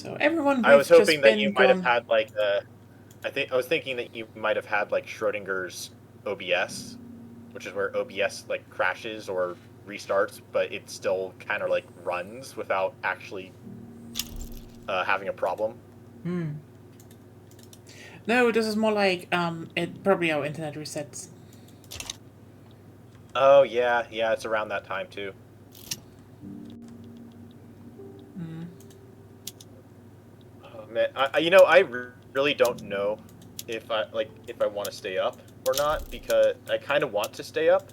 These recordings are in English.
So everyone I was we've hoping just that you been might have gone. had like I was thinking that you might have had like Schrodinger's OBS, which is where OBS like crashes or restarts, but it still kind of like runs without actually having a problem. No, this is more like it probably our internet resets. Oh yeah, yeah, it's around that time too. Oh man, really don't know if I want to stay up or not because I kind of want to stay up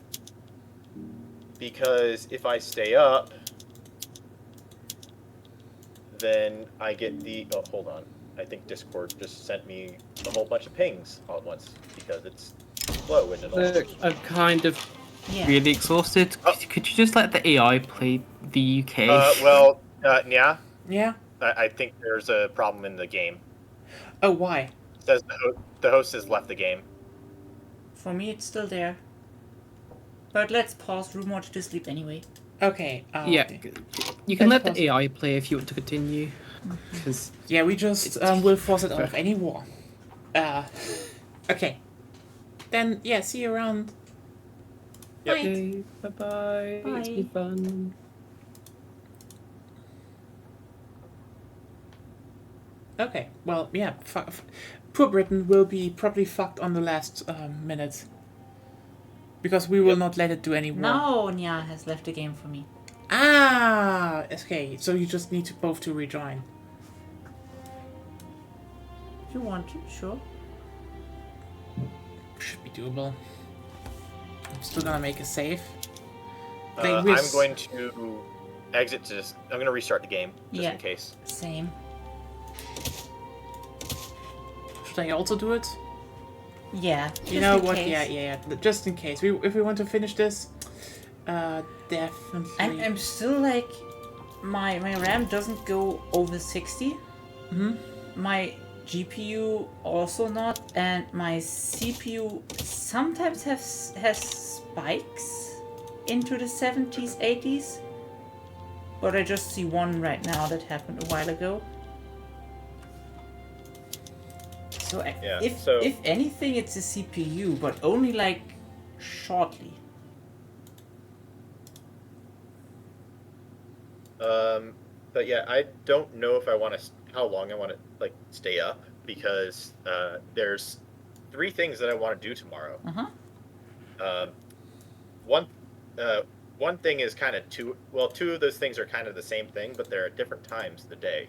because if I stay up, then I get the hold on. I think Discord just sent me a whole bunch of pings all at once because it's slow and it all. Look, I'm kind of Yeah. really exhausted. Oh. Could you just let the AI play the UK? Yeah, Yeah. I think there's a problem in the game. Oh, why? It says the host has left the game. For me, it's still there. But let's pause room order to sleep anyway. Okay. Yeah, you can let Let's the AI play if you want to continue. Because Yeah, we just will force it out of any war. Okay. Then yeah, see you around. Yep. okay, bye-bye. It's been Bye. fun. Okay. Well, yeah. Poor Britain will be probably fucked on the last minute. Because we will not let it do any more. Now Nya has left the game for me. Ah, okay. So you just need to both to rejoin. If you want to, sure. Should be doable. I'm still gonna make a save. I'm going to exit to just. I'm going to restart the game just Yeah. in case. Same. Should I also do it? Yeah. You know what? Yeah. Just in case. If we want to finish this, definitely. I'm still like, my RAM doesn't go over 60. My GPU also not, and my CPU sometimes has spikes into the 70s, 80s. But I just see one right now that happened a while ago. So Yeah, if anything, it's a CPU, but only like shortly. But yeah, I don't know if I want to how long I want to like stay up because there's 3 things that I want to do tomorrow. One one thing is kind of two of those things are kind of the same thing, but they're at different times of the day.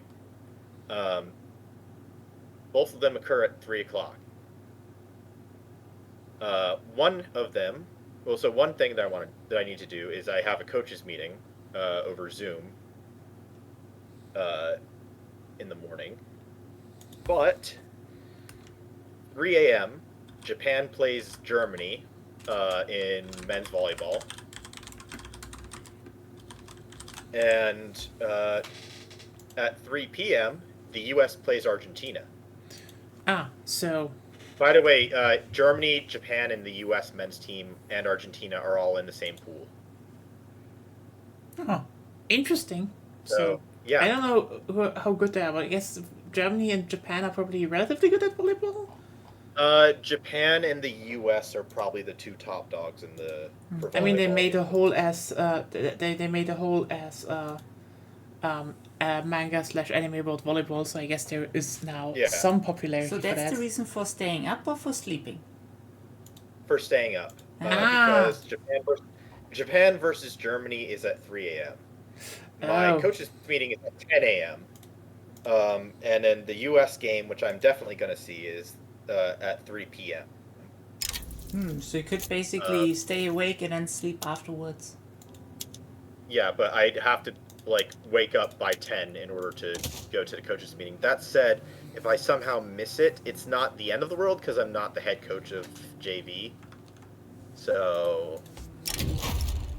Both of them occur at 3:00. One of them, so one thing that I need to do is I have a coaches meeting over Zoom in the morning, but 3 a.m. Japan plays Germany in men's volleyball, and at 3 p.m. the U.S. plays Argentina. So. By the way, Germany, Japan, and the U.S. men's team and Argentina are all in the same pool. Oh, interesting. So yeah, I don't know how good they are, but I guess Germany and Japan are probably relatively good at volleyball. Japan and the U.S. are probably the 2 top dogs in the. For I mean, they volleyball. made a whole ass. They made a whole ass. Manga / anime about volleyball, so I guess there is now some popularity So for that's that. the reason for staying up or for sleeping? For staying up, because Japan versus Germany is at 3 a.m. My coach's meeting is at 10 a.m. And then the U.S. game, which I'm definitely going to see, is at 3 p.m. So you could basically stay awake and then sleep afterwards. Yeah, but I'd have to wake up by 10 in order to go to the coaches meeting. That said, if I somehow miss it, it's not the end of the world because I'm not the head coach of JV. So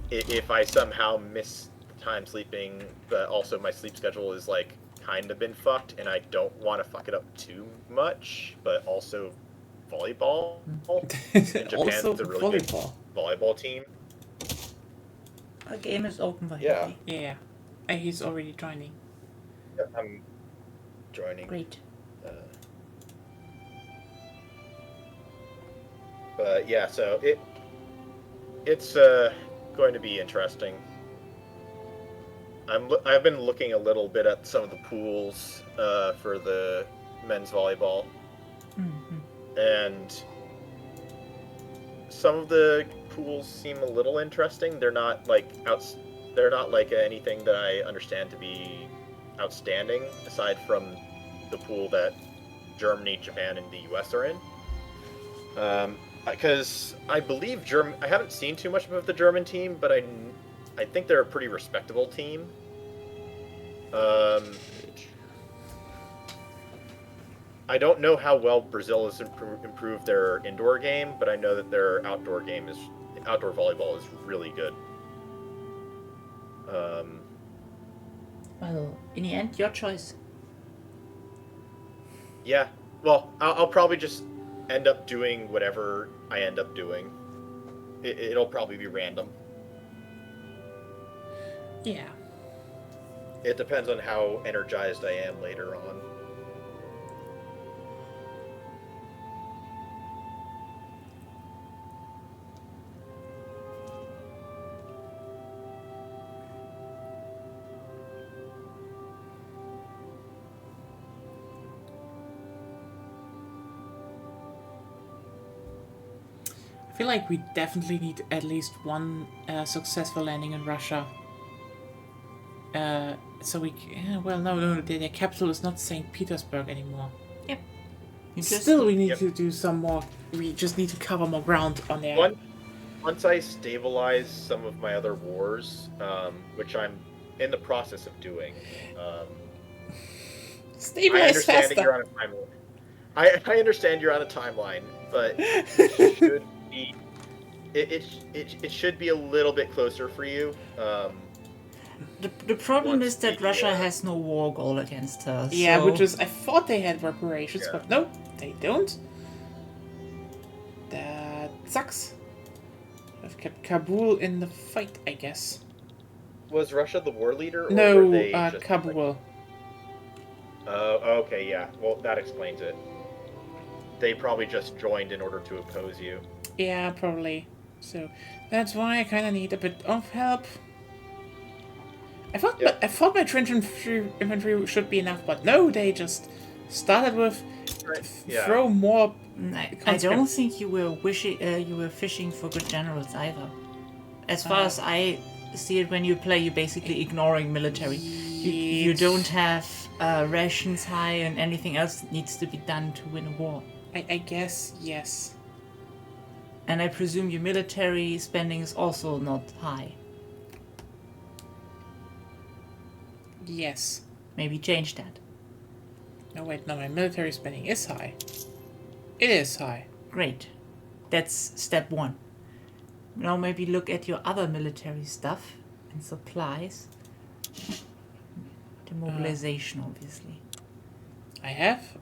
if I somehow miss time sleeping, but also my sleep schedule is kind of been fucked, and I don't want to fuck it up too much, but also volleyball. Japan's also a really good volleyball team. A game is open by Yeah. He's already joining. joining. Great. But yeah, so it's going to be interesting. I've been looking a little bit at some of the pools for the men's volleyball, and some of the pools seem a little interesting. They're not like anything that I understand to be outstanding, aside from the pool that Germany, Japan, and the US are in. Because I believe I haven't seen too much of the German team, but I think they're a pretty respectable team. I don't know how well Brazil has improved their indoor game, but I know that their outdoor volleyball is really good. Well, in the end, your choice. Yeah, well, I'll probably just end up doing whatever I end up doing. It'll probably be random. Yeah. It depends on how energized I am later on. I feel like we definitely need at least one successful landing in Russia. So we... well, no, their capital is not St. Petersburg anymore. Yep. Still, we need to do some more... We just need to cover more ground on there. Once I stabilize some of my other wars, which I'm in the process of doing... Stabilize faster! You're on a timeline. I understand you're on a timeline, but it should be... It should be a little bit closer for you. The problem is that Russia has no war goal against her. Yeah, so... which is... I thought they had reparations, but no, they don't. That sucks. I've kept Kabul in the fight, I guess. Was Russia the war leader? Or No, were they just, Kabul. Okay, yeah. Well, that explains it. They probably just joined in order to oppose you. Yeah, probably. So that's why I kind of need a bit of help. I thought my trench infantry should be enough, but no, they just started with throw more. I don't think you were fishing for good generals either. As far as I see it, when you play, you're basically ignoring military. You don't have rations high and anything else that needs to be done to win a war. I guess, yes. And I presume your military spending is also not high. Yes. Maybe change that. No, wait, no, my military spending is high. It is high. Great. That's step one. Now maybe look at your other military stuff and supplies. Demobilization, obviously. I have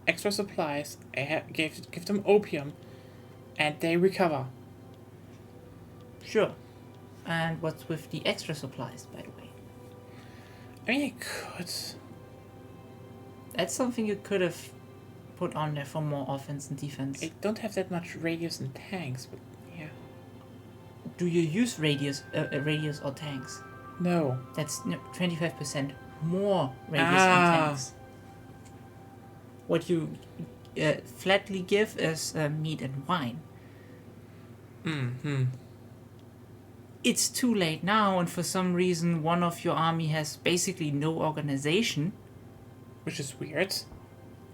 extra supplies. I give them opium, and they recover. Sure. And what's with the extra supplies, by the way? I mean, I could. That's something you could have put on there for more offense and defense. I don't have that much radius and tanks, but yeah. Do you use radius or tanks? No. That's 25% more radius and tanks. What you flatly give is meat and wine. Mm-hmm. It's too late now, and for some reason one of your army has basically no organization. Which is weird.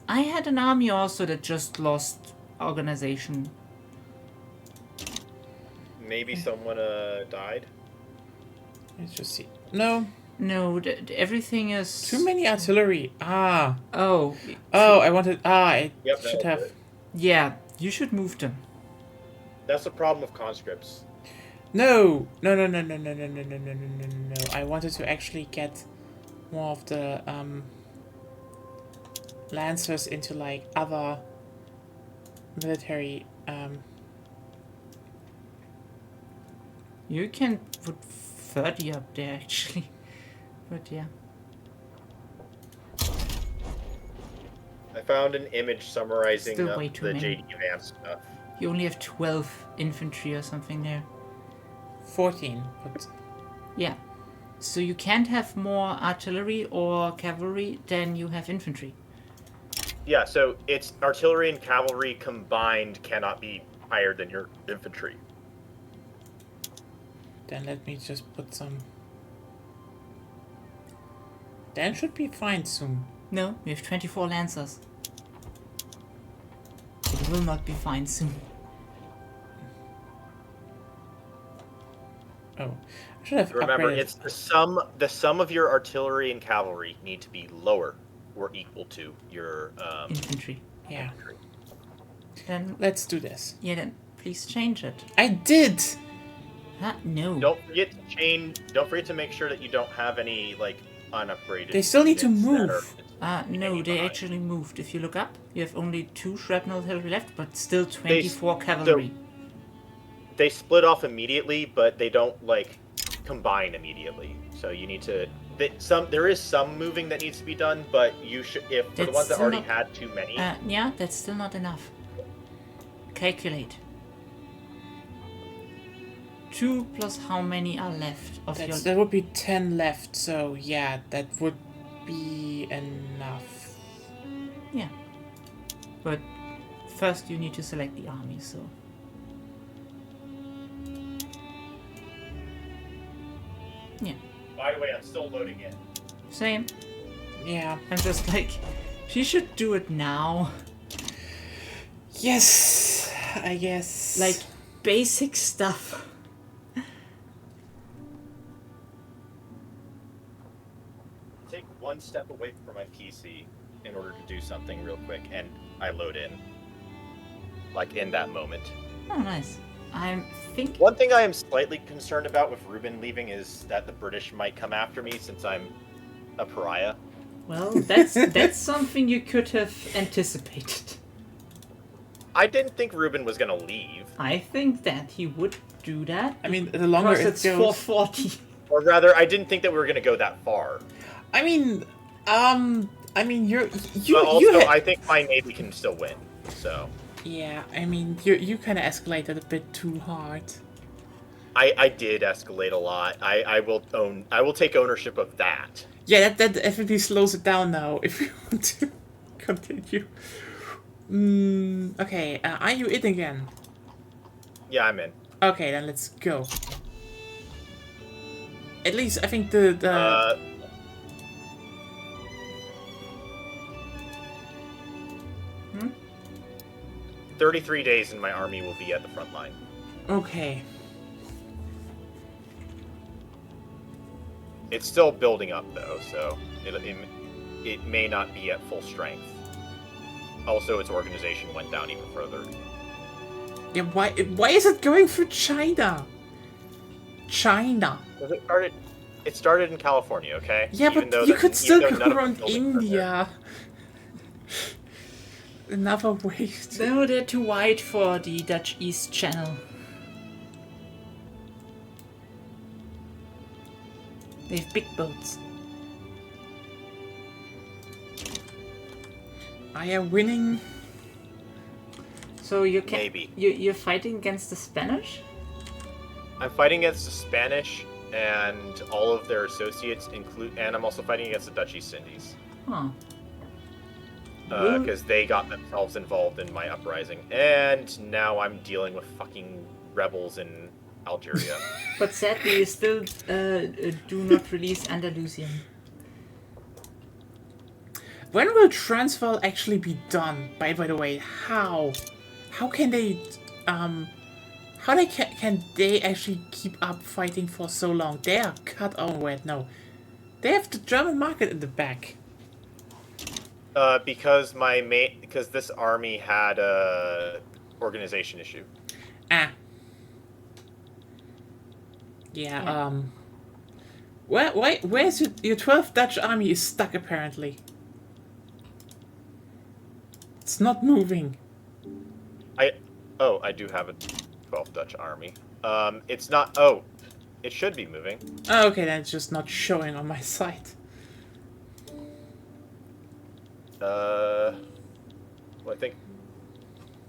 I had an army also that just lost organization. Maybe someone died? Let's just see. No. No, everything is... Too many artillery. Oh. Oh, I wanted... I should have... It. Yeah, you should move them. That's the problem with conscripts. No. No. I wanted to actually get more of the Lancers into like other military. You can put 30 up there actually, but yeah. found an image summarizing Still way too the many. JD Vance stuff. You only have 12 infantry or something there. 14. But Yeah. So you can't have more artillery or cavalry than you have infantry. Yeah, so it's artillery and cavalry combined cannot be higher than your infantry. then let me just put some. Then should be fine soon. No, we have 24 lancers. It will not be fine soon. Oh, I should have Remember, upgraded. it's the sum of your artillery and cavalry need to be lower or equal to your Infantry. Yeah, infantry. Then, let's do this. yeah, then please change it. I did. Huh? No. Don't forget to change. Don't forget to make sure that you don't have any like unupgraded. They still need to units that move. No, hanging they behind. actually moved. If you look up, you have only 2 shrapnel artillery left, but still 24 cavalry. They split off immediately, but they don't like combine immediately. So you need to. There is some moving that needs to be done, but you should. If for the That's ones that still already not- had too many, Yeah, that's still not enough. Calculate. 2 plus how many are left of your... That would be 10 left. So yeah, that would be enough. Yeah. But first you need to select the army, so... Yeah, by the way, I'm still loading in. same. Yeah. I'm just like, she should do it now. Yes, I guess. Like, basic stuff. Take one step away from my PC in order to do something real quick, and I load in. Like in that moment. Oh, nice. I think... One thing I am slightly concerned about with Ruben leaving is that the British might come after me since I'm a pariah. Well, that's something you could have anticipated. I didn't think Ruben was gonna leave. I think that he would do that. I mean, the longer Because it it's goes. 440. Or rather, I didn't think that we were gonna go that far. I mean, you But also, you had, I think my navy can still win. So yeah. I mean, you kind of escalated a bit too hard. I did escalate a lot. I will take ownership of that. Yeah, that definitely slows it down now. If you want to continue. Okay. Are you in again? Yeah, I'm in. Okay, then let's go. At least I think the 33 days and my army will be at the front line. okay. It's still building up though, so it may not be at full strength. Also, its organization went down even further. Yeah, why is it going through China? China. 'Cause it started in California, okay? Yeah, Even though but you that- could even still though go none of the around buildings are there. India. Another way to... No, they're too wide for the Dutch East Channel. They have big boats. I am winning. So you can Maybe. you're fighting against the Spanish? I'm fighting against the Spanish and all of their associates, and I'm also fighting against the Dutch East Indies. Huh. Really? Because they got themselves involved in my uprising. And now I'm dealing with fucking rebels in Algeria. But sadly, you still do not release Andalusian. When will Transvaal actually be done? By the way, how? How can they, how can they actually keep up fighting for so long? They are cut. Oh wait, no, they have the German market in the back. Because because this army had a organization issue. Ah. Yeah. Where's your 12th Dutch army is stuck apparently. It's not moving. I do have a 12th Dutch army. It's not. Oh, it should be moving. Oh, okay, then it's just not showing on my site. Well, I think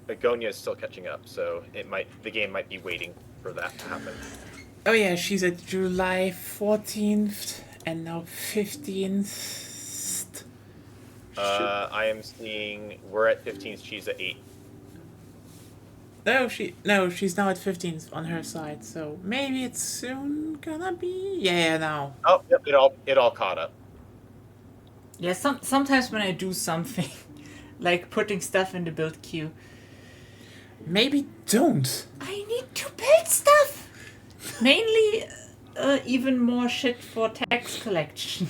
Begonia is still catching up, so the game might be waiting for that to happen. Oh yeah, she's at July 14th and now 15th. I am seeing we're at 15th. She's at 8. No, she's now at 15th on her side, so maybe it's soon gonna be. Yeah, now. Oh, yep, it all caught up. Yeah, sometimes when I do something, like putting stuff in the build queue, Maybe don't. I need to build stuff. Mainly, even more shit for tax collection.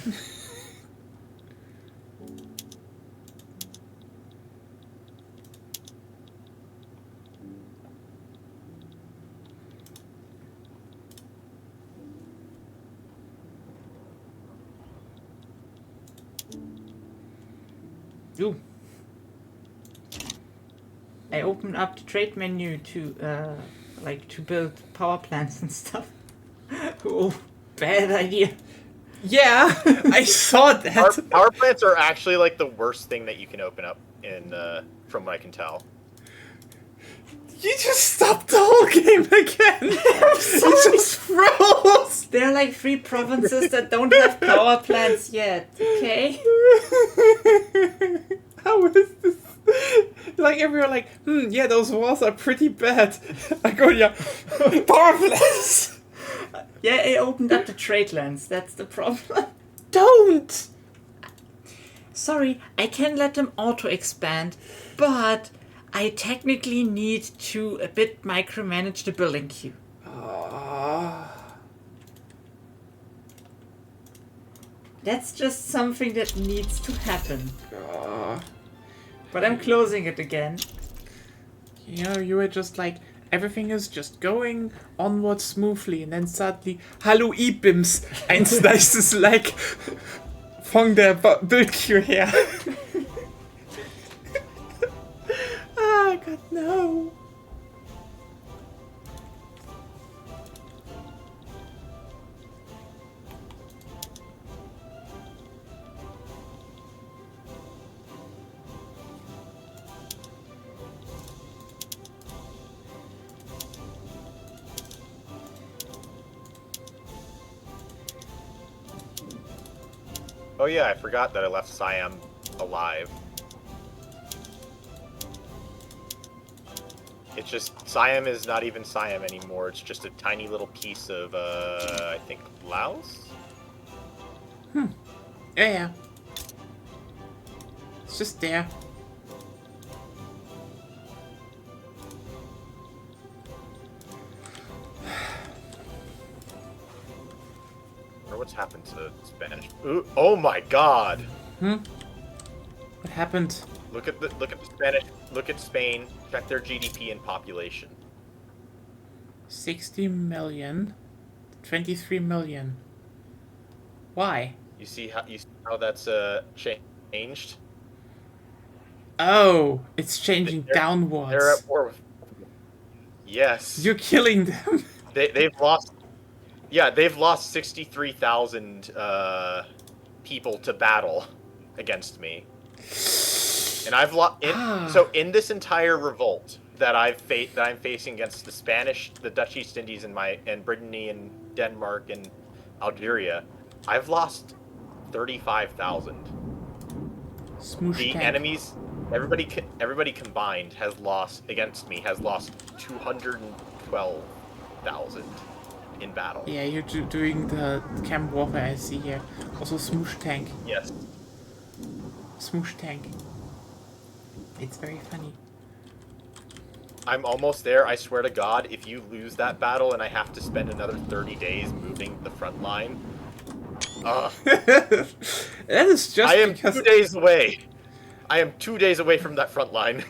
Ooh. I opened up the trade menu to to build power plants and stuff. Oh, bad idea. Yeah, I saw that. Power plants are actually like the worst thing that you can open up in, from what I can tell. You just stopped the whole game again. You just froze. There are like 3 provinces that don't have power plants yet. Okay. How is this? Like everyone, like, yeah, those walls are pretty bad. I go, yeah, power plants. Yeah, I opened up the trade lands. That's the problem. Don't. Sorry, I can let them auto expand, but I technically need to a bit micromanage the building queue. That's just something that needs to happen. But I'm closing it again. You know, you were just like, everything is just going onward smoothly, and then suddenly, hallo Ibims, ein nices like von der Bildqueue her. Ah, God, no. Oh yeah, I forgot that I left Siam alive. It's just, Siam is not even Siam anymore. It's just a tiny little piece of, I think, Laos? Yeah. It's just there. I wonder what's happened to Spanish. Ooh, oh my God! What happened? Look at the Spanish. Look at Spain. Check their GDP and population. 60 million. 23 million. Why? You see how that's changed? Oh, it's changing They're downwards. They're at war with. Yes. You're killing them. They've lost. Yeah, they've lost 63,000 people to battle against me, and I've lost. So in this entire revolt that I'm facing against the Spanish, the Dutch East Indies, and Brittany and Denmark and Algeria, I've lost 35,000. Smoosh The tank. enemies, everybody combined has lost 212,000 in battle. Yeah, you're doing the camp warfare I see here. Also smoosh tank. Yes. Smoosh tank. It's very funny. I'm almost there. I swear to God, if you lose that battle and I have to spend another 30 days moving the front line, That is just I am because 2 days away. I am 2 days away from that front line.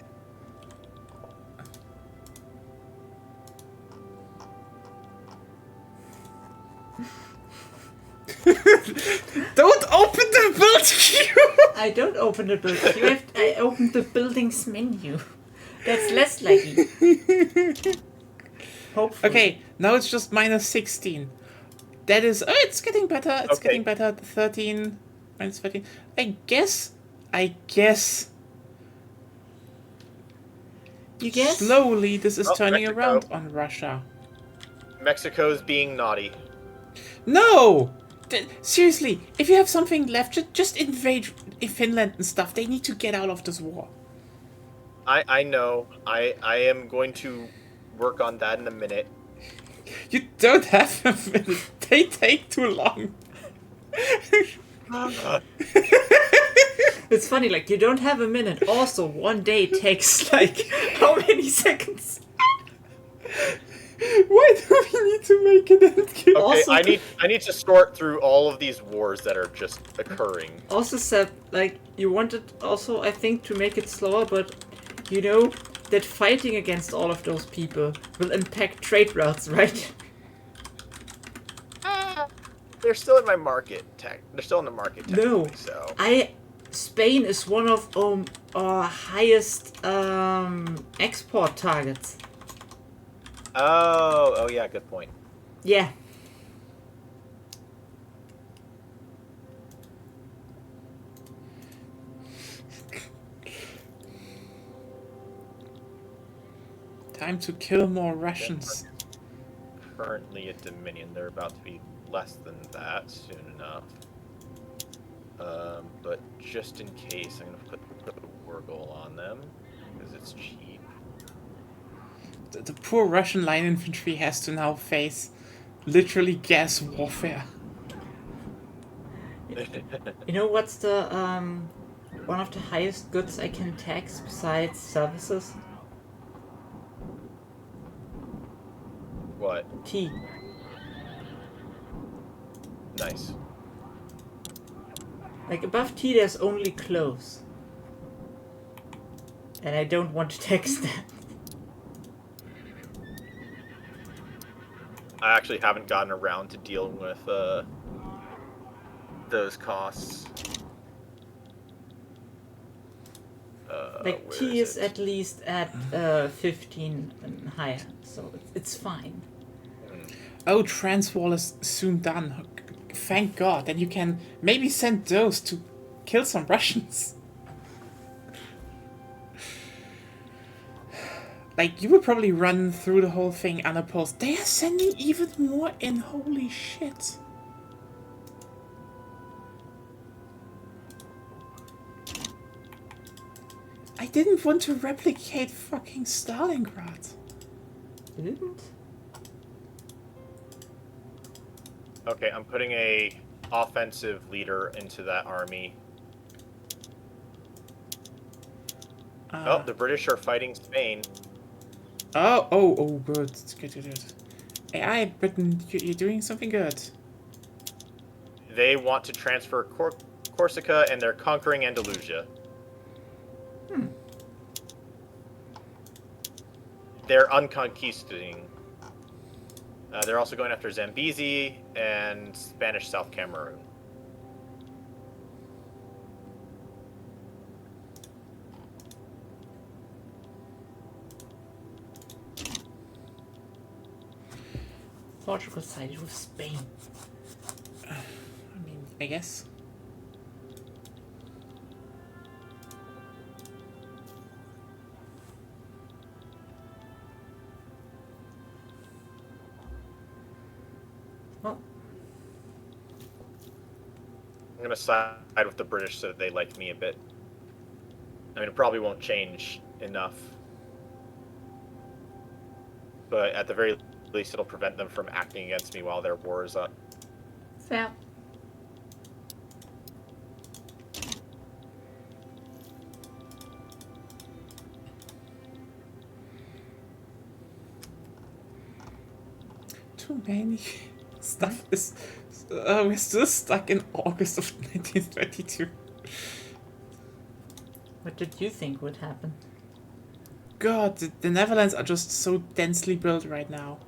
Don't open the build queue! I don't open the build queue. I opened the buildings menu. That's less lucky. Hopefully. Okay, now it's just minus 16. That is... Oh, it's getting better. It's Okay. getting better. 13. Minus 13. I guess... You guess? Slowly, this is Oh, turning Mexico. around on Russia. Mexico's being naughty. No! Seriously, if you have something left, just invade Finland and stuff. They need to get out of this war. I know. I am going to work on that in a minute. You don't have a minute. They take too long. It's funny, like, you don't have a minute. Also, one day takes, like, how many seconds? Why do we need to make an end game? Okay, Also- I need to sort through all of these wars that are just occurring. Also, Seb, like, you wanted also, I think, to make it slower, but you know that fighting against all of those people will impact trade routes, right? They're still in my market tech. They're still in the market No. technically, so. Spain is one of our highest export targets. Oh yeah, good point. Yeah. Time to kill more Russians. Currently at Dominion, they're about to be less than that soon enough. But just in case, I'm gonna put the war goal on them because it's cheap. The poor Russian line infantry has to now face literally gas warfare. You know what's the one of the highest goods I can tax besides services? What? Tea. Nice. Like above tea there's only clothes. And I don't want to tax that. I actually haven't gotten around to dealing with those costs. Like where tea is it? at least at 15 and higher, so it's fine. Oh, Transwall is soon done. Thank God. Then you can maybe send those to kill some Russians. Like, you would probably run through the whole thing unopposed. They are sending even more in. Holy shit. I didn't want to replicate fucking Stalingrad. You didn't? Okay, I'm putting a offensive leader into that army. Oh, the British are fighting Spain. Oh, good. It's good. AI, Britain, you're doing something good. They want to transfer Corsica, and they're conquering Andalusia. They're unconquisting. They're also going after Zambezi and Spanish South Cameroon. Portugal sided with Spain. I mean, I guess. Well, I'm going to side with the British so that they like me a bit. I mean, it probably won't change enough. But at the very least, it'll prevent them from acting against me while their war is up. fair. Too many. Stuff is... we're still stuck in August of 1932. What did you think would happen? God, the Netherlands are just so densely built right now.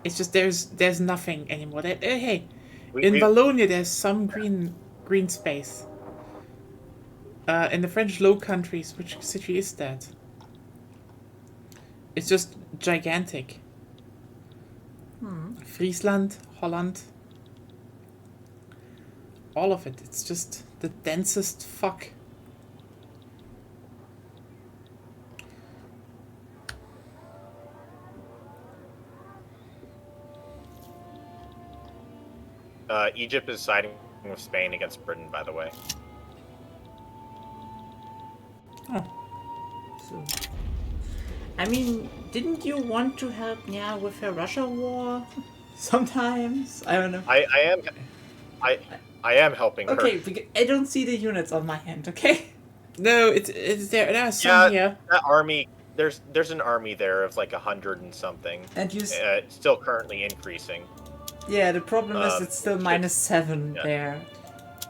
It's just there's nothing anymore. Hey, in Wallonia there's some green space. In the French Low Countries, which city is that? It's just gigantic. Friesland, Holland. All of it. It's just the densest fuck. Egypt is siding with Spain against Britain, by the way. So, I mean, didn't you want to help Nya with her Russia war? Sometimes I don't know. I am helping her. Okay, I don't see the units on my hand. Okay. No, it's there. There's some Yeah, here. that army. There's an army there of like 100 and something. And you. Still currently increasing. Yeah, the problem is it's still -7 yeah. there.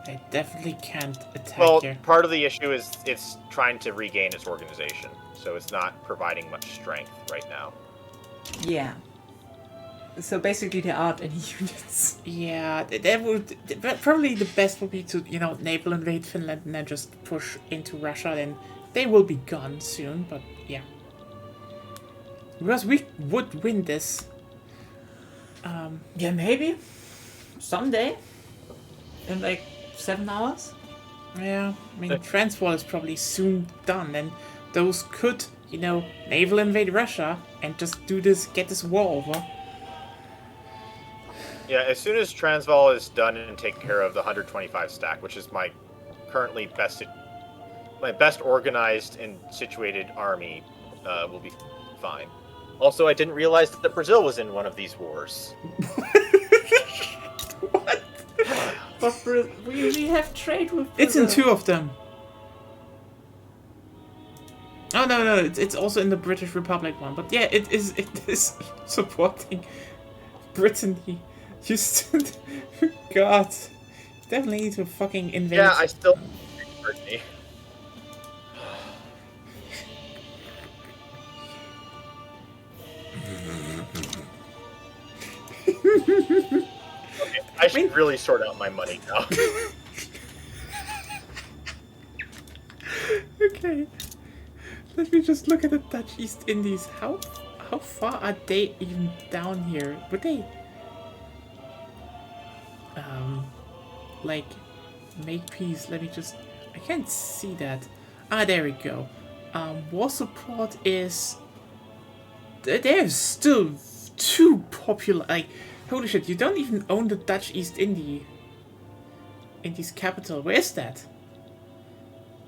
I definitely can't attack Well, here. part of the issue is it's trying to regain its organization, so it's not providing much strength right now. Yeah. So basically, there aren't any units. Yeah, that would probably the best would be to naval invade Finland and then just push into Russia. Then they will be gone soon. But yeah, because we would win this. Yeah, maybe someday. In like 7 hours. Yeah, I mean Transvaal is probably soon done, and those could naval invade Russia and just get this war over. Yeah, as soon as Transvaal is done and taken care of, the 125 stack, which is my currently best organized and situated army, will be fine. Also, I didn't realize that Brazil was in one of these wars. What? But we have trade with Brazil. It's in 2 of them. Oh no, it's also in the British Republic one. But yeah, it is supporting Brittany. God, definitely need to fucking invade. Yeah, I still Brittany. Okay, I should really sort out my money now. Okay, let me just look at the Dutch East Indies. How far are they even down here? Would they like make peace? Let me just. I can't see that. Ah, there we go. War support is. They're still too popular. Like, holy shit! You don't even own the Dutch East Indies capital. Where is that?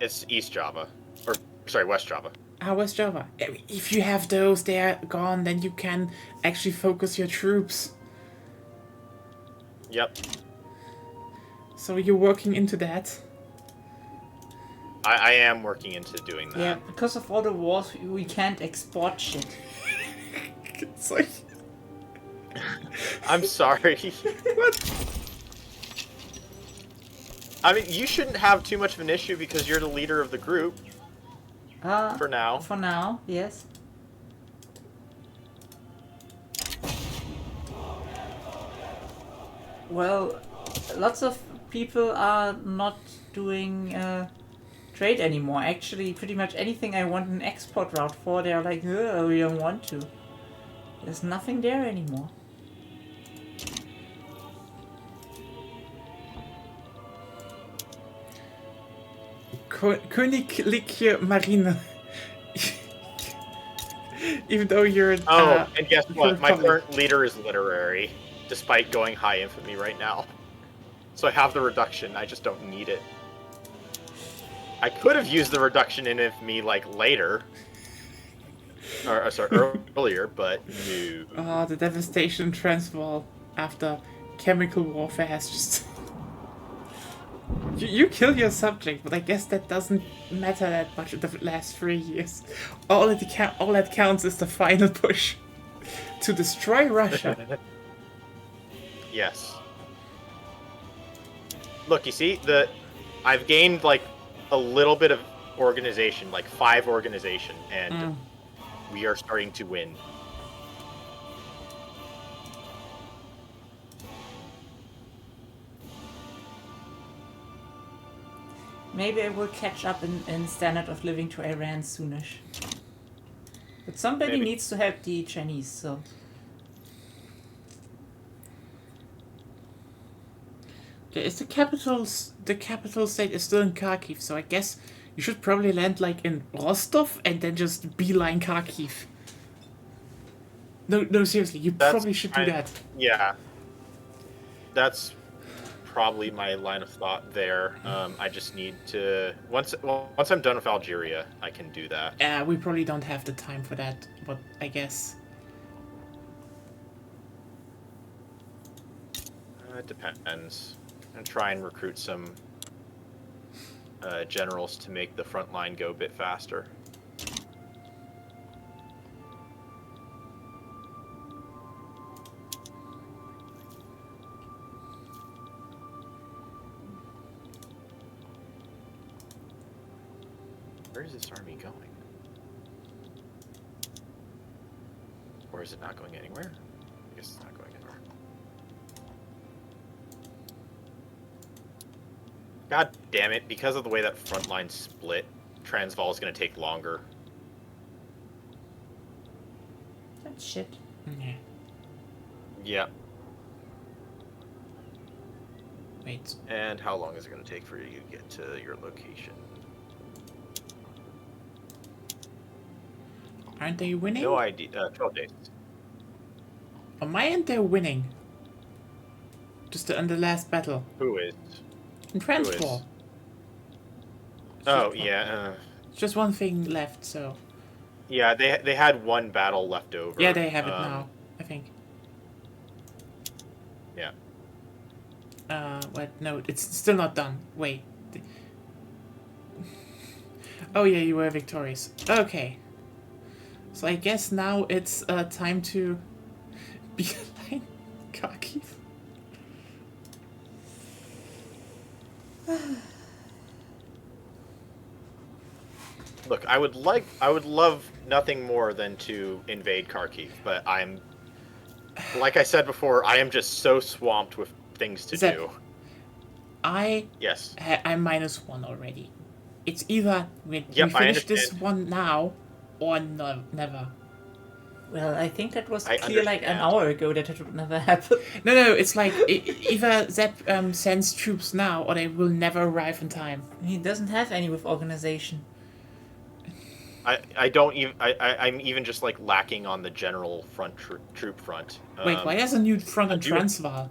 It's East Java. Or, sorry, West Java. West Java. If you have those, they're gone, then you can actually focus your troops. Yep. So you're working into that? I am working into doing that. Yeah, because of all the wars, we can't export shit. It's like... I'm sorry. What? I mean, you shouldn't have too much of an issue because you're the leader of the group. For now. For now, yes. Well, lots of people are not doing trade anymore. Actually, pretty much anything I want an export route for, they're like, "Ugh, we don't want to." There's nothing there anymore. Königliche Marine. Even though you're... and guess what? My current leader is literary, despite going high infamy right now. So I have the reduction, I just don't need it. I could have used the reduction in infamy, like, later. Or, sorry, earlier, but no. Oh, the devastation in Transvaal after chemical warfare has just... You kill your subject, but I guess that doesn't matter that much in the last 3 years. All that counts is the final push to destroy Russia. Yes. Look, you see, I've gained like a little bit of organization, like 5 organization, and we are starting to win. Maybe I will catch up in standard of living to Iran soonish. But somebody needs to help the Chinese, so... Is the capital state is still in Kharkiv, so I guess you should probably land like in Rostov and then just beeline Kharkiv. No, seriously, you probably should do that. Yeah. That's probably my line of thought there. I just need to once I'm done with Algeria, I can do that. We probably don't have the time for that, but I guess. It depends. And try and recruit some generals to make the front line go a bit faster. Where is this army going? Or is it not going anywhere? I guess it's not going anywhere. God damn it, because of the way that front line split, Transvaal is going to take longer. That's shit. Yeah. Yeah. Wait. And how long is it going to take for you to get to your location? Aren't they winning? No idea. 12 days. On my end, they're winning. Just in the last battle. Who is? In Transvaal. Oh, yeah. Just one thing left, so. Yeah, they had one battle left over. Yeah, they have it now, I think. Yeah. What? No, it's still not done. Wait. Oh, yeah, you were victorious. Okay. So I guess now it's time to beeline Kharkiv. Look, I would love nothing more than to invade Kharkiv, but like I said before, I am just so swamped with things to Zep, do. Yes. I'm -1 already. It's either we Yep, I finish this understand. one now or no, never. Well, I think that was I clear like an understand. hour ago that it would never happen. No, it's like either Zep sends troops now or they will never arrive in time. He doesn't have any with organization. I don't even I'm even just like lacking on the general front troop front. Wait, why there's a new front in do you- Transvaal?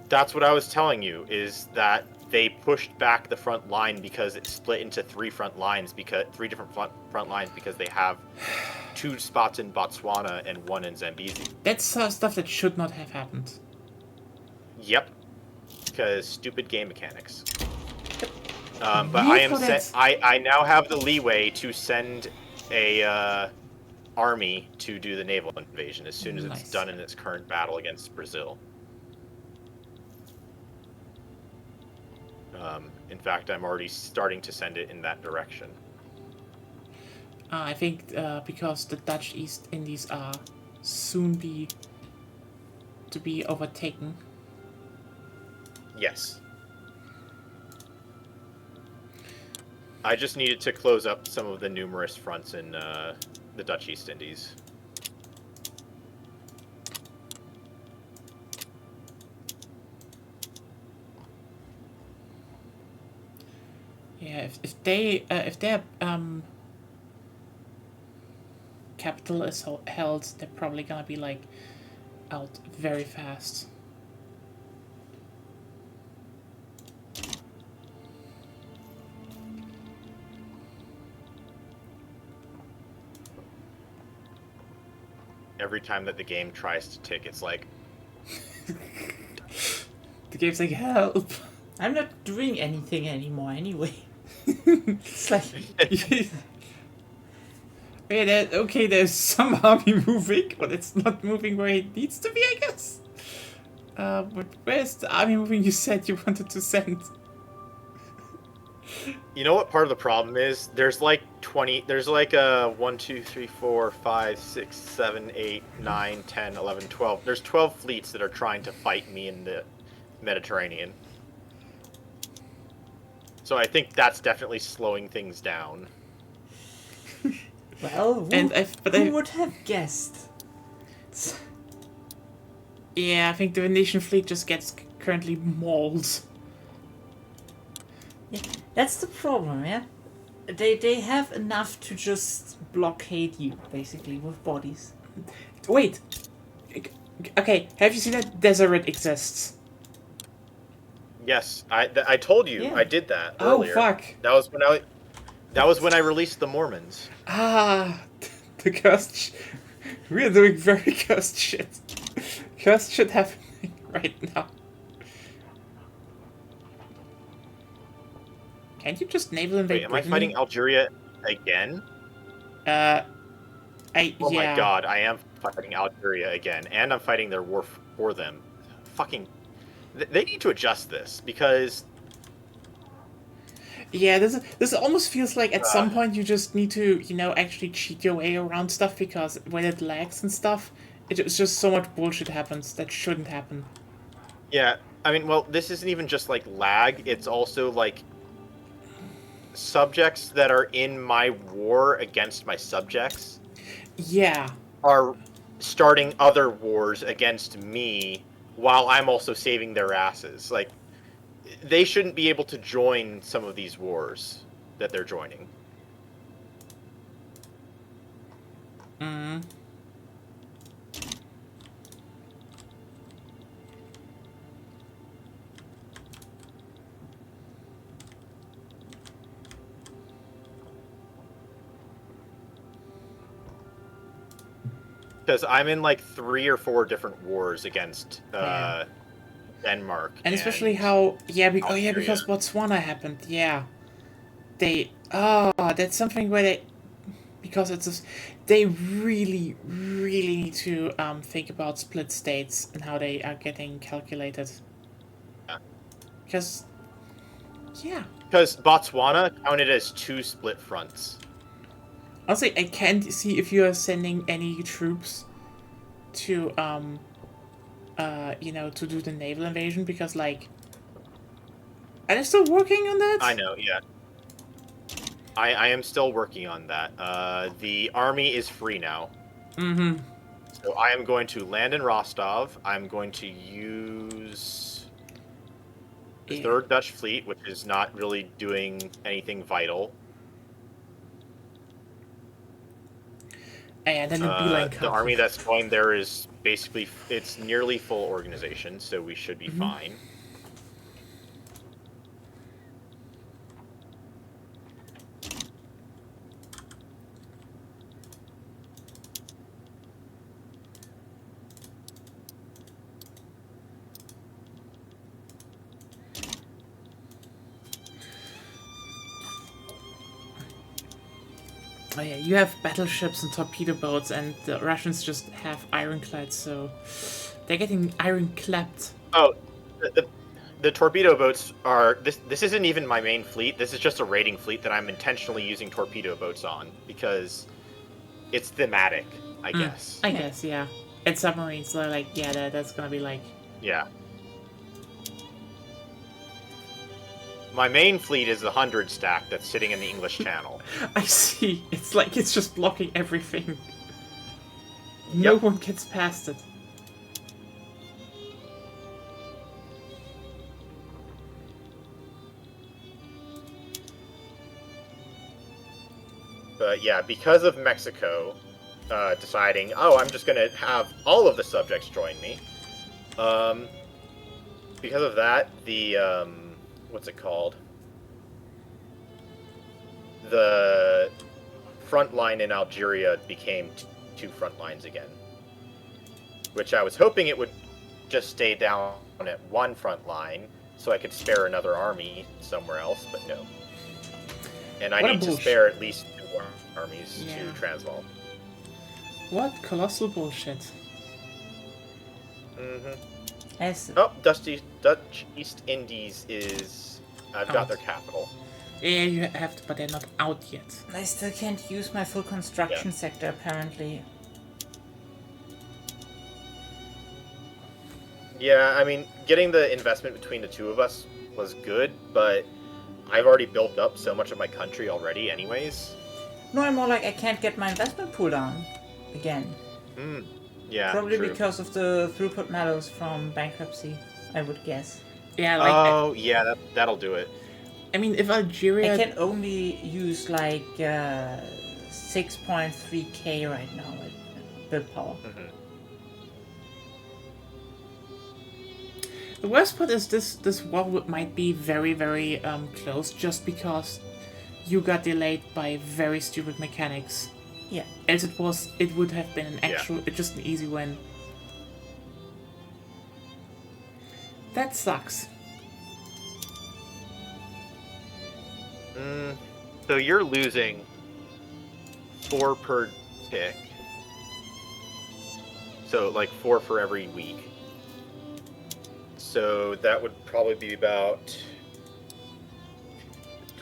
That's what I was telling you, is that they pushed back the front line because it split into three different front lines because they have 2 spots in Botswana and 1 in Zambezi. That's stuff that should not have happened. Yep, because stupid game mechanics. But Really for that- I now have the leeway to send a army to do the naval invasion as soon as Nice. it's done in its current battle against Brazil. In fact, I'm already starting to send it in that direction. I think because the Dutch East Indies are soon to be overtaken. Yes. I just needed to close up some of the numerous fronts in the Dutch East Indies. Yeah, if their capital is held, they're probably gonna be like out very fast. Every time that the game tries to tick, it's like, The game's like help. I'm not doing anything anymore anyway. It's like Okay, there's some army moving, but it's not moving where it needs to be, I guess. But where's the army moving you said you wanted to send? you know what part of the problem is? There's like 1, 2, 3, 4, 5, 6, 7, 8, 9, 10, 11, 12. There's 12 fleets that are trying to fight me in the Mediterranean. So I think that's definitely slowing things down. well, who I would have guessed? Yeah, I think the Venetian fleet just gets currently mauled. Yeah, that's the problem, yeah? They have enough to just blockade you, basically, with bodies. Wait, Okay, have you seen that Deseret exists? Yes, I told you Yeah. I did that Oh, earlier. fuck. That was when I released the Mormons. Ah, the cursed. We are doing very cursed shit. Cursed shit happening right now. Can't you just naval invade Wait, am I Brittany? fighting Algeria again? Oh Oh my yeah. god, I am fighting Algeria again, and I'm fighting their war for them. Fucking, they need to adjust this because Yeah, this almost feels like at some Uh. point you just need to, actually cheat your way around stuff because when it lags and stuff, it's just so much bullshit happens that shouldn't happen. yeah, I mean, well, this isn't even just like lag; it's also like subjects that are in my war against my subjects Yeah. are starting other wars against me while I'm also saving their asses. Like, they shouldn't be able to join some of these wars that they're joining. Mm. Because I'm in like 3 or 4 different wars against Yeah. Denmark. And especially how Austria. because Botswana happened. Yeah. That's something where because they really need to think about split states and how they are getting calculated. Yeah. Because Because Botswana counted as 2 split fronts. honestly, I can't see if you are sending any troops to to do the naval invasion because like are they still working on that? I know, yeah. I am still working on that. The army is free now. Mm-hmm. So I am going to land in Rostov. I'm going to use the Yeah. 3rd Dutch Fleet, which is not really doing anything vital. And then the Beeline The army that's going there is basically, it's nearly full organization, so we should be fine. Oh yeah, you have battleships and torpedo boats, and the Russians just have ironclads, so they're getting ironclapped. Oh, the torpedo boats are this isn't even my main fleet. This is just a raiding fleet that I'm intentionally using torpedo boats on because it's thematic, I guess. I guess, yeah. And submarines, they're like, yeah, that's gonna be like... Yeah. My main fleet is the 100 stack that's sitting in the English Channel. I see. It's like it's just blocking everything. No Yep. one gets past it. But yeah, because of Mexico deciding, oh, I'm just going to have all of the subjects join me. Because of that, the what's it called? The front line in Algeria became 2 front lines again, which I was hoping it would just stay down at 1 front line so I could spare another army somewhere else, but no. And I What a need to bullshit. spare at least 2 armies Yeah. to Transvaal. What colossal bullshit. As Oh, Dutch East Indies is... I've got Out. their capital. Yeah, you have to, but they're not out yet. I still can't use my full construction sector apparently. Yeah, I mean, getting the investment between the 2 of us was good, but I've already built up so much of my country already anyways. No, I'm more like I can't get my investment pool down again. Yeah, Probably true. because of the throughput medals from bankruptcy, I would guess. Yeah, like Oh, yeah, that'll do it. I mean, if Algeria... I can only use like 6.3k right now at build power. The worst part is this war might be very, very close just because you got delayed by very stupid mechanics. Yeah. As it would have been an actual, just an easy win. That sucks. So you're losing 4 per tick. So like 4 for every week. So that would probably be about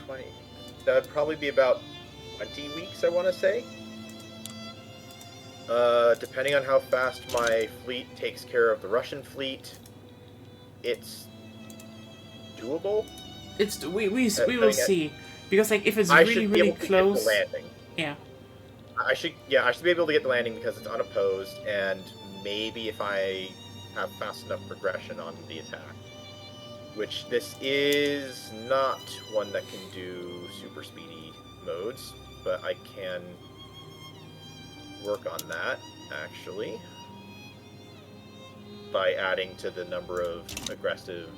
20. That would probably be about 20 weeks, I want to say. Depending on how fast my fleet takes care of the Russian fleet, it's doable. We will see, because like if it's really really close, landing. Yeah. I should be able to get the landing because it's unopposed, and maybe if I have fast enough progression on the attack, which this is not one that can do super speedy modes, but I can work on that actually by adding to the number of aggressive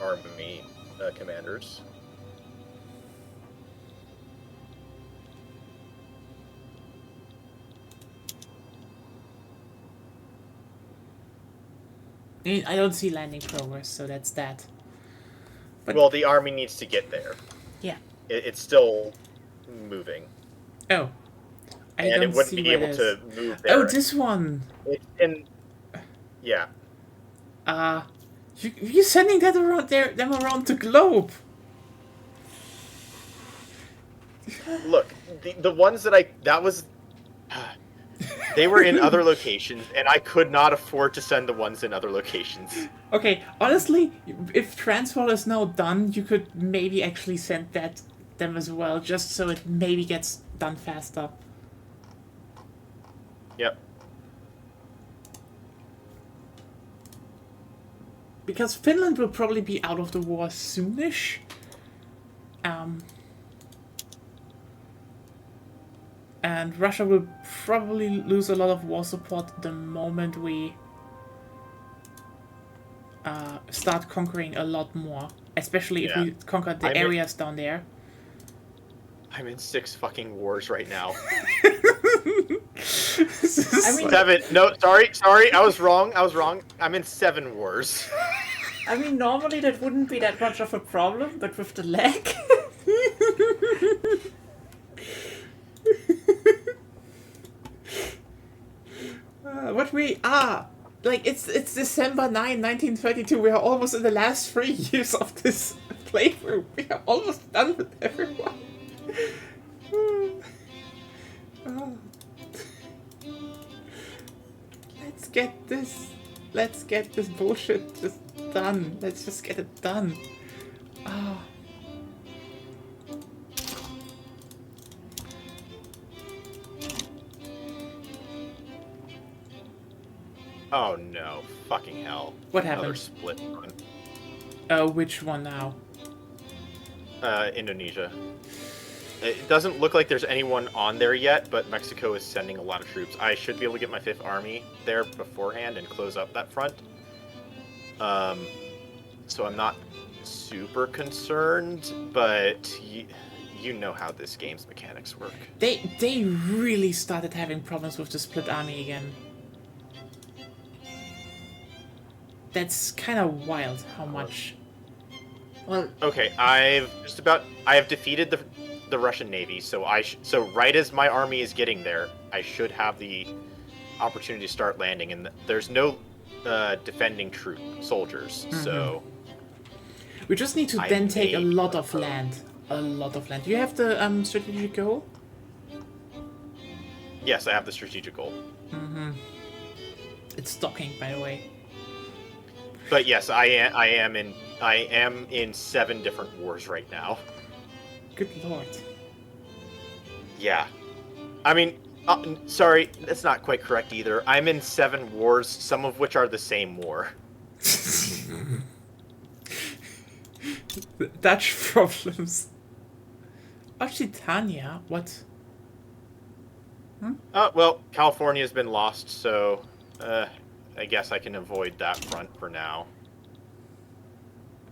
army commanders. I don't see landing progress, so that's that. But, well, the army needs to get there. Yeah. It's still moving. Oh. And it wouldn't be able to move there. Oh, this one! Yeah. You're sending that around them around the globe! Look, the ones that was... They were in other locations, and I could not afford to send the ones in other locations. Okay, honestly, if Transwall is now done, you could maybe actually send them as well, just so it maybe gets done faster. Yep. Because Finland will probably be out of the war soonish. And Russia will probably lose a lot of war support the moment we start conquering a lot more. Especially if we conquer the areas down there. I'm in 6 fucking wars right now. I mean, 7. No, sorry, I was wrong. I'm in 7 wars. I mean, normally that wouldn't be that much of a problem, but with the lag... What we are... Like, it's December 9, 1932. We are almost in the last 3 years of this playthrough. We are almost done with everyone. Let's get this bullshit just done. Let's just get it done. Oh no, fucking hell. What Another happened? split run. Which one now? Indonesia. It doesn't look like there's anyone on there yet, but Mexico is sending a lot of troops. I should be able to get my 5th Army there beforehand and close up that front. So I'm not super concerned, but you know how this game's mechanics work. They really started having problems with the split army again. That's kind of wild how much. Well, okay, I have defeated the Russian Navy, so so right as my army is getting there, I should have the opportunity to start landing, and there's no defending soldiers, so we just need to then take a lot of land. A lot of land. Do you have the strategic goal? Yes, I have the strategic goal. It's docking, by the way. But yes, I am in 7 different wars right now. Good lord. Yeah. I mean, sorry, that's not quite correct either. I'm in 7 wars, some of which are the same war. Dutch problems. Occitania? What? Well, California has been lost, so I guess I can avoid that front for now.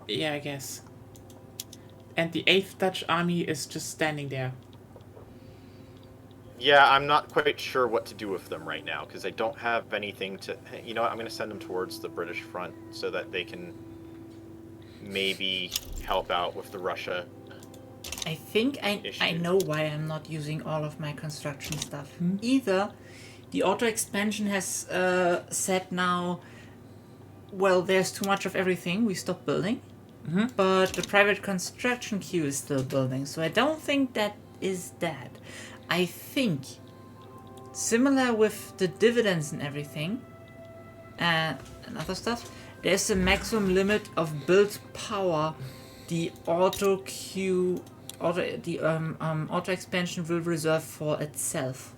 Yeah, I guess. And the 8th Dutch army is just standing there. Yeah, I'm not quite sure what to do with them right now, because I don't have anything to... You know what, I'm going to send them towards the British front so that they can maybe help out with the Russia. I think I Issue. know why I'm not using all of my construction stuff. Either the auto expansion has said now, well, there's too much of everything, we stop building. But the private construction queue is still building, so I don't think that is that. I think, similar with the dividends and everything, and other stuff, there's a maximum limit of build power the auto expansion will reserve for itself.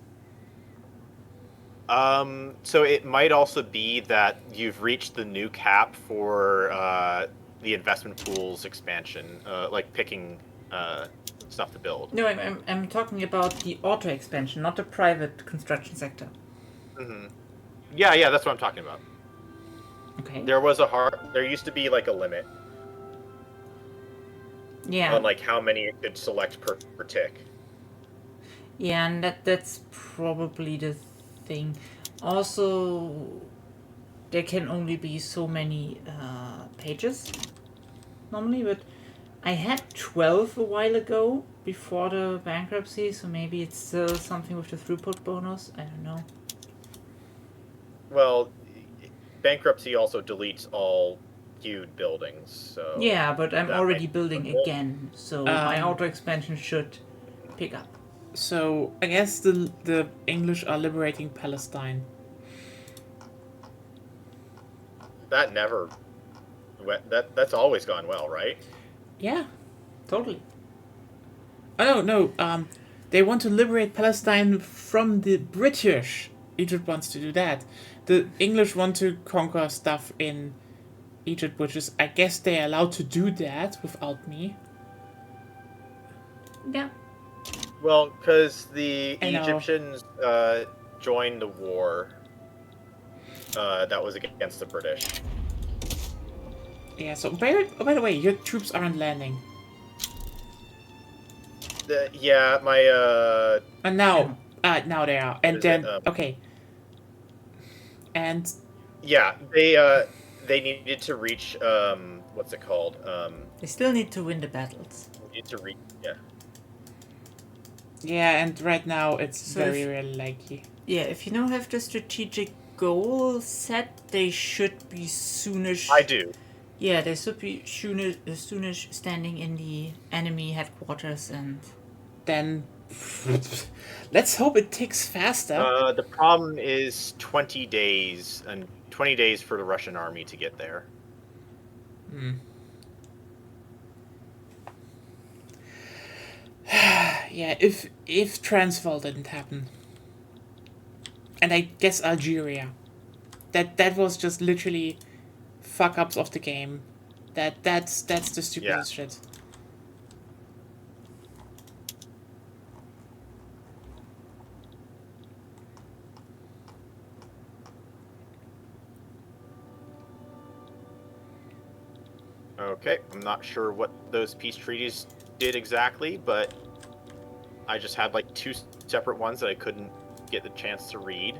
So it might also be that you've reached the new cap for the investment pools expansion, like picking stuff to build. No, I'm talking about the auto expansion, not the private construction sector. Yeah, that's what I'm talking about. Okay. There used to be like a limit Yeah. on like how many it could select per tick. Yeah, and that's probably the thing. Also, there can only be so many pages normally, but I had 12 a while ago before the bankruptcy, so maybe it's still something with the throughput bonus. I don't know. Well, bankruptcy also deletes all queued buildings, so... Yeah, but I'm that already might- building again, so my auto expansion should pick up. So I guess the English are liberating Palestine. That never... That's always gone well, right? Yeah. Totally. Oh no, they want to liberate Palestine from the British. Egypt wants to do that. The English want to conquer stuff in Egypt, which is, I guess they're allowed to do that without me. Yeah. Well, because the I know. Egyptians joined the war that was against the British. Yeah, so by the way, your troops aren't landing. My And now they are. And Is then, it, okay. And they needed to reach what's it called? They still need to win the battles. Need to reach yeah, and right now it's So very, if- very likely. Yeah, if you now have the strategic goal set, they should be soonish. I do. Yeah, they should be soonish standing in the enemy headquarters and. Then let's hope it ticks faster. The problem is 20 days and 20 days for the Russian army to get there. Yeah, if Transvaal didn't happen, and I guess Algeria, that was just literally fuck ups of the game. That's the stupidest shit. Okay, I'm not sure what those peace treaties did exactly, but I just had like 2 separate ones that I couldn't get the chance to read.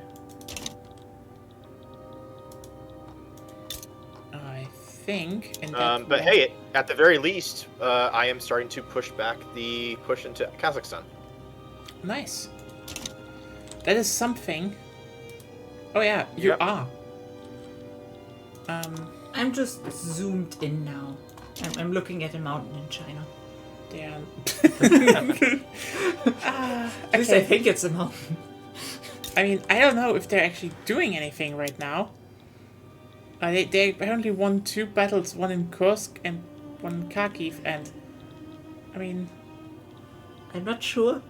I think. In that But war- hey, at the very least, I am starting to push back the push into Kazakhstan. Nice. That is something. Oh yeah, you Yep. are. I'm just zoomed in now. I'm looking at a mountain in China. Damn. At least I think it's a mountain. I mean, I don't know if they're actually doing anything right now. They apparently won 2 battles, one in Kursk and one in Kharkiv, and I mean, I'm not sure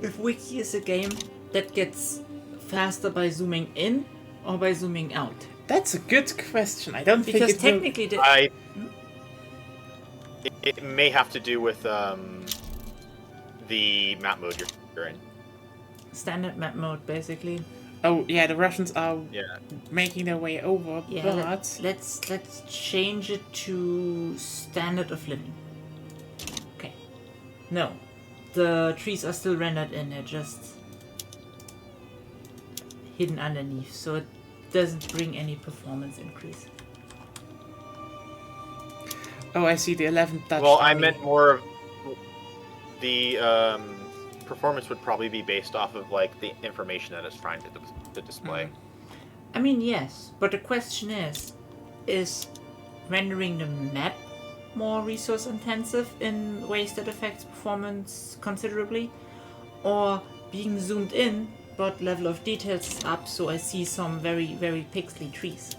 if Wiki is a game that gets faster by zooming in or by zooming out. that's a good question. I don't think Because it will- technically, It may have to do with the map mode you're in. standard map mode basically. Oh yeah, the Russians are Yeah. making their way over, Yeah, but let's change it to standard of living. Okay. No, the trees are still rendered in. They're just hidden underneath, so it doesn't bring any performance increase. oh, I see the 11th Dutch Well, I army. meant more of the performance would probably be based off of like the information that it's trying to display. I mean, yes, but the question is rendering the map more resource intensive in ways that affects performance considerably, or being zoomed in but level of details is up, so I see some very, very pixely trees.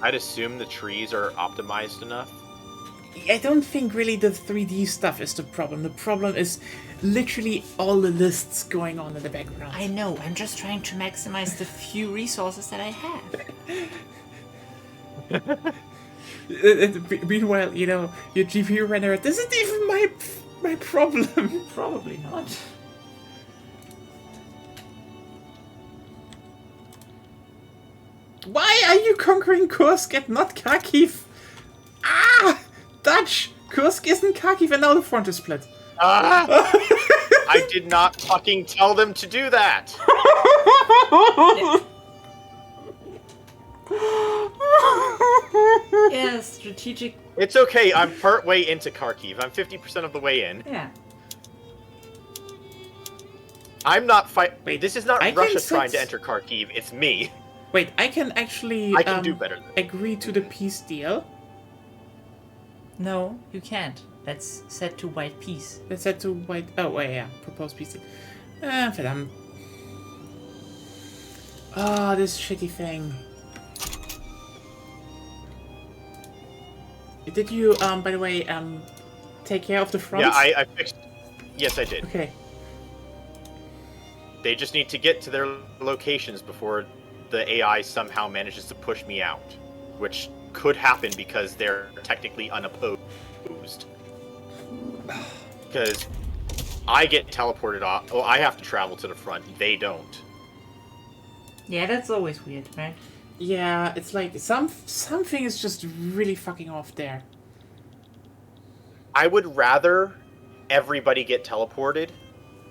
I'd assume the trees are optimized enough. I don't think really the 3D stuff is the problem. The problem is literally all the lists going on in the background. I know, I'm just trying to maximize the few resources that I have. Meanwhile, you know, your GPU renderer, this isn't even my problem. Probably not. Why are you conquering Kursk and not Kharkiv? Ah! Dutch! Kursk isn't Kharkiv and now the front is split. Ah! I did not fucking tell them to do that! Yeah, strategic. It's okay, I'm part way into Kharkiv. I'm 50% of the way in. Yeah. I'm not Wait, This is not I can Russia set- trying to enter Kharkiv, it's me. Wait, I can actually I can do better than that. agree to the peace deal. No, you can't. That's set to white peace. That's set to white. Oh, wait, yeah, proposed peace deal. Verdammt. Ah, this shitty thing. Did you, by the way, take care of the front? Yeah, I fixed... Yes, I did. Okay. They just need to get to their locations before the AI somehow manages to push me out. Which could happen because they're technically unopposed. Because I get teleported off. Oh, I have to travel to the front. They don't. Yeah, that's always weird, right? Yeah, it's like something is just really fucking off there. I would rather everybody get teleported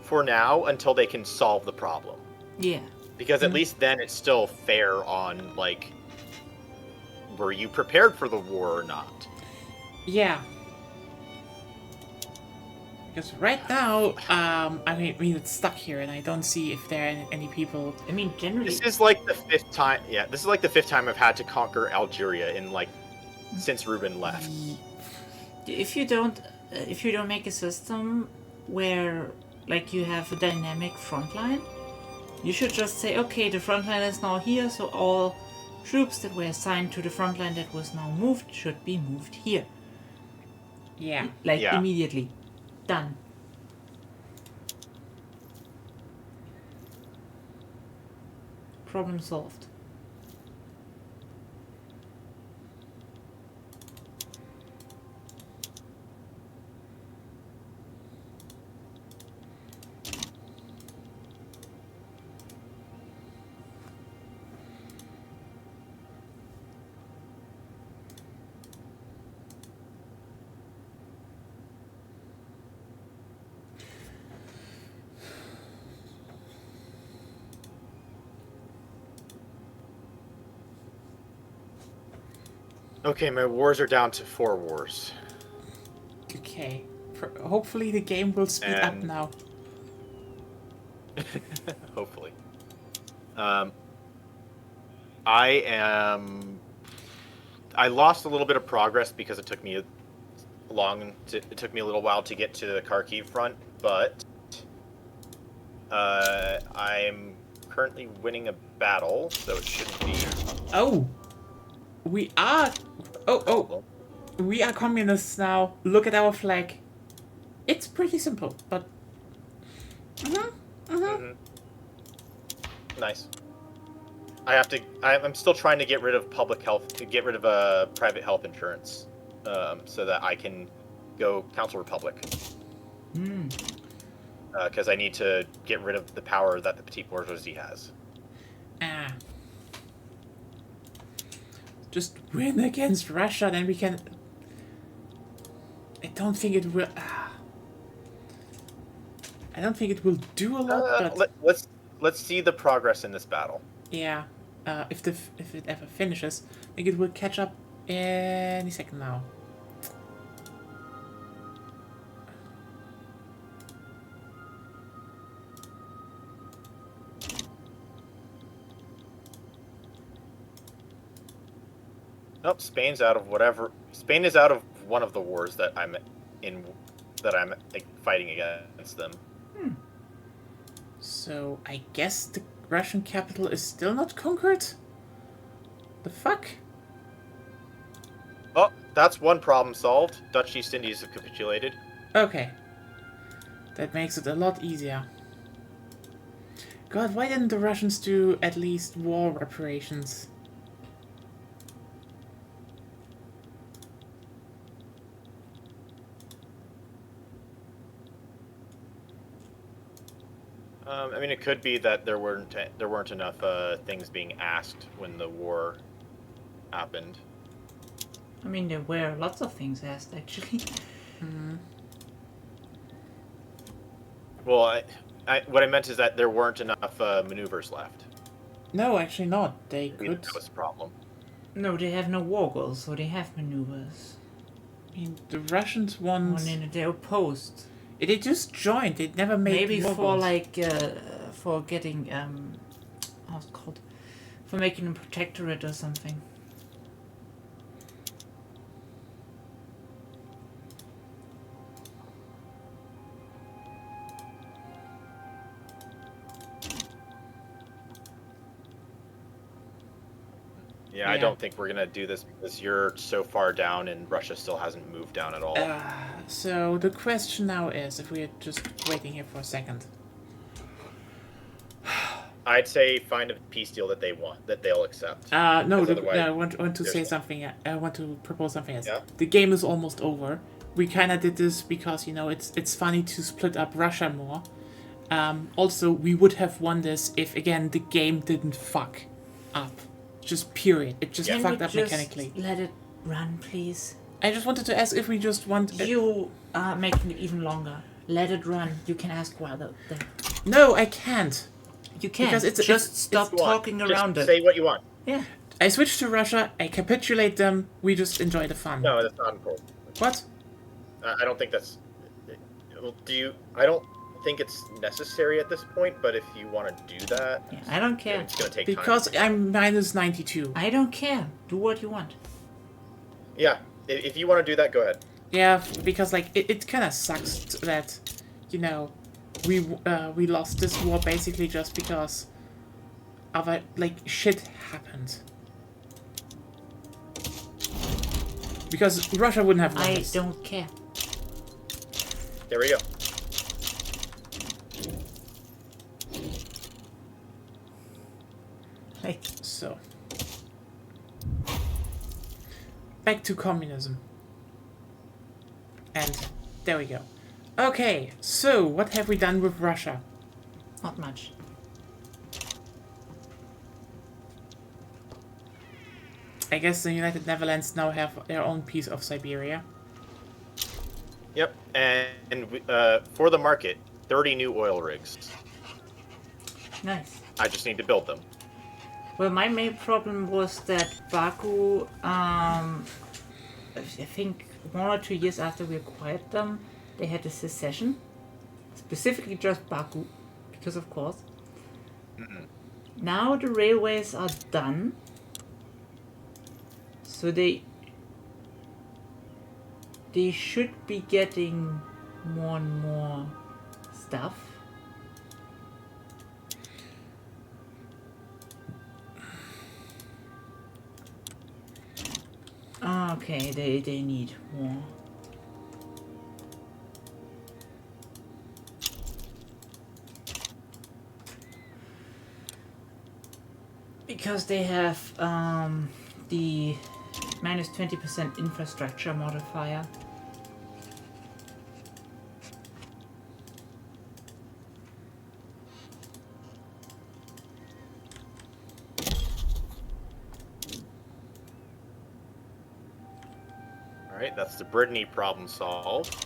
for now until they can solve the problem. Yeah. Because at least then it's still fair on, like, were you prepared for the war or not? Yeah. Because right now, I mean, it's stuck here, and I don't see if there are any people. I mean, generally. This is like the fifth time. Yeah, this is like the fifth time I've had to conquer Algeria in like since Ruben left. If you don't make a system where like you have a dynamic front line, you should just say, okay, the front line is now here, so all troops that were assigned to the front line that was now moved should be moved here. Yeah. Like Yeah. immediately. Done. Problem solved. Okay, my wars are down to 4 wars. Okay. Hopefully the game will speed up And- now. Hopefully. I lost a little bit of progress because it took me it took me a little while to get to the Kharkiv front, but I'm currently winning a battle, so it shouldn't be. Oh! We are. Oh! We are communists now. Look at our flag. It's pretty simple, but. Nice. I'm still trying to get rid of public health, to get rid of private health insurance, so that I can go Council Republic. because I need to get rid of the power that the petit bourgeoisie has. Ah. Just win against Russia, then we can... I don't think it will... I don't think it will do a lot, but... Let's see the progress in this battle. Yeah. If it ever finishes, I think it will catch up any second now. Nope, Spain's out of whatever. Spain is out of one of the wars that I'm in, that I'm like, fighting against them. So, I guess the Russian capital is still not conquered? The fuck? Oh, that's one problem solved. Dutch East Indies have capitulated. Okay. That makes it a lot easier. God, why didn't the Russians do at least war reparations? I mean, it could be that there weren't enough things being asked when the war happened. I mean, there were lots of things asked, actually. Well, what I meant is that there weren't enough maneuvers left. No, actually not. They Maybe could... that was a problem. No, they have no war goals, so they have maneuvers. I mean, the Russians want... They're opposed. They just joined. They never made Maybe war for goals. like for getting how's it called? For making a protectorate or something. Yeah, I Yeah. don't think we're gonna do this because you're so far down and Russia still hasn't moved down at all. So the question now is, if we're just waiting here for a second. I'd say find a peace deal that they want, that they'll accept. No, Because otherwise, I want to there's say no- something. I want to propose something else. Yeah? The game is almost over. We kind of did this because, you know, it's funny to split up Russia more. Also, we would have won this if, again, the game didn't fuck up. Just period. It just Yeah. fucked Can up we just mechanically. let it run, please? I just wanted to ask if we just want... You are making it even longer. Let it run. You can ask why the No, I can't. You can Because it's- just it's- stop Go on. talking Just around it. say what you want. Yeah. I switch to Russia, I capitulate them, we just enjoy the fun. No, that's not important. What? I don't think that's. Well, I don't think it's necessary at this point. But if you want to do that, Yeah, I don't care. it's gonna take Because time. I'm minus 92. I don't care. Do what you want. Yeah, if you want to do that, go ahead. Yeah, because like it kind of sucks that, you know, we lost this war basically just because other like shit happened. Because Russia wouldn't have won I this. don't care. There we go. Like, So back to communism. And there we go. Okay, so what have we done with Russia? not much. I guess the United Netherlands now have their own piece of Siberia. Yep, and for the market, 30 new oil rigs. Nice. I just need to build them. Well, my main problem was that Baku, I think 1 or 2 years after we acquired them, they had a secession. Specifically just Baku, because of course. Now the railways are done. So they should be getting more and more stuff. Okay, they need more. Because they have the minus 20% infrastructure modifier. Alright, that's the Brittany problem solved.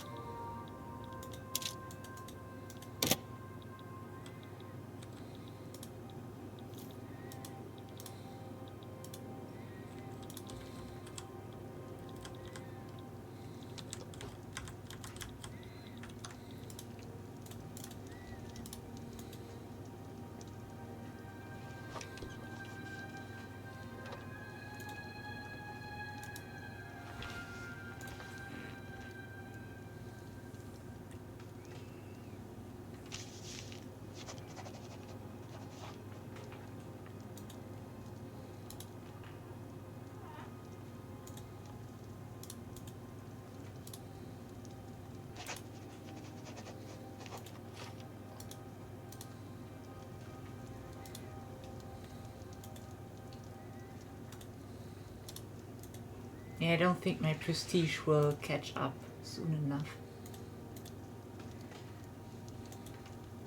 Yeah, I don't think my prestige will catch up soon enough.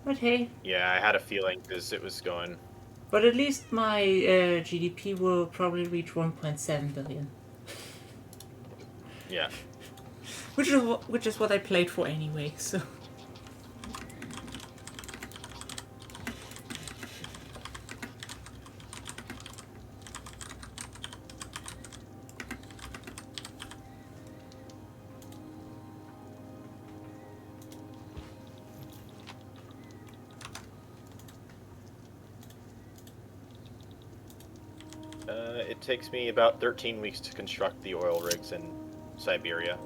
But hey. Yeah, I had a feeling because it was going. But at least my GDP will probably reach 1.7 billion. Yeah. Which is what I played for anyway, so... It takes me about 13 weeks to construct the oil rigs in Siberia.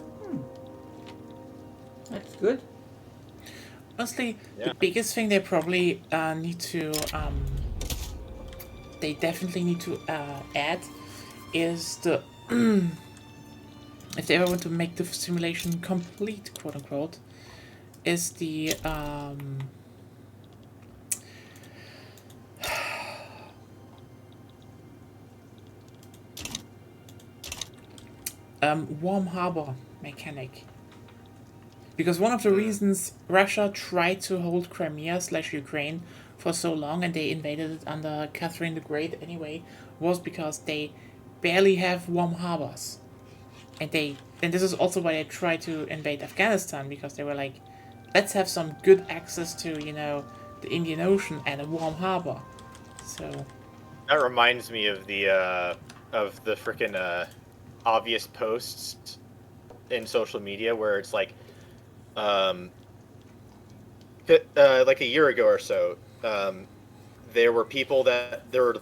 That's good. Honestly, Yeah. the biggest thing they probably need to... they definitely need to add is the... if they ever want to make the simulation complete, quote-unquote, is the... warm harbor mechanic. Because one of the reasons Russia tried to hold Crimea/Ukraine for so long and they invaded it under Catherine the Great anyway, was because they barely have warm harbors. And this is also why they tried to invade Afghanistan, because they were like, let's have some good access to, you know, the Indian Ocean and a warm harbor. So That reminds me of the frickin' obvious posts in social media where it's like, like a year ago or so, there were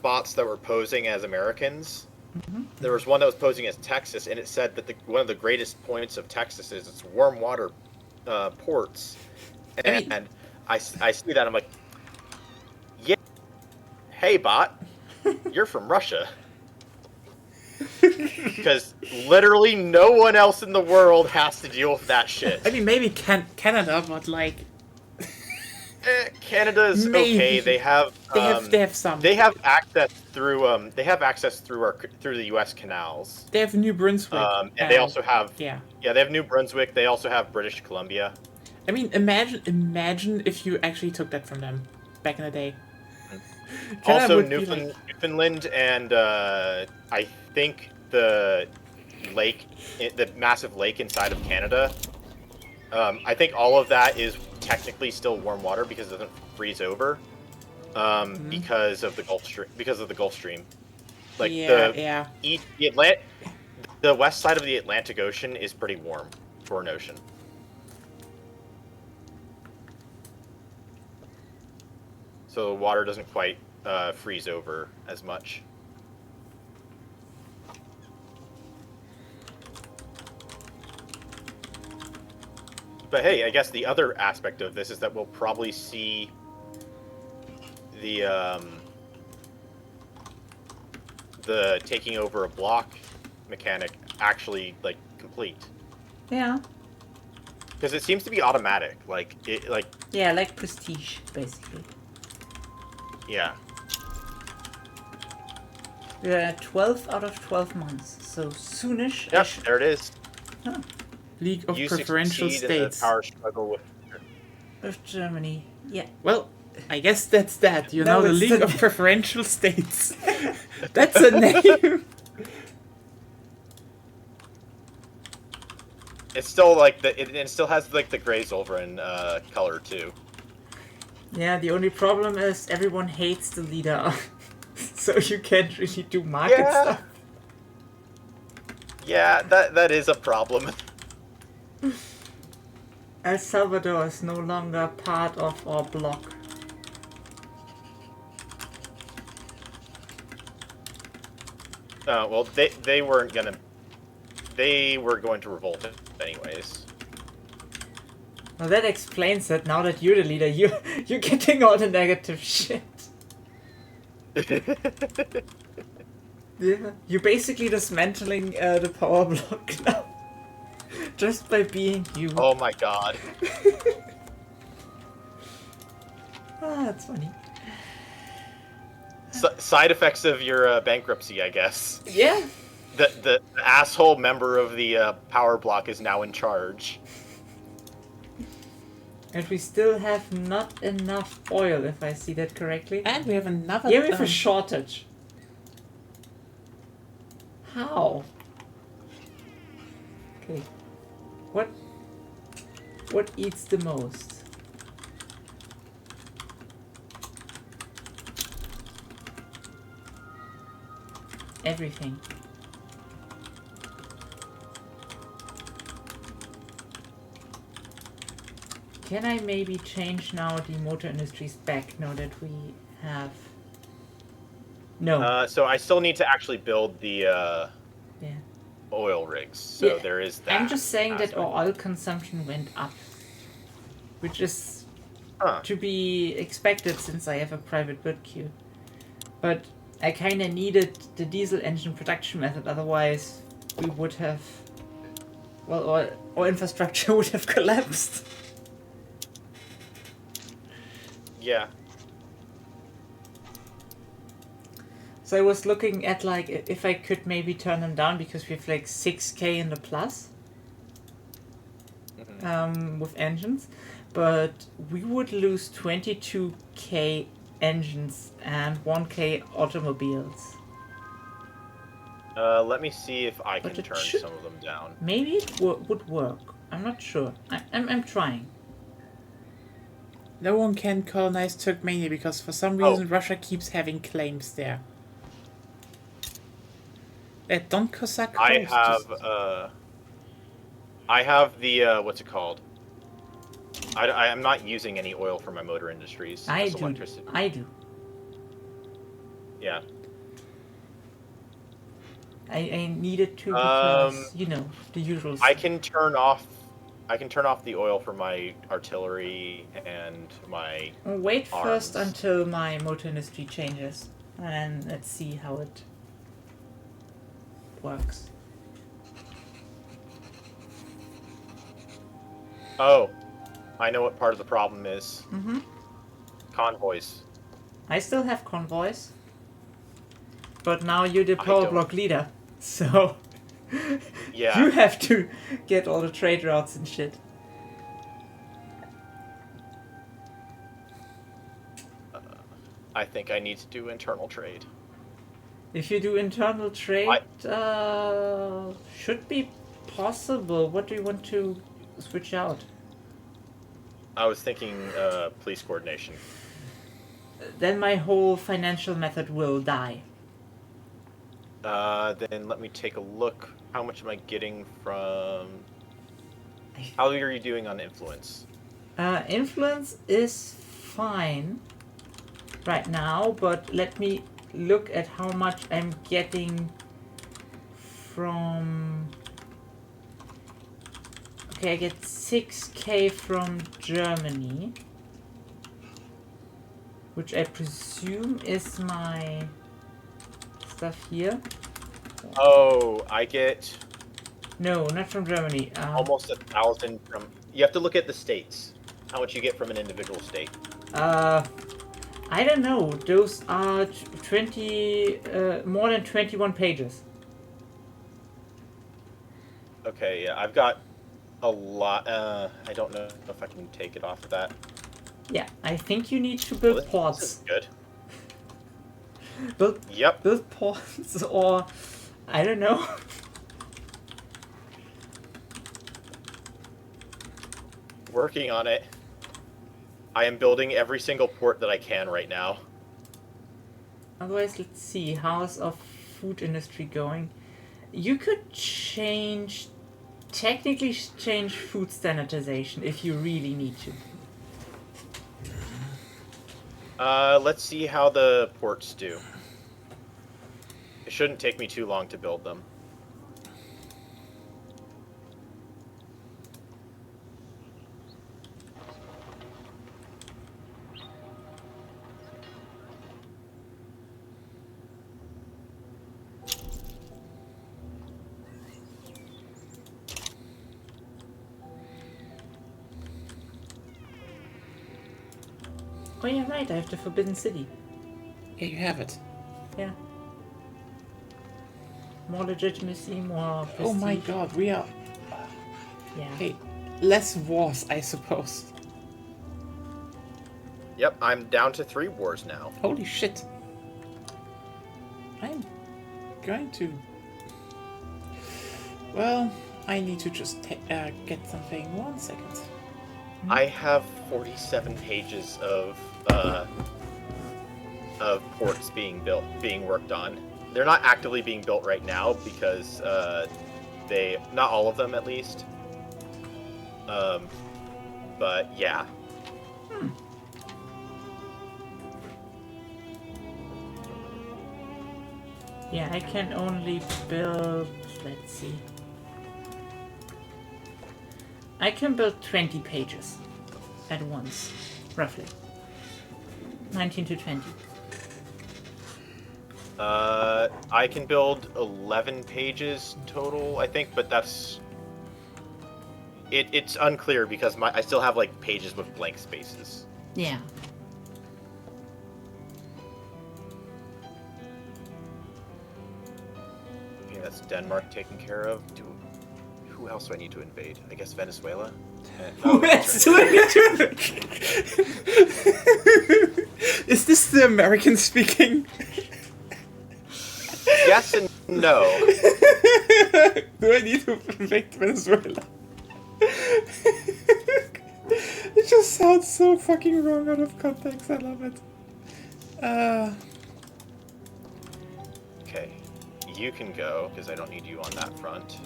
bots that were posing as Americans. Mm-hmm. There was one that was posing as Texas, and it said that one of the greatest points of Texas is its warm water ports. And I see that, I'm like, yeah, hey bot, you're from Russia. Because literally no one else in the world has to deal with that shit. I mean, maybe Canada, but like Canada is maybe. okay. They have some. They have access through through the U.S. canals. They have New Brunswick. And they also have they have New Brunswick. They also have British Columbia. I mean, imagine if you actually took that from them back in the day. Canada Also, would be like- Newfoundland and I think the massive lake inside of Canada. I think all of that is technically still warm water because it doesn't freeze over. Because of the Gulf Stream. Like the west side of the Atlantic Ocean is pretty warm for an ocean. So the water doesn't quite freeze over as much. But hey, I guess the other aspect of this is that we'll probably see the taking over a block mechanic actually like complete. Yeah. Because it seems to be automatic, Yeah, like prestige, basically. Yeah. We're at 12 out of 12 months, so soonish. Yep, there it is. Huh. League of You Preferential succeed in the States. power struggle Of Germany. Yeah. Well, I guess that's that. You No, know, the it's League the- of Preferential States. That's a name. It's still like it still has like the gray Zolverin color too. Yeah, the only problem is everyone hates the leader. So you can't really do market Yeah. stuff. Yeah, that is a problem. El Salvador is no longer part of our bloc. Well, they weren't gonna. They were going to revolt anyways. Well, that explains it. Now that you're the leader, you're getting all the negative shit. Yeah, you're basically dismantling the power block now. Just by being you. Oh my god. Ah, that's funny. Side effects of your bankruptcy, I guess. Yeah. The asshole member of the power block is now in charge. And we still have not enough oil, if I see that correctly. And we have another. Yeah, we have a shortage. How? Okay. What eats the most? Everything. Can I maybe change now the motor industries back now that we have... No. So I still need to actually build the Yeah. oil rigs. So Yeah, there is that. I'm just saying that aspect. our oil consumption went up. Which is Huh. to be expected since I have a private bird queue. But I kinda needed the diesel engine production method, otherwise we would have... Well, our infrastructure would have collapsed. Yeah. So I was looking at like if I could maybe turn them down because we have like 6k in the plus with engines, but we would lose 22k engines and 1k automobiles. Let me see if I But can it turn should- some of them down. Maybe it would work. I'm not sure. I'm trying. No one can colonize Turkmenia because for some Oh. reason Russia keeps having claims there. That Don Cossack I coast have just- I have the what's it called? I am not using any oil for my motor industries. I just do. electricity. I do. Yeah. I needed to because you know the usual. I can turn off the oil for my artillery and my Wait first arms. until my motor industry changes, and let's see how it works. Oh, I know what part of the problem is. Mm-hmm. Convoys. I still have convoys, but now you're the I power don't. block leader, so Yeah. you have to get all the trade routes and shit. I think I need to do internal trade. If you do internal trade, should be possible. What do you want to switch out? I was thinking police coordination. Then my whole financial method will die. Then let me take a look. How much am I getting from... How are you doing on influence? Influence is fine right now, but let me look at how much I'm getting from... Okay, I get 6k from Germany, which I presume is my stuff here. Oh, I get No, not from Germany. almost 1,000 from... You have to look at the states. How much you get from an individual state. I don't know. Those are 20, more than 21 pages. Okay, yeah, I've got a lot. I don't know if I can take it off of that. Yeah, I think you need to Well, build this is ports. good. Build Yep. ports, or I don't know. Working on it. I am building every single port that I can right now. Otherwise, let's see. How's our food industry going? You could technically change food standardization if you really need to. Let's see how the ports do. It shouldn't take me too long to build them. Oh yeah, right. I have the Forbidden City. Yeah, you have it. Yeah. More legitimacy, more prestige. Oh my god, we are... Yeah. Hey, less wars, I suppose. Yep, I'm down to 3 wars now. Holy shit. I'm going to... Well, I need to just get something. 1 second. I have 47 pages of ports being worked on. They're not actively being built right now because not all of them at least. But yeah. Yeah, I can only build... Let's see. I can build 20 pages at once, roughly. 19 to 20. I can build 11 pages total, I think, but that's... It's unclear because I still have, like, pages with blank spaces. Yeah. Okay, that's Denmark taken care of. Who else do I need to invade? I guess Venezuela? Is this the American speaking? Yes and no. Do I need to invade Venezuela? It just sounds so fucking wrong out of context. I love it. Okay, you can go, because I don't need you on that front.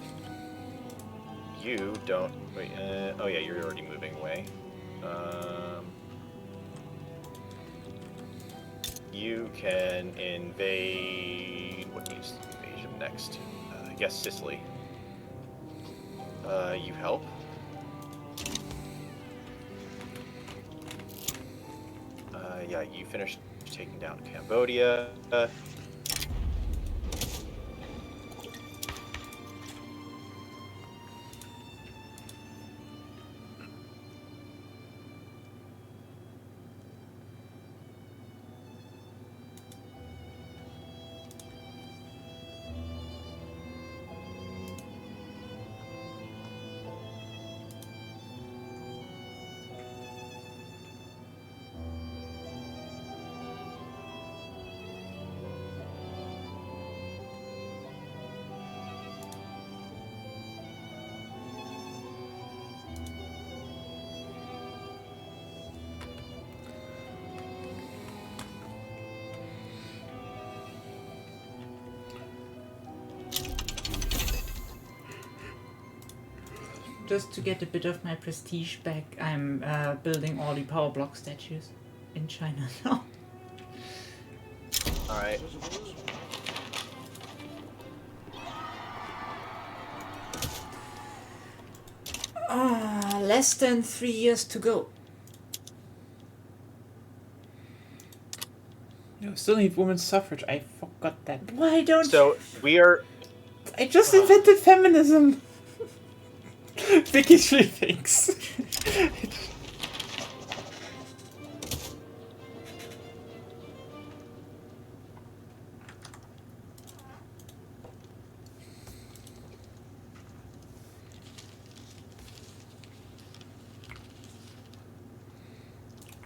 You don't... Wait, oh yeah, you're already moving away. You can invade... What needs invasion next? I guess Sicily. You help? Yeah, you finished taking down Cambodia. Just to get a bit of my prestige back, I'm building all the power block statues in China now. Alright. Less than 3 years to go. No, still need women's suffrage. I forgot that. Why don't So, we are... I just invented feminism. Vicky Tree thinks.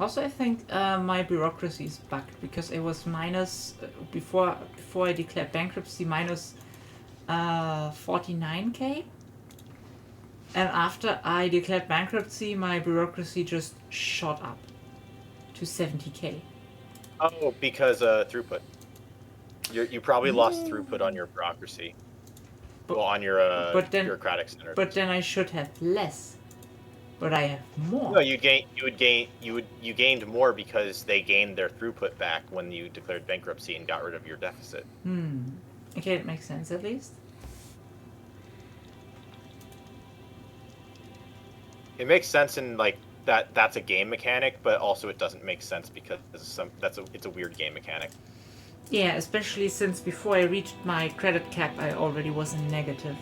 Also, I think my bureaucracy is bugged because it was minus before I declared bankruptcy minus 49k, And after I declared bankruptcy, my bureaucracy just shot up to 70k. Oh, because throughput. You probably lost throughput on your bureaucracy. But- Well, on your but then- bureaucratic center. But then I should have less. But I have more. No, you gained more because they gained their throughput back when you declared bankruptcy and got rid of your deficit. Okay, it makes sense at least. It makes sense in like that's a game mechanic, but also it doesn't make sense because it's a weird game mechanic. Yeah, especially since before I reached my credit cap, I already was in negative.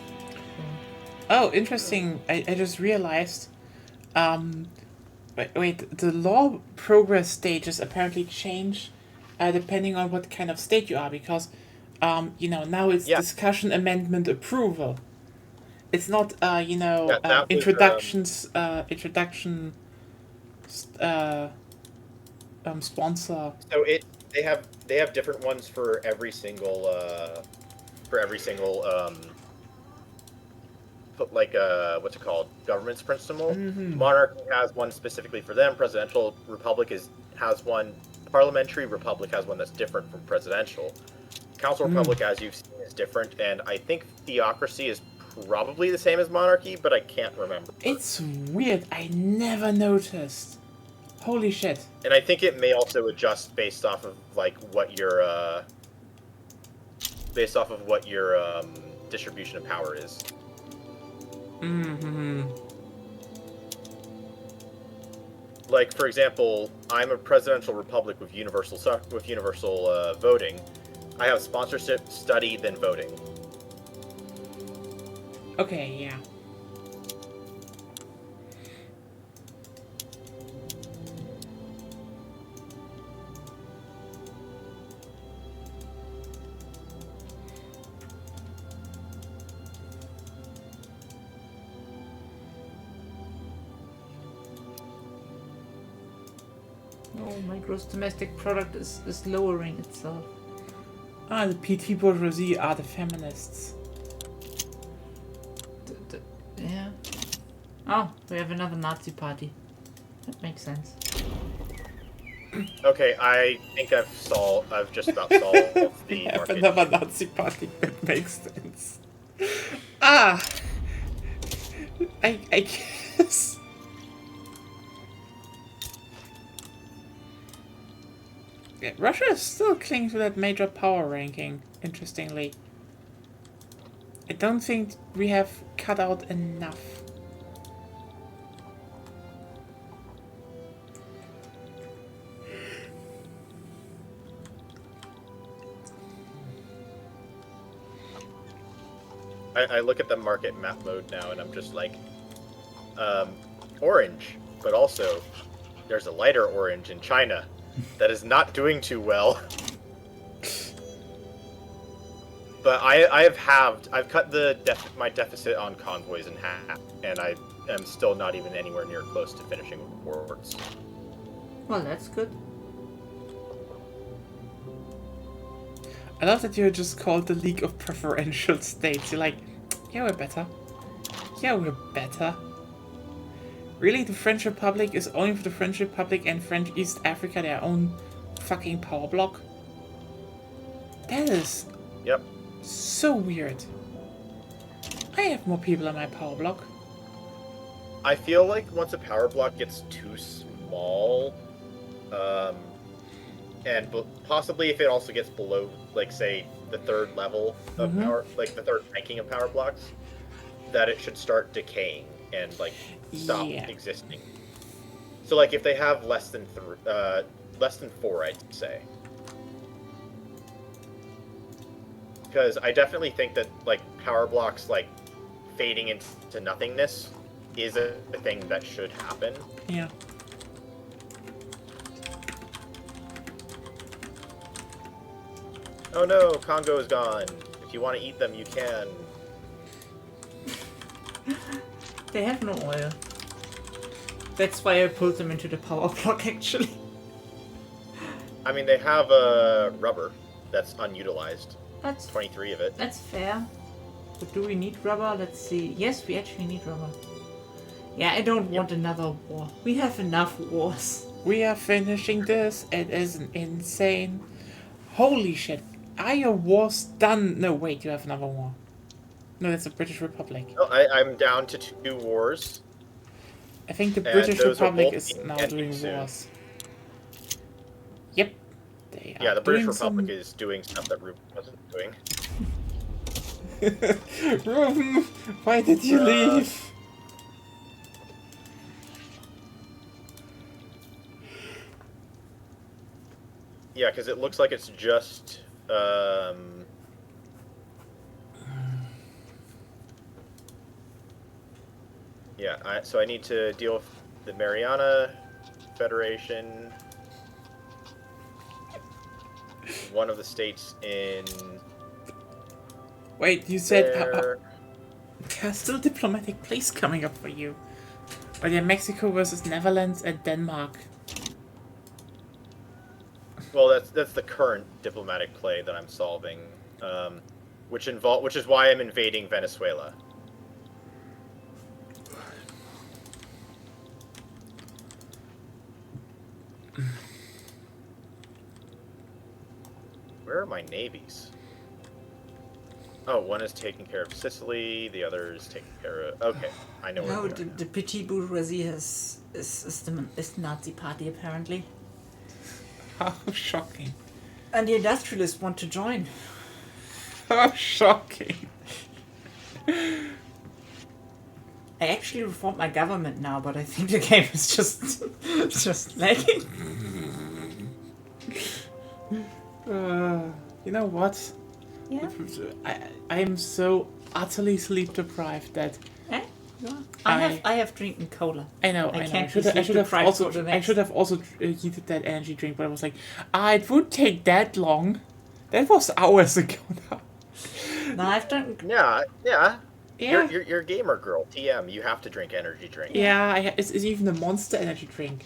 Oh, interesting. I just realized. Wait, the law progress stages apparently change depending on what kind of state you are, because, now it's discussion, amendment, approval. It's not, That was, introduction, sponsor. So they have different ones for every single what's it called, government's principle. Monarchy has one specifically for them. Presidential republic has one. Parliamentary republic has one that's different from presidential. Council republic, as you've seen, is different, and I think theocracy is probably the same as monarchy, but I can't remember. It's weird. I never noticed. Holy shit. And I think it may also adjust based off of like what your distribution of power is. Like, for example, I'm a presidential republic with universal voting. I have sponsorship, study, then voting. Okay, yeah. Oh, my gross domestic product is lowering itself. Ah, the PT bourgeoisie are the feminists. Yeah. Oh, we have another Nazi party. That makes sense. Okay, I think I've just about solved the Have market. another Nazi party. That makes sense. Ah! I guess. Yeah, Russia is still clinging to that major power ranking, interestingly. I don't think we have cut out enough. I look at the market map mode now and I'm just like, orange, but also there's a lighter orange in China that is not doing too well. But I've cut my deficit on convoys in half, and I am still not even anywhere near close to finishing warlords. Well, that's good. I love that you're just called the League of Preferential States. You're like, yeah, we're better. Yeah, we're better. Really, the French Republic is only for the French Republic and French East Africa their own fucking power block? That is... Yep. So weird. I have more people on my power block. I feel like once a power block gets too small, and possibly if it also gets below, like, say, the third level of power, like the third ranking of power blocks, that it should start decaying and, like, stop existing. So, like, if they have less than 4, I'd say. Because I definitely think that, like, power blocks, like, fading into nothingness is a thing that should happen. Yeah. Oh no, Congo is gone. If you want to eat them, you can. They have no oil. That's why I pulled them into the power block, actually. I mean, they have rubber that's unutilized. That's 23 of it. That's fair. But do we need rubber? Let's see. Yes, we actually need rubber. Yeah, I don't want another war. We have enough wars. We are finishing this. It is insane. Holy shit. Are your wars done? No, wait, you have another war. No, that's the British Republic. No, I'm down to 2 wars. I think the And British those are Republic both is being now ending doing soon. wars. Yep. They Yeah, are the British doing Republic some... is doing stuff that Rube wasn't doing. Ruben, why did you leave? Yeah, because it looks like it's just yeah, so I need to deal with the Mariana Federation, one of the states in Wait, you said there. there's still diplomatic place coming up for you. But yeah, Mexico versus Netherlands and Denmark. Well, that's the current diplomatic play that I'm solving, which is why I'm invading Venezuela. Where are my navies? Oh, one is taking care of Sicily, the other is taking care of... Okay, I know where No, we are. the petit bourgeoisie is the Nazi party, apparently. How shocking. And the industrialists want to join. How shocking. I actually reformed my government now, but I think the game is just lagging. You know what? Yeah. I am so utterly sleep deprived that Eh? You are? I have drinking cola. I know. I I can't should be have sleep deprived also for the I next- should have also heated that energy drink, but I was like, it would take that long. That was hours ago now. No, I've done. Yeah. Yeah. You're a gamer girl, TM. You have to drink energy drink. Yeah, it's even a Monster energy drink.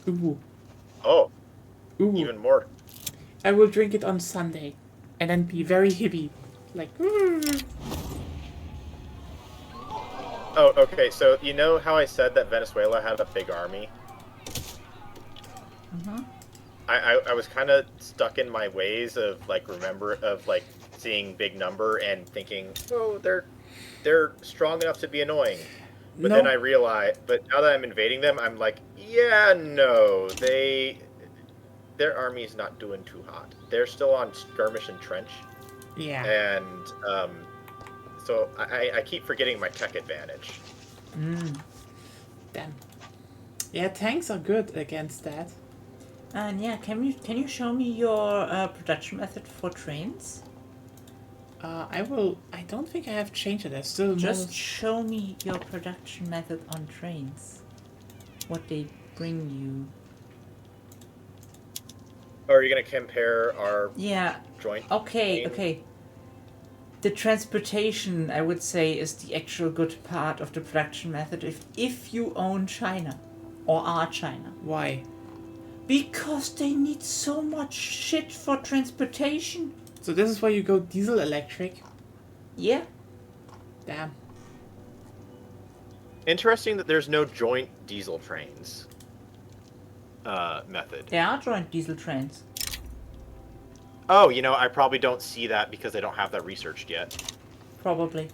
Ooh. Oh, Ooh. even more. I will drink it on Sunday, and then be very hippie, like. Oh, okay. So you know how I said that Venezuela had a big army? Mhm. I was kind of stuck in my ways of seeing big number and thinking, oh, they're strong enough to be annoying. But No. then I realized, but now that I'm invading them, I'm like, yeah, no, their army's not doing too hot. They're still on skirmish and trench, Yeah. and so I keep forgetting my tech advantage. Damn. Yeah, tanks are good against that. And yeah, can you show me your production method for trains? I will. I don't think I have changed it. I still Just show me your production method on trains. What they bring you. Or are you gonna compare our Yeah. joint? Okay. train? Okay. The transportation, I would say, is the actual good part of the production method. If you own China, or are China. Why? Because they need so much shit for transportation. So this is why you go diesel electric. Yeah. Damn. Interesting that there's no joint diesel trains method. There are joint diesel trains. Oh, I probably don't see that because I don't have that researched yet. Probably.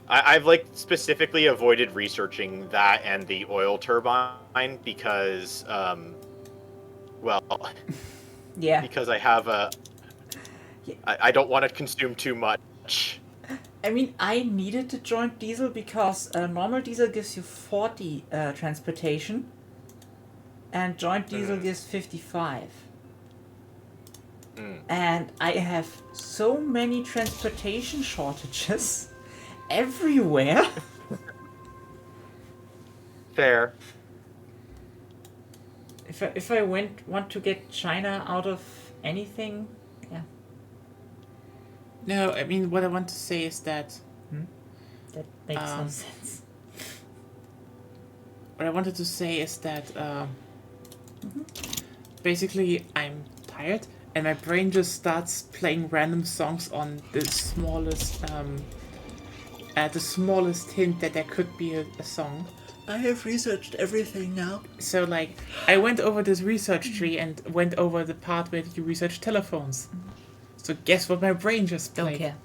I've specifically avoided researching that and the oil turbine because, Yeah. because I have I don't want to consume too much. I mean, I needed the joint diesel because normal diesel gives you 40 transportation, and joint diesel gives 55. And I have so many transportation shortages everywhere. Fair. If I want to get China out of anything, yeah, No, I mean what I want to say is that that makes no sense. what I wanted to say is that basically I'm tired and my brain just starts playing random songs on the smallest the smallest hint that there could be a song. I have researched everything now. So, like, I went over this research tree and went over the part where you research telephones. So guess what my brain just Don't played? care.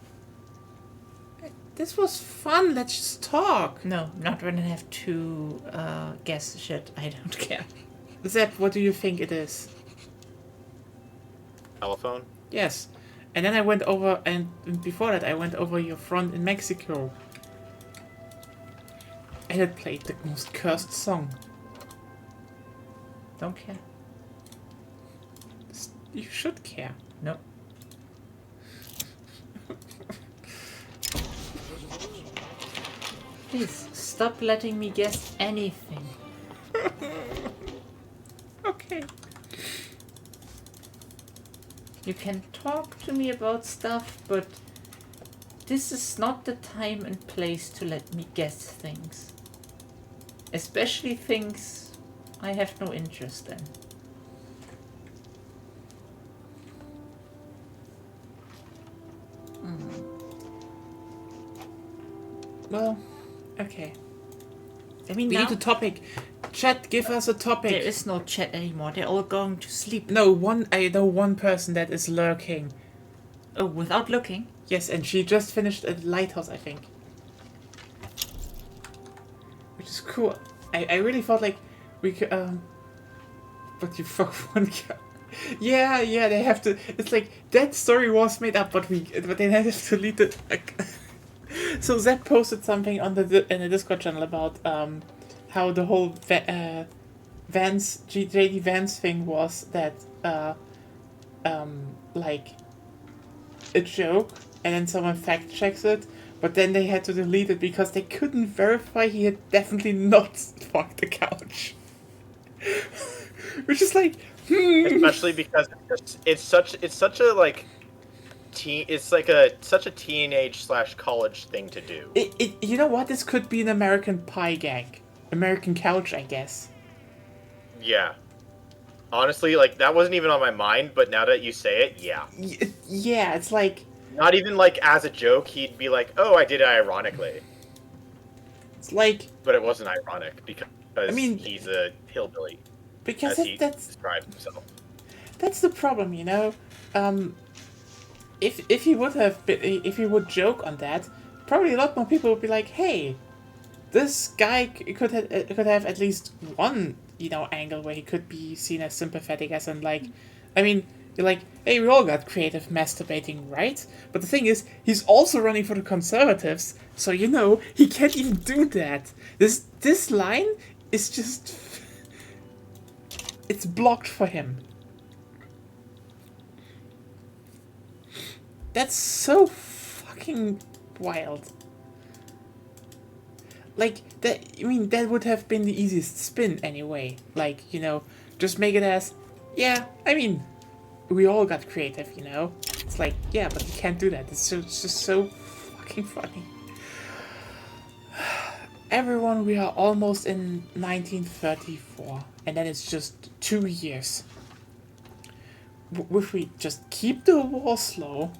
This was fun, let's just talk. No, not when I have to guess shit. I don't care. Zep, what do you think it is? Telephone. Yes. And then I went over, and before that I went over your front in Mexico. And it played the most cursed song. Don't care. You should care. No. Please, stop letting me guess anything. Okay. You can talk to me about stuff, but this is not the time and place to let me guess things. Especially things I have no interest in. Well, okay. I mean, We now need a topic. Chat, give us a topic. there is no chat anymore. They're all going to sleep. No, I know one person that is lurking. Oh, without looking? Yes, and she just finished a lighthouse, I think. Which is cool. I really thought like we could but you fuck one guy. Yeah, they have to. It's like that story was made up, but they have to delete it. So Zed posted something on in the Discord channel about how the whole JD Vance thing was that like a joke, and then someone fact checks it, but then they had to delete it because they couldn't verify he had definitely not fucked the couch. Which is like, Especially because it's such a like such a teenage / college thing to do. You know what? This could be an American Pie gag. American Couch, I guess. Yeah. Honestly, like that wasn't even on my mind, but now that you say it, yeah. Yeah, it's like, Not even like as a joke, he'd be like, "Oh, I did it ironically," it's like, but it wasn't ironic because I mean, he's a hillbilly, because as he that's described himself. the problem, you know. If he would have been, if he would joke on that, probably a lot more people would be like, "Hey, this guy could have at least one, you know, angle where he could be seen as sympathetic, as in like, I mean, you're like, hey, we all got creative masturbating, right? But the thing is, he's also running for the Conservatives, so you know he can't even do that. This line is just, it's blocked for him. That's so fucking wild. Like, that, I mean, that would have been the easiest spin anyway. Like, you know, just make it as, yeah, I mean, we all got creative, you know? It's like, yeah, but you can't do that. It's just so fucking funny. Everyone, we are almost in 1934, and then it's just 2 years. If we just keep the war slow,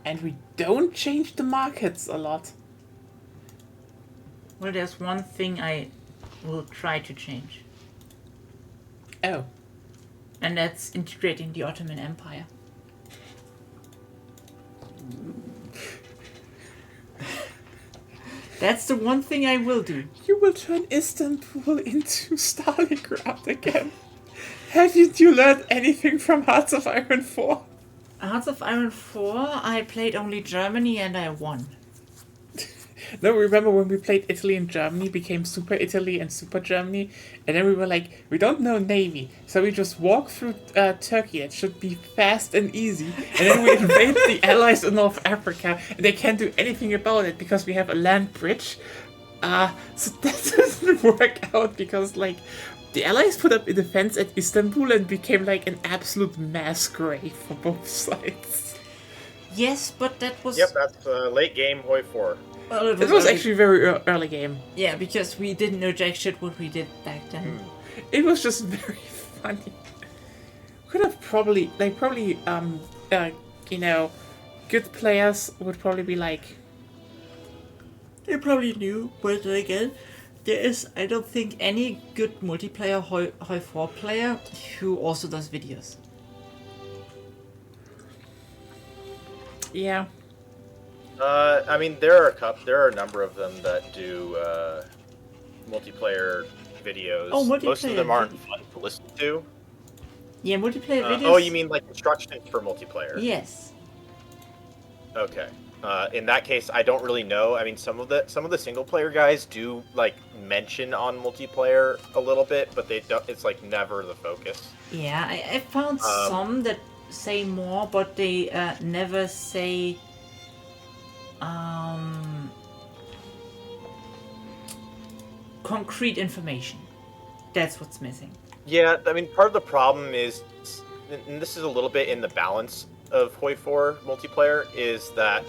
and we don't change the markets a lot. Well, there's one thing I will try to change. Oh. And that's integrating the Ottoman Empire. That's the one thing I will do. You will turn Istanbul into Stalingrad again. Haven't you learned anything from Hearts of Iron 4? Hearts of Iron 4, I played only Germany and I won. No, remember when we played Italy and Germany, became Super Italy and Super Germany, and then we were like, we don't know Navy, so we just walk through Turkey, that should be fast and easy, and then we invade the Allies in North Africa, and they can't do anything about it because we have a land bridge. So that doesn't work out because, like, the Allies put up a defense at Istanbul and became like an absolute mass grave for both sides. Yes, but that was... Yep, that's late game Hoi 4. Well, It was actually a very early game. Yeah, because we didn't know jack shit what we did back then. It was just very funny. Could have probably, you know, good players would probably be like, They probably knew, but then again, there is, I don't think, any good multiplayer Hoi 4 player who also does videos. Yeah. I mean, there are a number of them that do multiplayer videos. Oh, Most of multiplayer them aren't vid- fun to listen to. Yeah, multiplayer videos. Oh, you mean like instructions for multiplayer? Yes. Okay. In that case, I don't really know. I mean, some of the single player guys do like mention on multiplayer a little bit, but they don't. It's like never the focus. Yeah, I found some that say more, but they never say concrete information. That's what's missing. Yeah, I mean, part of the problem is, and this is a little bit in the balance of Hoi 4 multiplayer, is that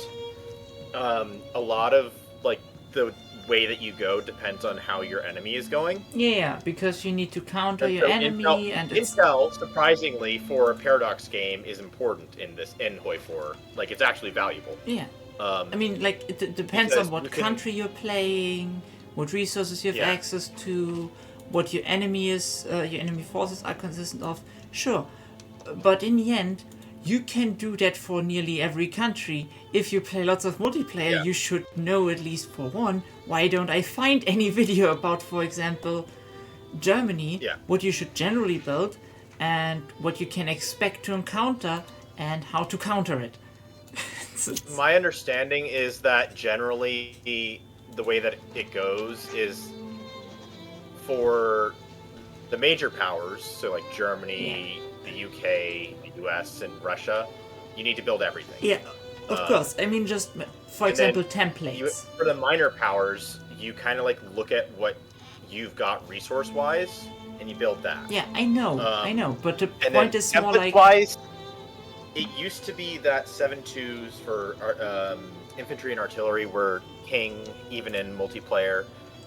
a lot of like the way that you go depends on how your enemy is going. Yeah, because you need to counter And your so enemy, and it's intel, surprisingly, for a Paradox game, is important in Hoi 4. Like, it's actually valuable. yeah. I mean, like it depends Because on what you can- country you're playing, what resources you have Yeah. access to, what your enemy is, your enemy forces are consistent of. Sure, but in the end, you can do that for nearly every country. If you play lots of multiplayer, Yeah. you should know at least for one. Why don't I find any video about, for example, Germany? Yeah. What you should generally build, and what you can expect to encounter, and how to counter it. My understanding is that generally the way that it goes is for the major powers, so like Germany, the UK, the US, and Russia, you need to build everything. Yeah, of course. I mean, just for and then example, templates. For the minor powers, you kind of like look at what you've got resource-wise, and you build that. Yeah, I know. But the And point then is more like template-wise, it used to be that 7.2s for infantry and artillery were king, even in multiplayer.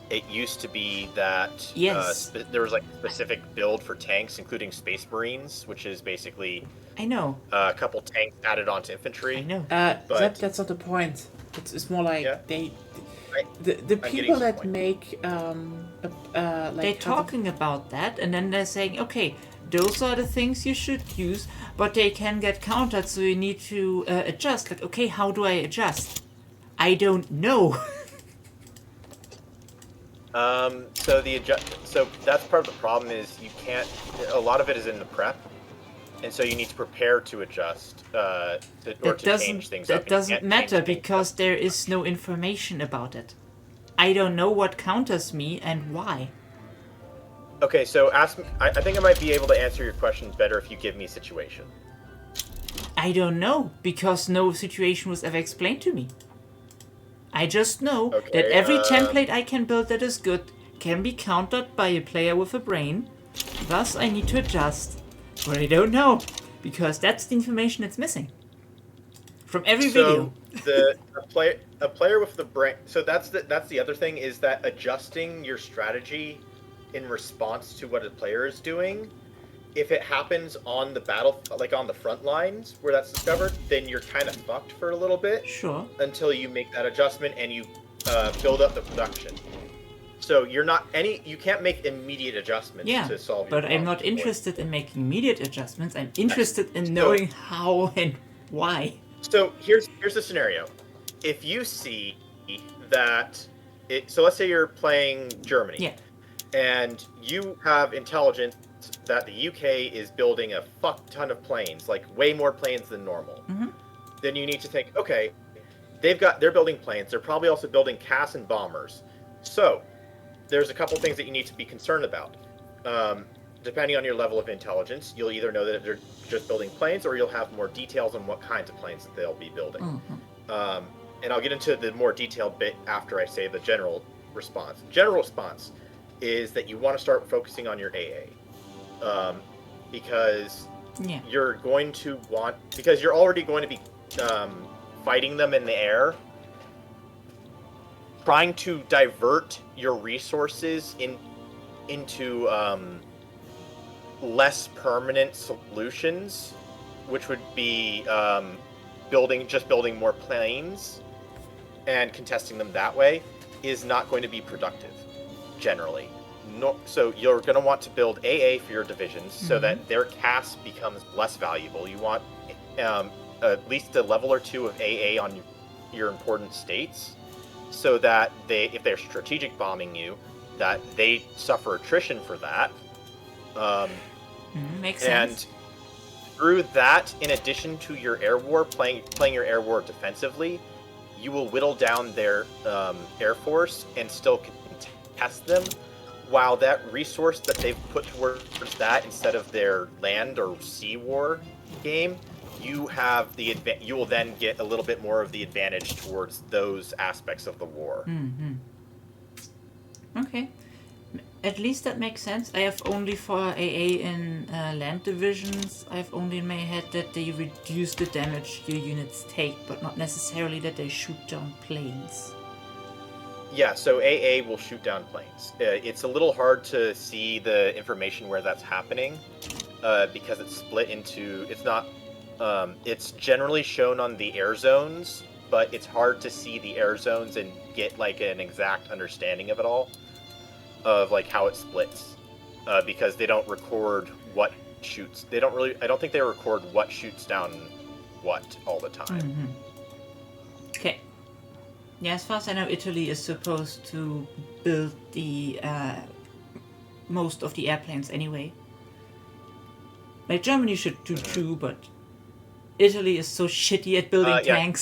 It used to be that Yes. there was like a specific build for tanks, including Space Marines, which is basically I know. a couple tanks added onto I infantry. know. But- That's not the point. It's more like Yeah. the getting people to the that point. make like They're talking about that, and then they're saying, okay, those are the things you should use, but they can get countered, so you need to adjust. Like, okay, how do I adjust? I don't know. So that's part of the problem is you can't. A lot of it is in the prep, and so you need to prepare to adjust or to change things up. That doesn't matter because there is no information about it. I don't know what counters me and why. Okay, so ask me. I think I might be able to answer your questions better if you give me a situation. I don't know because no situation was ever explained to me. I just know Okay, that every template I can build that is good can be countered by a player with a brain. Thus, I need to adjust. But I don't know because that's the information that's missing from every video. So a player with the brain. So that's the other thing is that adjusting your strategy in response to what a player is doing. If it happens on the battle, like on the front lines where that's discovered, then you're kind of fucked for a little bit Sure. until you make that adjustment and you build up the production. So you can't make immediate adjustments Yeah, to solve your but I'm problem. not interested in making immediate adjustments. I'm interested in knowing how and why. So here's the scenario. If you see that so let's say you're playing Germany. Yeah. And you have intelligence that the UK is building a fuck ton of planes, like way more planes than normal. Mhm. Then you need to think, okay, they're building planes. They're probably also building CAS and bombers. So there's a couple things that you need to be concerned about. Depending on your level of intelligence, you'll either know that they're just building planes, or you'll have more details on what kinds of planes that they'll be building. Mhm. And I'll get into the more detailed bit after I say the general response. General response is that you want to start focusing on your AA. Because Yeah. you're already going to be fighting them in the air. Trying to divert your resources into less permanent solutions, which would be building more planes and contesting them that way, is not going to be productive, generally. No, so you're going to want to build AA for your divisions so that their CAS becomes less valuable. You want at least a level or 2 of AA on your important states, so that if they're strategic bombing you, that they suffer attrition for that. Makes sense. And through that, in addition to your air war, playing your air war defensively, you will whittle down their air force and still contest them, while that resource that they've put towards that instead of their land or sea war game, you will then get a little bit more of the advantage towards those aspects of the war. Okay. At least that makes sense. I have only for AA in land divisions, I have only in my head that they reduce the damage your units take, but not necessarily that they shoot down planes. Yeah, so AA will shoot down planes. It's a little hard to see the information where that's happening because it's split into. It's not. It's generally shown on the air zones, but it's hard to see the air zones and get like an exact understanding of it all, of like how it splits, because they don't record what shoots. They don't really. I don't think they record what shoots down what all the time. Okay. Yeah, as far as I know, Italy is supposed to build the most of the airplanes anyway. Like, Germany should do too, but Italy is so shitty at building tanks.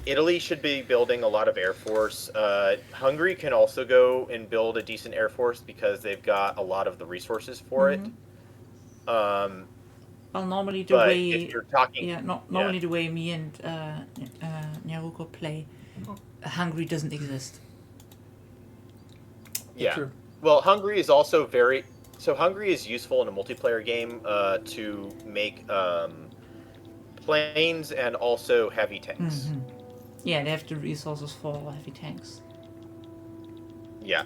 Italy should be building a lot of air force. Hungary can also go and build a decent air force because they've got a lot of the resources for it. Well, normally the way if you're talking, normally the way me and Nyaruko play, Hungary doesn't exist. Yeah. True. Well, Hungary is also very. So Hungary is useful in a multiplayer game to make planes and also heavy tanks. Yeah, they have the resources for heavy tanks. Yeah.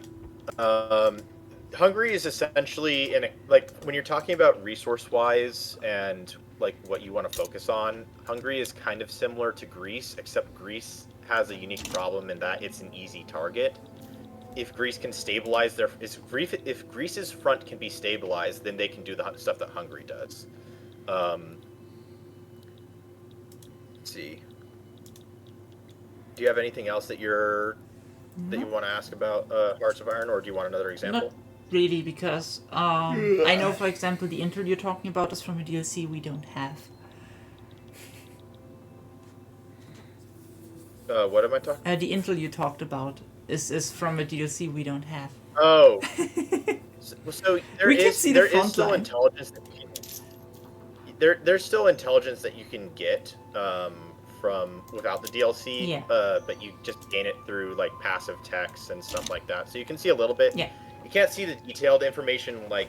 Hungary is essentially when you're talking about resource-wise and like what you want to focus on, Hungary is kind of similar to Greece, except Greece has a unique problem in that it's an easy target. If Greece can stabilize if Greece's front can be stabilized, then they can do the stuff that Hungary does. Let's see. Do you have anything else that you want to ask about Hearts of Iron, or do you want another example? Not really, because I know, for example, the intro you're talking about is from a DLC we don't have. What am I talking? The intro you talked about is from a DLC we don't have. Oh, so there We can is see the front still line. intelligence that you can, there's still intelligence that you can get from without the DLC. Yeah. But you just gain it through like passive text and stuff like that. So you can see a little bit. Yeah. You can't see the detailed information like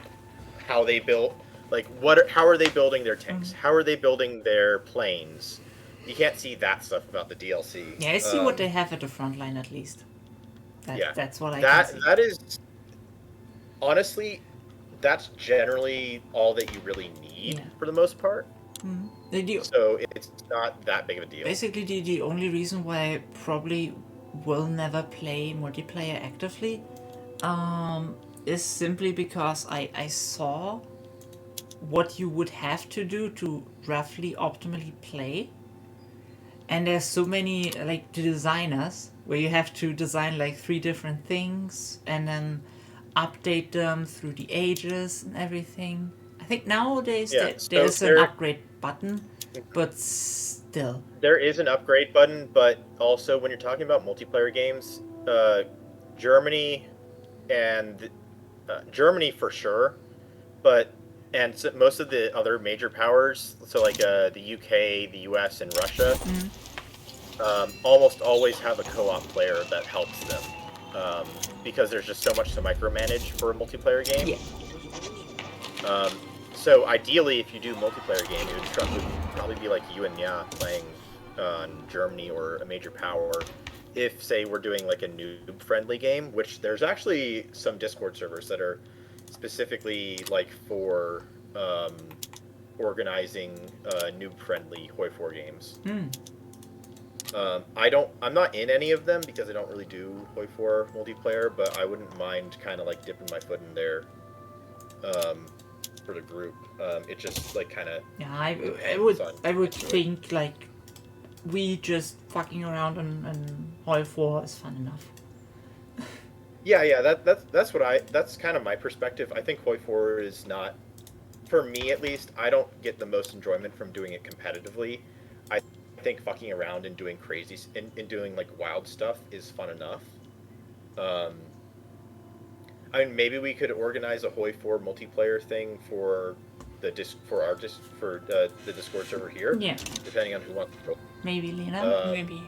how they built, like how are they building their tanks? How are they building their planes? You can't see that stuff about the DLC. Yeah, I see what they have at the front line at least. That's what I can see. That is honestly, that's generally all that you really need for the most part. So it's not that big of a deal. Basically, the only reason why I probably will never play multiplayer actively is simply because I saw what you would have to do to roughly optimally play. And there's so many, like, the designers, where you have to design, like, 3 different things and then update them through the ages and everything. I think nowadays there's an upgrade button, but still. There is an upgrade button, but also when you're talking about multiplayer games, Germany for sure, and so most of the other major powers, so like the UK, the US, and Russia, almost always have a co-op player that helps them, because there's just so much to micromanage for a multiplayer game. Yeah. So ideally, if you do a multiplayer game, it would probably be like you and Nya playing on Germany or a major power. If, say, we're doing like a noob-friendly game, which there's actually some Discord servers that are specifically like for organizing noob-friendly Hoi 4 games. I'm not in any of them because I don't really do Hoi 4 multiplayer, but I wouldn't mind kind of like dipping my foot in there for the group. It just like kind of Yeah, I depends on would enjoy. think like we just fucking around on Hall 4 is fun enough. Yeah, that's kind of my perspective. I think Hoi 4 is not, for me at least, I don't get the most enjoyment from doing it competitively. I think fucking around and doing crazy and doing like wild stuff is fun enough. I mean, maybe we could organize a Hoi 4 multiplayer thing for the the Discord server here, Yeah, depending on who wants to roll. maybe Lena, maybe.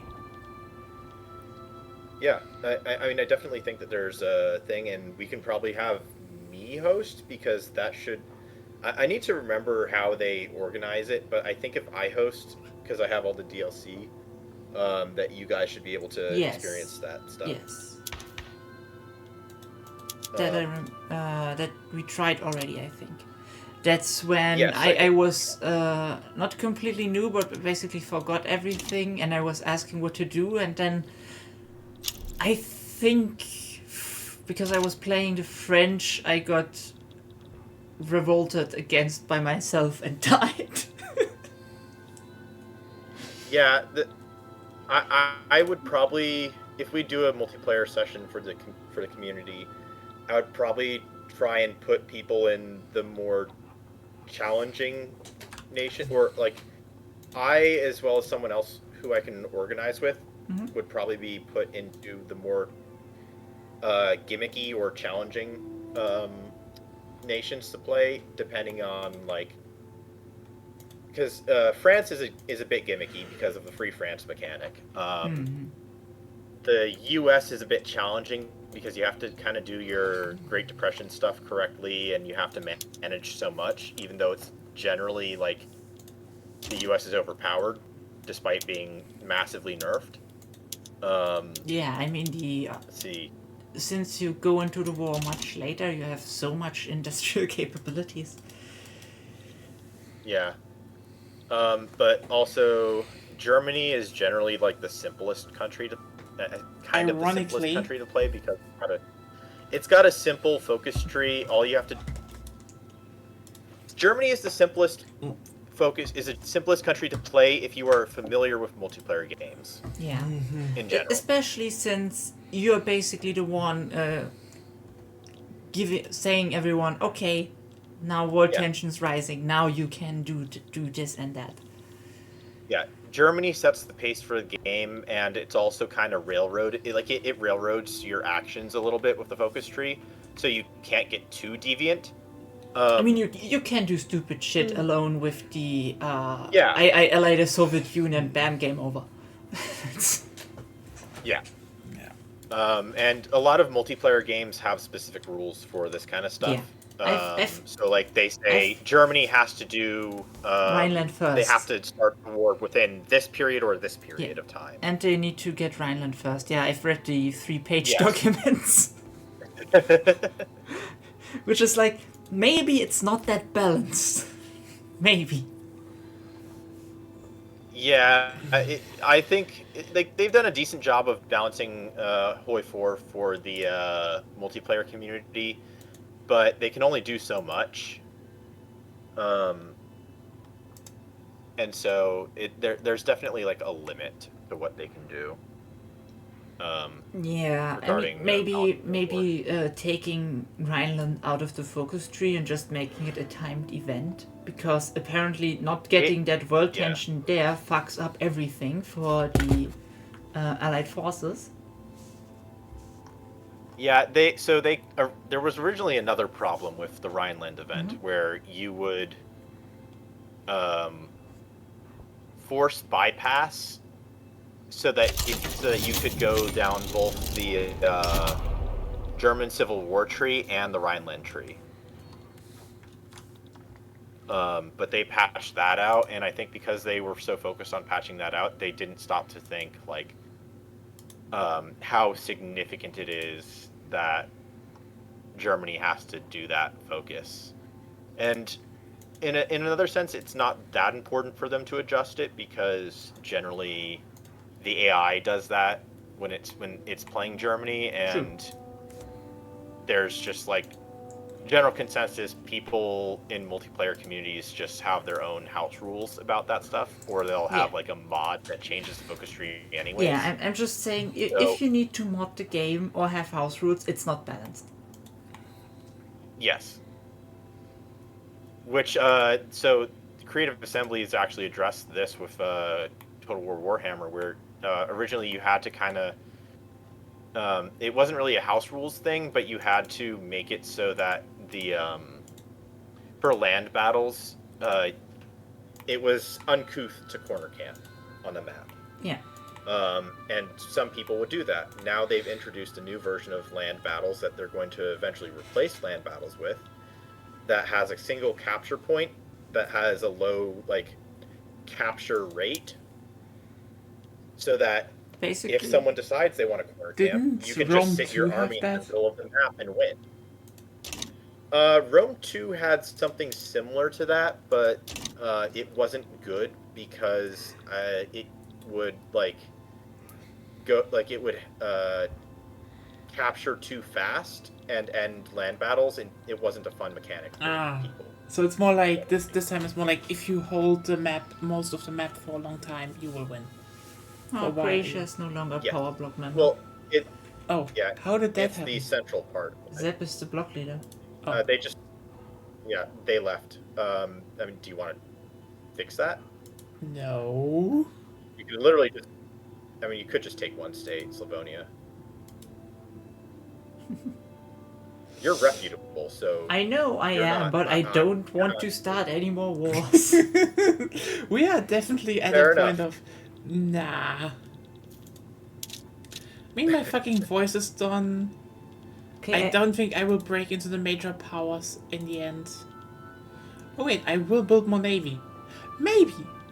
Yeah, I mean, I definitely think that there's a thing, and we can probably have me host because that should. I need to remember how they organize it, but I think if I host, because I have all the DLC, that you guys should be able to Yes. experience that stuff. Yes. That that we tried already, I think. That's when Yes, I was not completely new, but basically forgot everything, and I was asking what to do, and then I think because I was playing the French, I got revolted against by myself and died. Yeah, I would probably, if we do a multiplayer session for the community, I would probably try and put people in the more challenging nation, or like I, as well as someone else who I can organize with, would probably be put into the more gimmicky or challenging nations to play, depending on like, because France is a bit gimmicky because of the Free France mechanic. The U.S. is a bit challenging because you have to kind of do your Great Depression stuff correctly, and you have to manage so much, even though it's generally like the U.S. is overpowered, despite being massively nerfed. Yeah, I mean Let's see. since you go into the war much later, you have so much industrial capabilities. Yeah. But also, Germany is generally like the simplest country to, kind of the simplest Ironically. country to play because it's got a simple focus tree. All you have to. Germany is the simplest simplest country to play if you are familiar with multiplayer games Yeah. in general. Especially since you're basically the one saying everyone, okay, now world Yeah. tension's rising. Now you can do this and that. Yeah, Germany sets the pace for the game, and it's also kind of it railroads your actions a little bit with the focus tree, so you can't get too deviant. I mean, you can do stupid shit alone with the Yeah. I ally the Soviet Union, bam, game over. Yeah. Yeah. And a lot of multiplayer games have specific rules for this kind of stuff. Yeah. I've- So, like, they say Germany has to do... Rhineland first. They have to start the war within this period or this period Yeah. of time. And they need to get Rhineland first. Yeah, I've read the 3-page Yes. documents. Which is like, maybe it's not that balanced. Maybe. Yeah, I think they've done a decent job of balancing Hoi 4 for the multiplayer community, but they can only do so much. And so there's definitely like a limit to what they can do. Yeah, I Regarding, mean, knowledge of taking Rhineland out of the focus tree and just making it a timed event, because apparently not getting that world yeah. tension there fucks up everything for the Allied forces. Yeah, there was originally another problem with the Rhineland event where you would force bypass so that you could go down both the German Civil War tree and the Rhineland tree. But they patched that out, and I think because they were so focused on patching that out, they didn't stop to think like how significant it is that Germany has to do that focus. And in another sense, it's not that important for them to adjust it because generally the AI does that when it's playing Germany, and there's just like general consensus. People in multiplayer communities just have their own house rules about that stuff, or they'll have like a mod that changes the focus tree anyways. Yeah, I'm just saying, So- if you need to mod the game or have house rules, it's not balanced. Yes. Which, so Creative Assembly has actually addressed this with Total War Warhammer, where originally you had to kind of, it wasn't really a house rules thing, but you had to make it so that the, for land battles, it was uncouth to corner camp on the map. Yeah. And some people would do that. Now they've introduced a new version of land battles that they're going to eventually replace land battles with, that has a single capture point, that has a low like capture rate, so that Basically, if someone decides they want to corner camp, Didn't you can Rome just sit your 2 have army in the that? middle of the map and win. Rome 2 had something similar to that, but it wasn't good because it would capture too fast and end land battles, and it wasn't a fun mechanic for people. So it's more like this time it's more like if you hold the map, most of the map for a long time, you will win. Oh, why? Croatia is no longer Yeah. power block member. Well, Oh, yeah, how did that it's happen? the central part. Zep is the block leader. Oh. They left. I mean, do you want to fix that? No. You could literally just, I mean, you could just take one state, Slavonia. You're reputable, so I know I You're am, not- but I not- don't you're want not. to start any more wars. We are definitely at Fair a point enough. of nah. I mean, my fucking voice is done. Okay, I don't think I will break into the major powers in the end. Oh wait, I will build more navy.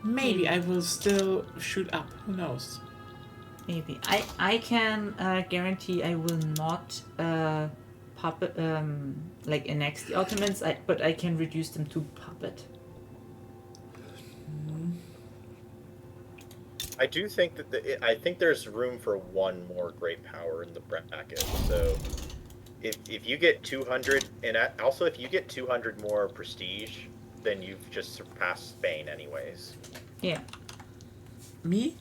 Maybe I will still shoot up. Who knows? maybe. I can guarantee I will not puppet like annex the Ottomans, but I can reduce them to puppet. I do think that I think there's room for one more great power in the bracket. So if you get 200, and also if you get 200 more prestige, then you've just surpassed Spain anyways. Yeah. Me?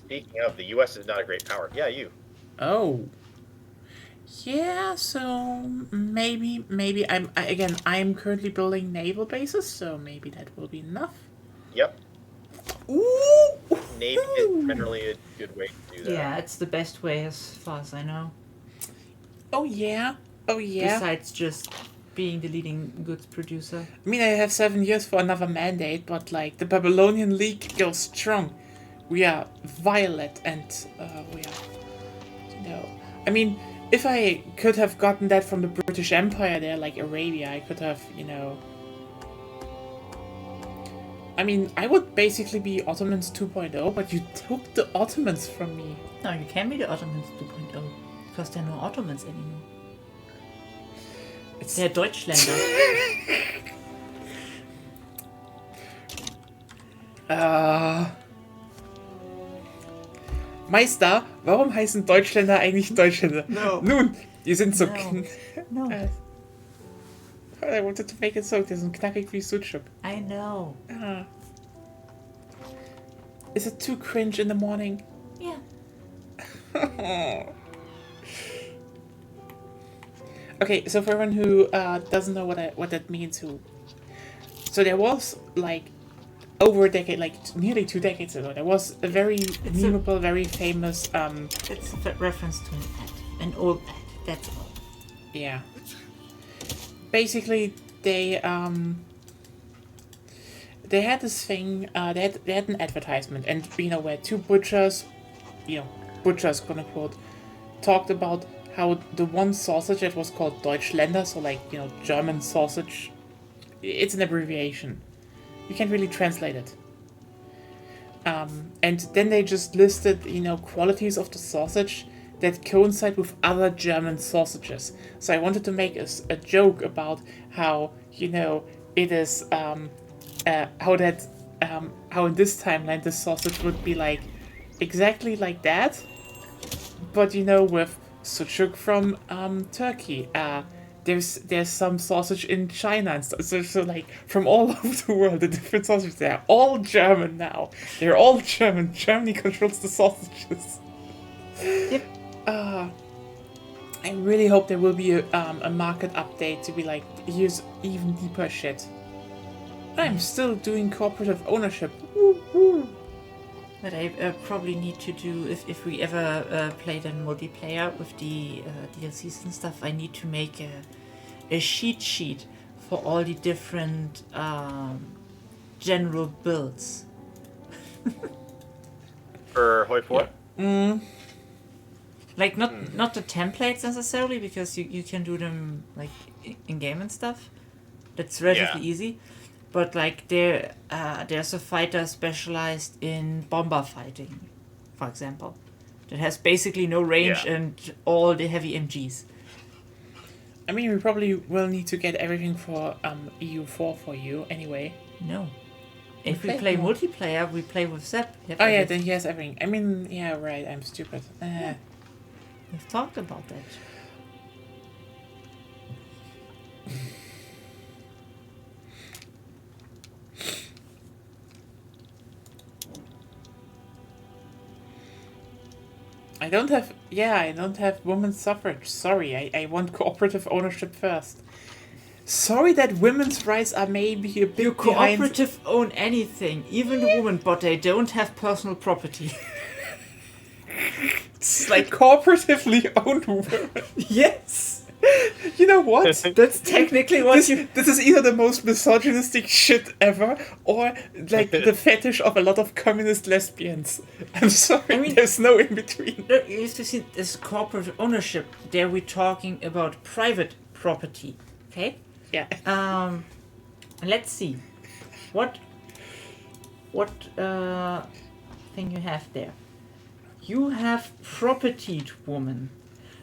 Speaking of, the U.S. is not a great power. Yeah, you. Oh. Yeah, so maybe I'm currently building naval bases, so maybe that will be enough. Yep. Ooh! Navy is generally a good way to do that. Yeah, it's the best way as far as I know. Oh yeah. Besides just being the leading goods producer. I mean, I have 7 years for another mandate, but like the Babylonian League goes strong. We are violet, and we are, I mean, if I could have gotten that from the British Empire there, like Arabia, I could have, I mean, I would basically be Ottomans 2.0, but you took the Ottomans from me. No, you can be the Ottomans 2.0 because there are no Ottomans anymore. It's They're Deutschländer. Meister, warum heißen Deutschländer eigentlich Deutschländer? No. Nun, die sind so No. I wanted to make it so, die sind knackig wie Sucuk. I know. Is it too cringe in the morning? Yeah. Okay, so for everyone who doesn't know what that means, so there was like over a decade, like nearly 2 decades ago, there was a very memeable, very famous It's a reference to an old ad. That's all. yeah. Basically, they had this thing. They had an advertisement, and where two butchers, quote unquote, talked about how the one sausage that was called Deutschländer, so like German sausage, it's an abbreviation. You can't really translate it. And then they just listed qualities of the sausage that coincide with other German sausages. So I wanted to make a joke about how it is how in this timeline this sausage would be like exactly like that, but you know, with sucuk from Turkey. There's some sausage in China and stuff. So like from all over the world, the different sausages, they're all German now. They're all German. Germany controls the sausages. Yep. I really hope there will be a market update to be like, here's even deeper shit. I'm still doing cooperative ownership. Woo, woo. But I probably need to do, if we ever play then multiplayer with the DLCs and stuff, I need to make a cheat sheet for all the different general builds. For Hoi 4? Like not the templates necessarily, because you can do them like in game and stuff. That's relatively easy. But like there's a fighter specialized in bomber fighting, for example, that has basically no range and all the heavy MGs. I mean, we probably will need to get everything for EU4 for you anyway. No. If we play multiplayer, we play with Zep. Oh yeah, then he has everything. I mean, yeah, right, I'm stupid. We've talked about that. I don't have women's suffrage. Sorry, I want cooperative ownership first. Sorry that women's rights are maybe a bit You behind. cooperative own anything, even the woman, but they don't have personal property. It's like cooperatively owned women. Yes! You know what? That's technically what This is either the most misogynistic shit ever, or like the fetish of a lot of communist lesbians. I'm sorry, I mean- there's no in between. No, you have to see this corporate ownership. There we're talking about private property. Okay? Yeah. Let's see. What thing you have there? You have propertied woman.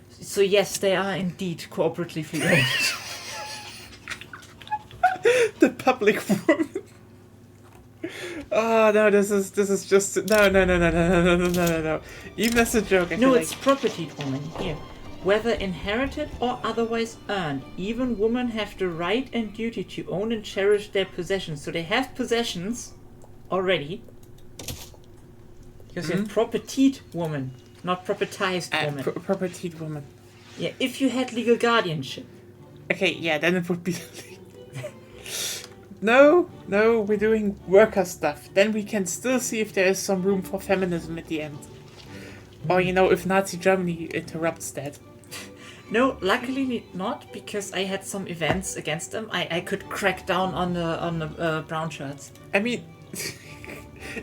So yes, they are indeed cooperatively owned. The public woman. Oh no, this is just no. Even as a joke, I No, feel it's propertied woman here. Whether inherited or otherwise earned, even women have the right and duty to own and cherish their possessions. So they have possessions already. Because you have propertied woman, not propertized woman. propertied woman. Yeah, if you had legal guardianship. Okay, yeah, then it would be. No, we're doing worker stuff. Then we can still see if there is some room for feminism at the end. Or, you know, if Nazi Germany interrupts that. No, luckily not, because I had some events against them. I could crack down on the brown shirts. I mean,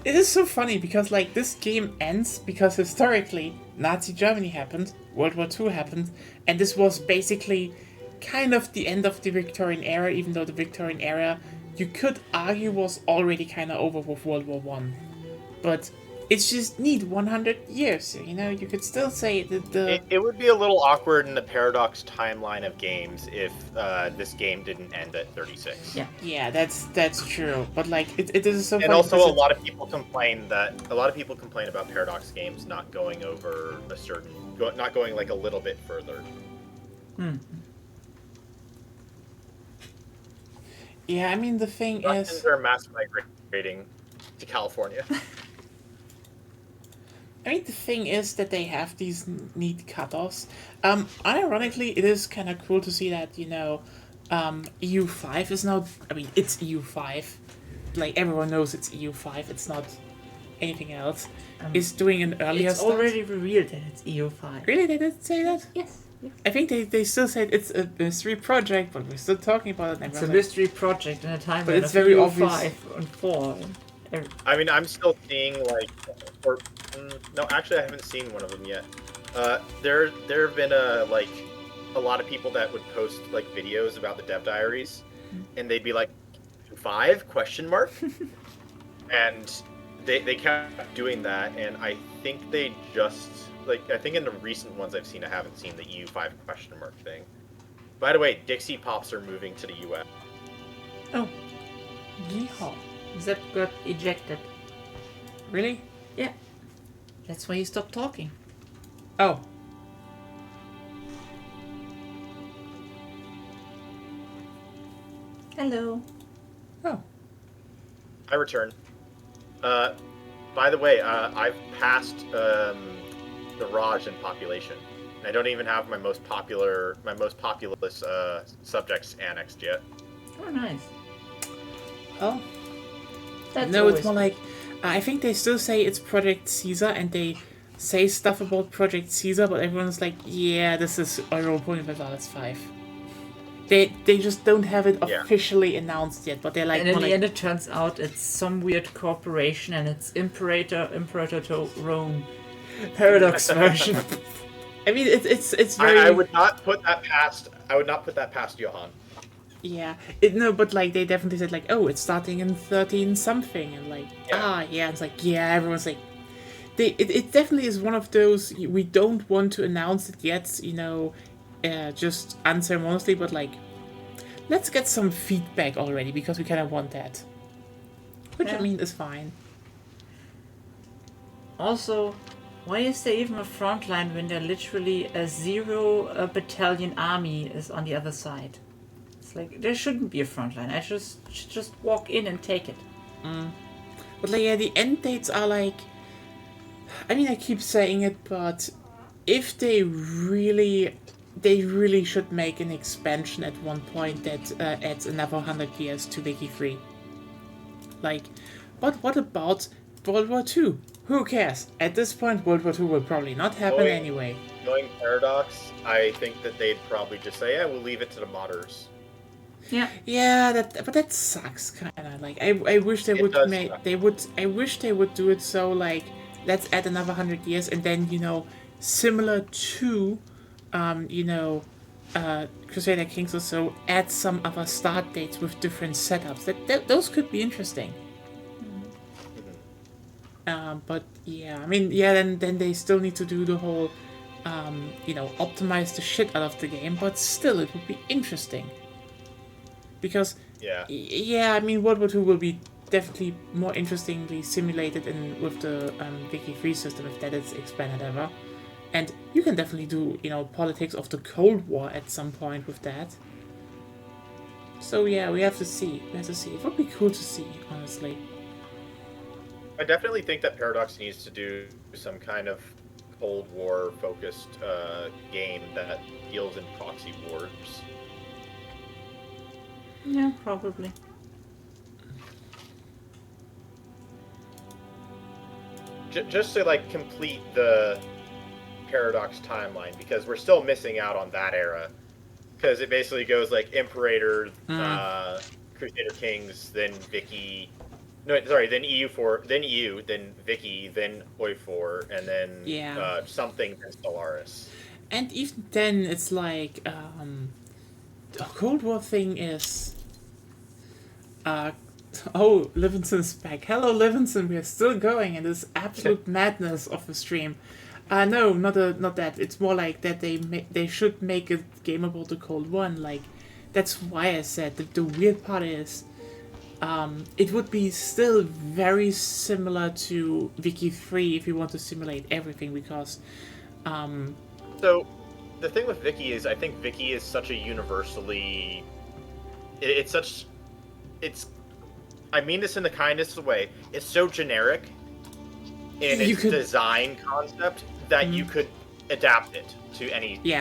it is so funny because, like, this game ends because historically Nazi Germany happened, World War II happened, and this was basically kind of the end of the Victorian era, even though the Victorian era, you could argue, was already kind of over with World War One. But it's just neat 100 years, you know, you could still say that It would be a little awkward in the Paradox timeline of games if this game didn't end at 36. Yeah. Yeah, that's true. But like it is so And funny also because a lot of people complain about Paradox games not going over a certain, not going like a little bit further. yeah, I mean the thing is Russians are mass migrating to California. I mean, the thing is that they have these neat cutoffs. Ironically, it is kind of cool to see that, you know, EU5 is now... I mean, it's EU5. Like, everyone knows it's EU5. It's not anything else. It's doing an earlier It's start. already revealed that it's EU5. Really? They didn't say that? Yes. I think they still said it's a mystery project, but we're still talking about it. And It's a everyone's mystery project in a timeline But it's of very EU5 obvious. and 4. I mean, I'm still seeing like, no, actually, I haven't seen one of them yet. There have been a lot of people that would post like videos about the dev diaries, and they'd be like, 5 question mark, and they kept doing that, and I think they just I think in the recent ones I've seen, I haven't seen the EU5 question mark thing. By the way, Dixie Pops are moving to the US. Oh, Yeehaw. Zep got ejected. Really? Yeah. That's why you stopped talking. Oh. Hello. Oh. I return. By the way, I've passed the Raj in population. And I don't even have my most populous subjects annexed yet. Oh, nice. Oh. That's No, it's always more like I think they still say it's Project Caesar, and they say stuff about Project Caesar, but everyone's like, yeah, this is Europa Universalis 5. They just don't have it Yeah. officially announced yet, but they're like, And in more the like end, it turns out it's some weird corporation, and it's Imperator to Rome Paradox version. I mean, it's very. I would not put that past. I would not put that past Johan. Yeah, no, but like they definitely said like, oh, it's starting in 13 something, and like, Yeah. it's like, yeah, everyone's like, it definitely is one of those we don't want to announce it yet, just unceremoniously, but like, let's get some feedback already because we kind of want that, which I Yeah. mean is fine. Also, why is there even a front line when there literally a 0 battalion army is on the other side? It's like, there shouldn't be a front line. I should just walk in and take it. But like, yeah, the end dates are like, I mean, I keep saying it, but if they really should make an expansion at one point that adds another 100 years to Wiki 3. Like, but what about World War II? Who cares? At this point, World War II will probably not happen Knowing- anyway. Knowing Paradox, I think that they'd probably just say, yeah, we'll leave it to the modders. Yeah. Yeah, but that sucks, kind of. Like, I wish they It would does make, suck. I wish they would do it so, like, let's add another 100 years, and then, similar to, Crusader Kings or so, add some other start dates with different setups. Those could be interesting. But yeah, I mean, yeah, then they still need to do the whole, optimize the shit out of the game, but still, it would be interesting. Because, Yeah. I mean, World War II will be definitely more interestingly simulated with the Wiki 3 system, if that is expanded ever. And you can definitely do, politics of the Cold War at some point with that. So yeah, we have to see. It would be cool to see, honestly. I definitely think that Paradox needs to do some kind of Cold War focused game that deals in proxy wars. Yeah, probably. Just to like complete the Paradox timeline, because we're still missing out on that era. Because it basically goes like Imperator, Crusader Kings, then Vicky. No, sorry, then EU4, then EU, then Vicky, then Oi4, and then something, then Stellaris. And even then, it's like, the Cold War thing is, oh, Livingston's back. Hello, Livingston, we are still going in this absolute madness of a stream. No, not that. It's more like that they should make a game about the Cold War, and like, that's why I said that the weird part is, it would be still very similar to Wiki 3 if you want to simulate everything, because, So, the thing with Vicky is, I think Vicky is such a universally... I mean this in the kindest way. It's so generic in its design concept that you could adapt it to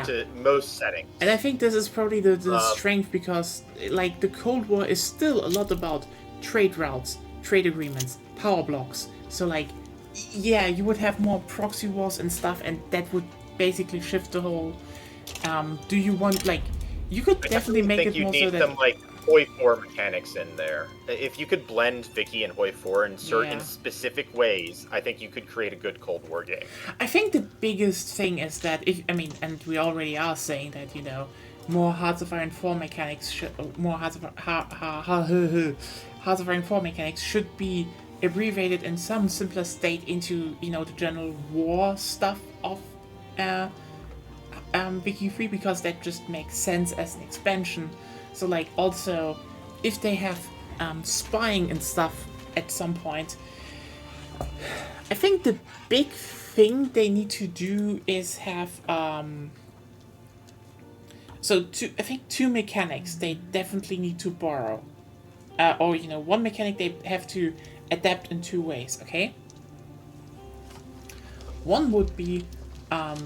to most settings. And I think this is probably the strength, because like the Cold War is still a lot about trade routes, trade agreements, power blocks. So like, yeah, you would have more proxy wars and stuff, and that would basically shift the whole. Do you want like? You could definitely make it more so that. Some like Hoi 4 mechanics in there. If you could blend Vicky and Hoi 4 in certain specific ways, I think you could create a good Cold War game. I think the biggest thing is that and we already are saying that more Hearts of Iron 4 mechanics Hearts of Iron 4 mechanics should be abbreviated in some simpler state into the general war stuff of Wiki 3, because that just makes sense as an expansion. So like, also if they have spying and stuff at some point, I think the big thing they need to do is have I think two mechanics they definitely need to borrow, or one mechanic they have to adapt in two ways. Okay. One would be, a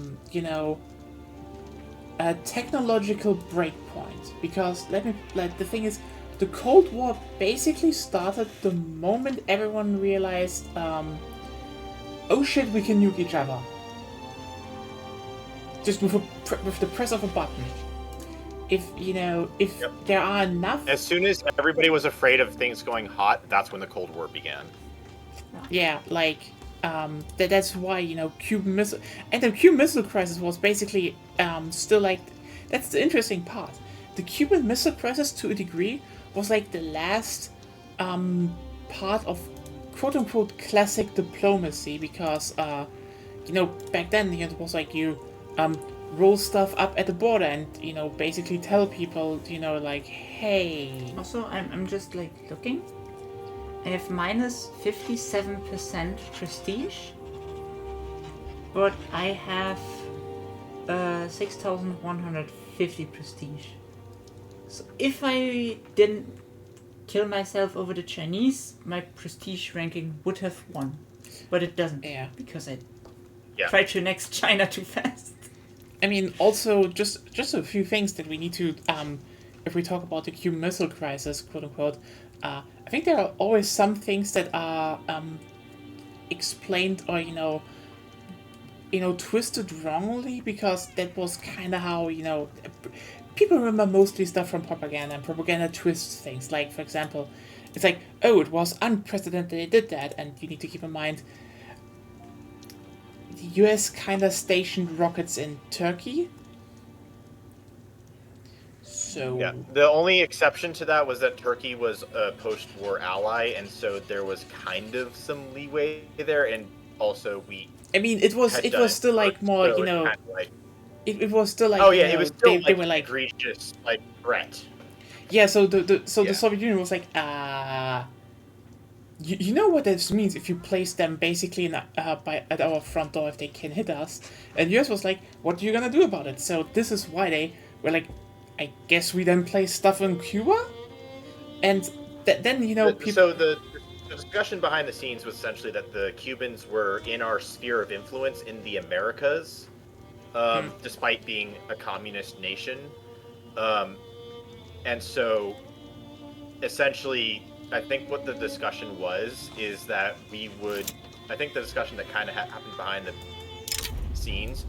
technological breakpoint, because the thing is, the Cold War basically started the moment everyone realized, oh shit, we can nuke each other. Just with the press of a button. If there are enough... As soon as everybody was afraid of things going hot, that's when the Cold War began. Yeah, that's why, Cuban Missile... And the Cuban Missile Crisis was basically still that's the interesting part. The Cuban Missile Crisis, to a degree, was the last part of quote-unquote classic diplomacy, because, back then, it was you roll stuff up at the border and, basically tell people, hey... Also, I'm just looking. I have minus 57% prestige, but I have 6,150 prestige. So if I didn't kill myself over the Chinese, my prestige ranking would have won. But it doesn't, because I tried to next China too fast. I mean, also, just a few things that we need to, if we talk about the Cuban Missile Crisis, quote-unquote, I think there are always some things that are explained or, twisted wrongly, because that was kind of how, people remember mostly stuff from propaganda, and propaganda twists things. Like, for example, it's oh, it was unprecedented they did that, and you need to keep in mind the US kind of stationed rockets in Turkey. So... Yeah, the only exception to that was that Turkey was a post-war ally, and so there was kind of some leeway there, and also it was still more, so it was still oh yeah, it was still they were egregious threat. Yeah, so the Soviet Union was you know what this means if you place them basically at our front door if they can hit us, and US was what are you gonna do about it? So this is why they were I guess we then place stuff in Cuba, and then people. So the discussion behind the scenes was essentially that the Cubans were in our sphere of influence in the Americas, despite being a communist nation, and so essentially, I think what the discussion is that I think the discussion that kind of happened behind the scenes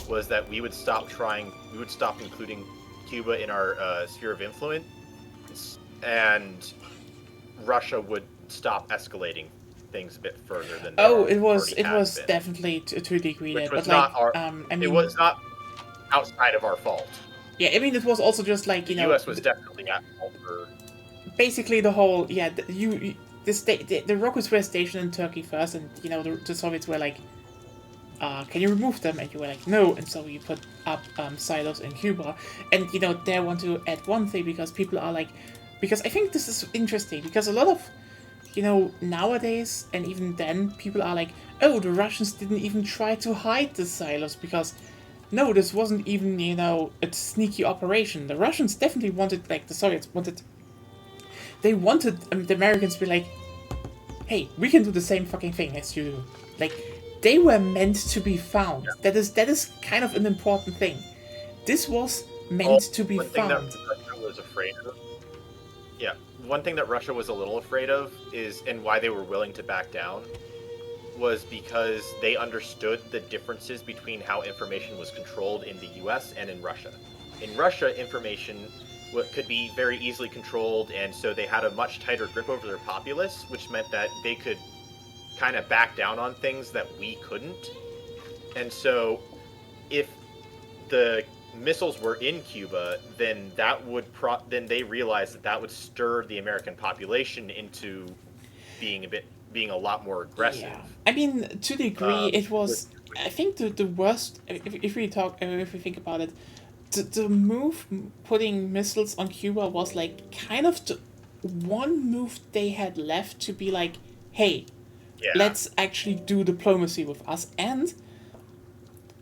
was that we would stop including Cuba in our sphere of influence, and Russia would stop escalating things a bit further than. It was definitely to a degree that, but it was not outside of our fault. Yeah, I mean, it was also just the U.S. was definitely at fault for. Basically, the whole the rockets were stationed in Turkey first, and the Soviets were can you remove them? And you were no, and so we put up silos in Cuba, and they want to add one thing, because people are because I think this is interesting, because a lot of nowadays and even then people are oh, the Russians didn't even try to hide the silos, because no, this wasn't even a sneaky operation. The Russians definitely wanted, the Soviets wanted. They wanted the Americans to be hey, we can do the same fucking thing as you do. They were meant to be found. Yeah. That is kind of an important thing. This was meant to be found. One thing that Russia was afraid of. Yeah, one thing that Russia was a little afraid of and why they were willing to back down, was because they understood the differences between how information was controlled in the U.S. and in Russia. In Russia, information could be very easily controlled, and so they had a much tighter grip over their populace, which meant that they could kind of back down on things that we couldn't. And so if the missiles were in Cuba, then that would then they realized that would stir the American population into being a lot more aggressive. Yeah. I mean, to the degree it was, I think the worst, if we think about it, the move putting missiles on Cuba was kind of the one move they had left to be hey, let's actually do diplomacy with us. And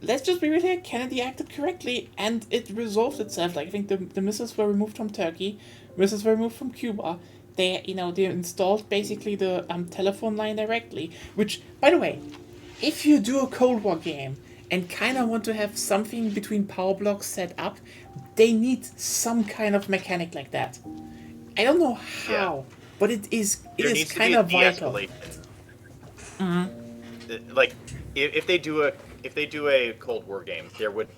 let's just be real here, Kennedy acted correctly, and it resolved itself. Like, I think the missiles were removed from Turkey, missiles were removed from Cuba. They installed basically the telephone line directly, which, by the way, if you do a Cold War game and kind of want to have something between power blocks set up, they need some kind of mechanic like that. I don't know how, but it is kind of vital. Like, if they do a Cold War game, there would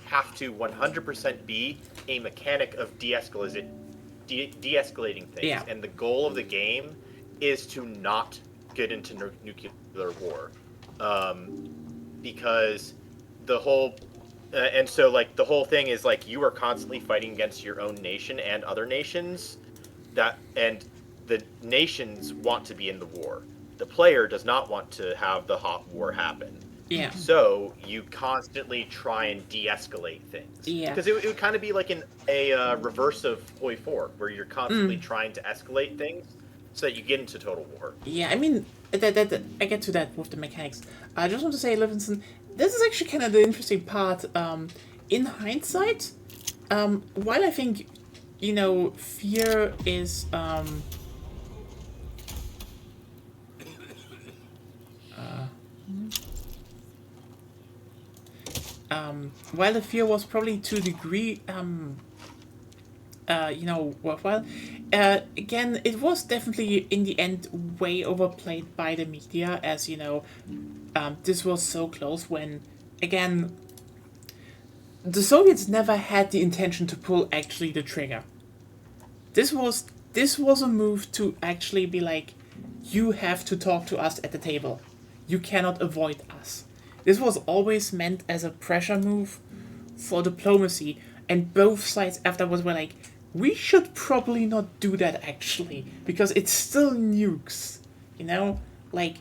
have to 100% be a mechanic of de-escalating things. Yeah. And the goal of the game is to not get into nuclear war, because the whole and so like the whole thing is like you are constantly fighting against your own nation and other nations, and the nations want to be in the war. The player does not want to have the hot war happen. Yeah. So you constantly try and de-escalate things. Yeah. Because it would kind of be like a reverse of Hoi 4, where you're constantly trying to escalate things so that you get into total war. Yeah, I mean, that I get to that with the mechanics. I just want to say, Livingston, this is actually kind of the interesting part. In hindsight, while I think, fear is... while the fear was probably to a degree, worthwhile, again, it was definitely, in the end, way overplayed by the media, as, this was so close when, again, the Soviets never had the intention to pull actually the trigger. This was a move to actually be like, you have to talk to us at the table. You cannot avoid us. This was always meant as a pressure move for diplomacy, and both sides afterwards were like, we should probably not do that actually, because it's still nukes, like,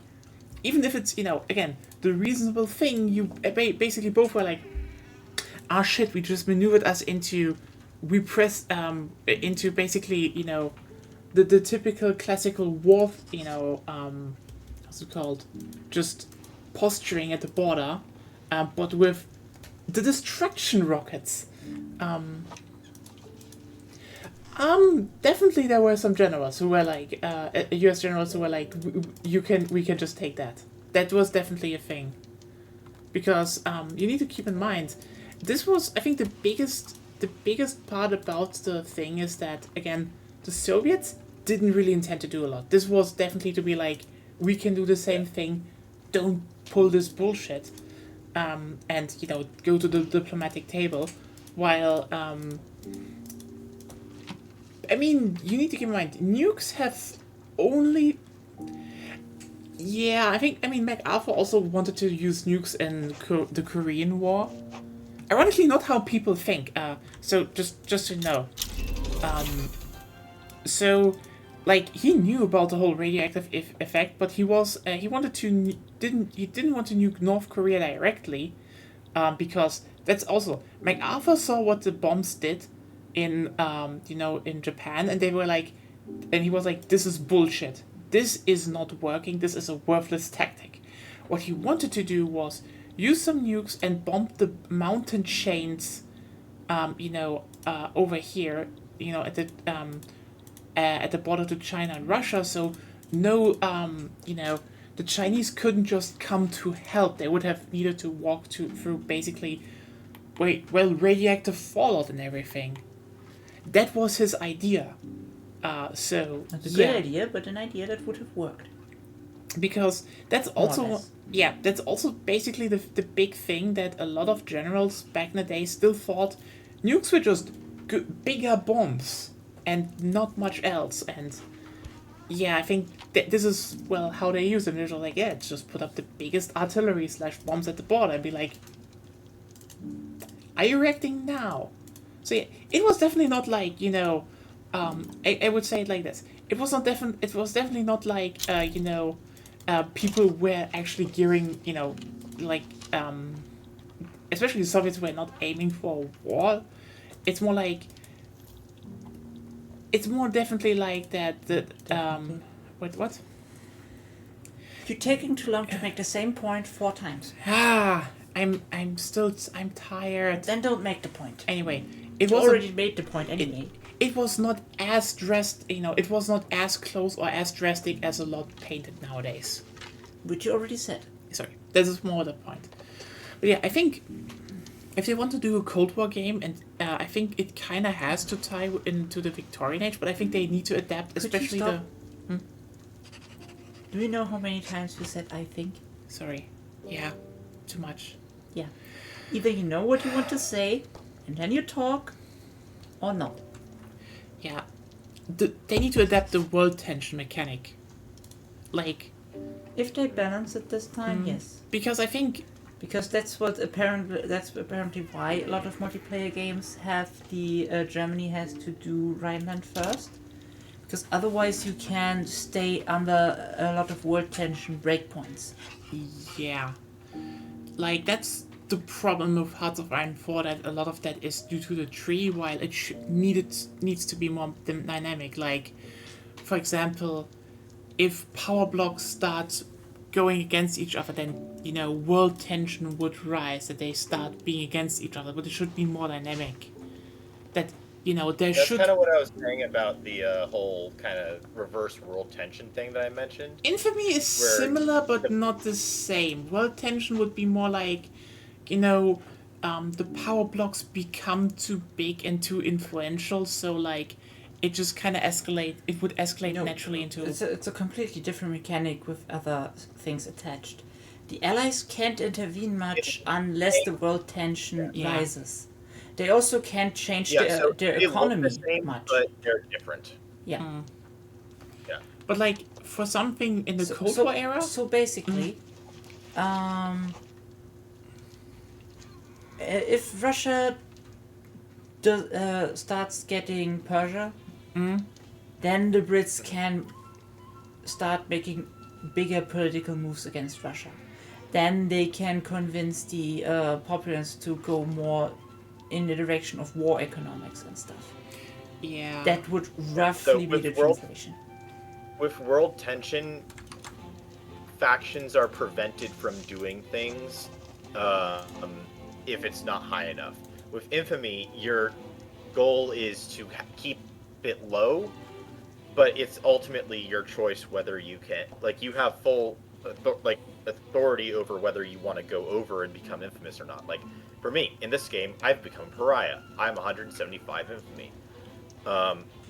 even if it's, again, the reasonable thing, you basically both were like, shit, we just maneuvered us into basically, the typical classical war, what's it called, just posturing at the border, but with the destruction rockets. Definitely there were some generals who were like, US generals who were like, we can just take that. That was definitely a thing. Because, you need to keep in mind, this was, I think, the biggest part about the thing is that, again, the Soviets didn't really intend to do a lot. This was definitely to be like, we can do the same thing, don't pull this bullshit, and, go to the diplomatic table, while, I mean, you need to keep in mind, nukes have only... Yeah, MacArthur also wanted to use nukes in the Korean War. Ironically, not how people think. So just so you know, he knew about the whole radioactive effect, but he didn't want to nuke North Korea directly, because that's also MacArthur saw what the bombs did in in Japan, and they were like, and he was like, this is bullshit. This is not working. This is a worthless tactic. What he wanted to do was use some nukes and bomb the mountain chains, over here, at the border to China and Russia. So no, the Chinese couldn't just come to help. They would have needed to walk through basically, radioactive fallout and everything. That was his idea. That's a good idea, but an idea that would have worked. Because that's also basically the big thing that a lot of generals back in the day still thought nukes were just bigger bombs and not much else. And yeah, I think this is how they use it. They're like, just put up the biggest artillery / bombs at the border and be like, are you reacting now? So yeah, it was definitely not like, I would say it like this. It was definitely not like, people were actually gearing, especially the Soviets were not aiming for a war. It's more definitely like that, You're taking too long to make the same point 4 times. I'm tired. Then don't make the point. Anyway, it You was already made the point anyway. it was not as dressed, it was not as close or as drastic as a lot painted nowadays. Which you already said. Sorry, this is more the point. But yeah, I think if they want to do a Cold War game, and I think it kind of has to tie into the Victorian Age, but I think they need to adapt, Could you especially stop? the. Do you know how many times you said I think? Sorry, yeah, too much. Yeah. Either you know what you want to say, and then you talk, or not. Yeah, they need to adapt the world tension mechanic, like If they balance it this time, yes. because I think Because that's apparently why a lot of multiplayer games have Germany has to do Rhineland first. Because otherwise you can stay under a lot of world tension breakpoints. yeah, like that's the problem with Hearts of Iron 4, that a lot of that is due to the tree, while it needs to be more dynamic. Like, for example, if power blocks start going against each other, then world tension would rise, that they start being against each other, but it should be more dynamic. That there That's should. kind of what I was saying about the whole kind of reverse world tension thing that I mentioned. Infamy is where similar, but not the same. World tension would be more like, the power blocks become too big and too influential, so like, it just kind of escalate. It would escalate naturally into. It's a completely different mechanic with other things attached. The Allies can't intervene much unless the world tension Yeah. rises. They also can't change so their they look economy the same, much. but they're different. Yeah. But like for something in the Cold War era, So basically, if Russia starts getting Persia, then the Brits can start making bigger political moves against Russia. Then they can convince the populace to go more in the direction of war economics and stuff. yeah. That would roughly be with the world- translation. With world tension, factions are prevented from doing things if it's not high enough. With Infamy, your goal is to keep it low, but it's ultimately your choice whether you can. Like, you have full authority over whether you want to go over and become infamous or not. Like, for me, in this game, I've become pariah. I'm 175 infamy.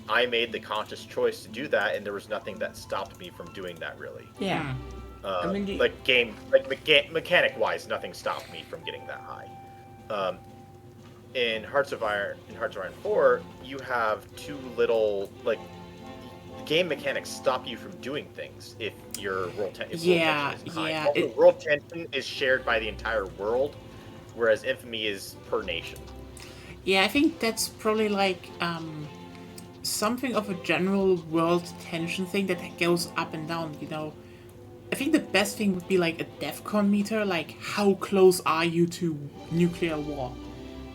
I made the conscious choice to do that, and there was nothing that stopped me from doing that, really. Yeah. I mean, Mechanic wise, nothing stopped me from getting that high. In Hearts of Iron 4, you have too little game mechanics stop you from doing things if your world tension is high. Yeah, Also, world tension is shared by the entire world, whereas Infamy is per nation. Yeah, I think that's probably like something of a general world tension thing that goes up and down, I think the best thing would be like a DEFCON meter, like how close are you to nuclear war?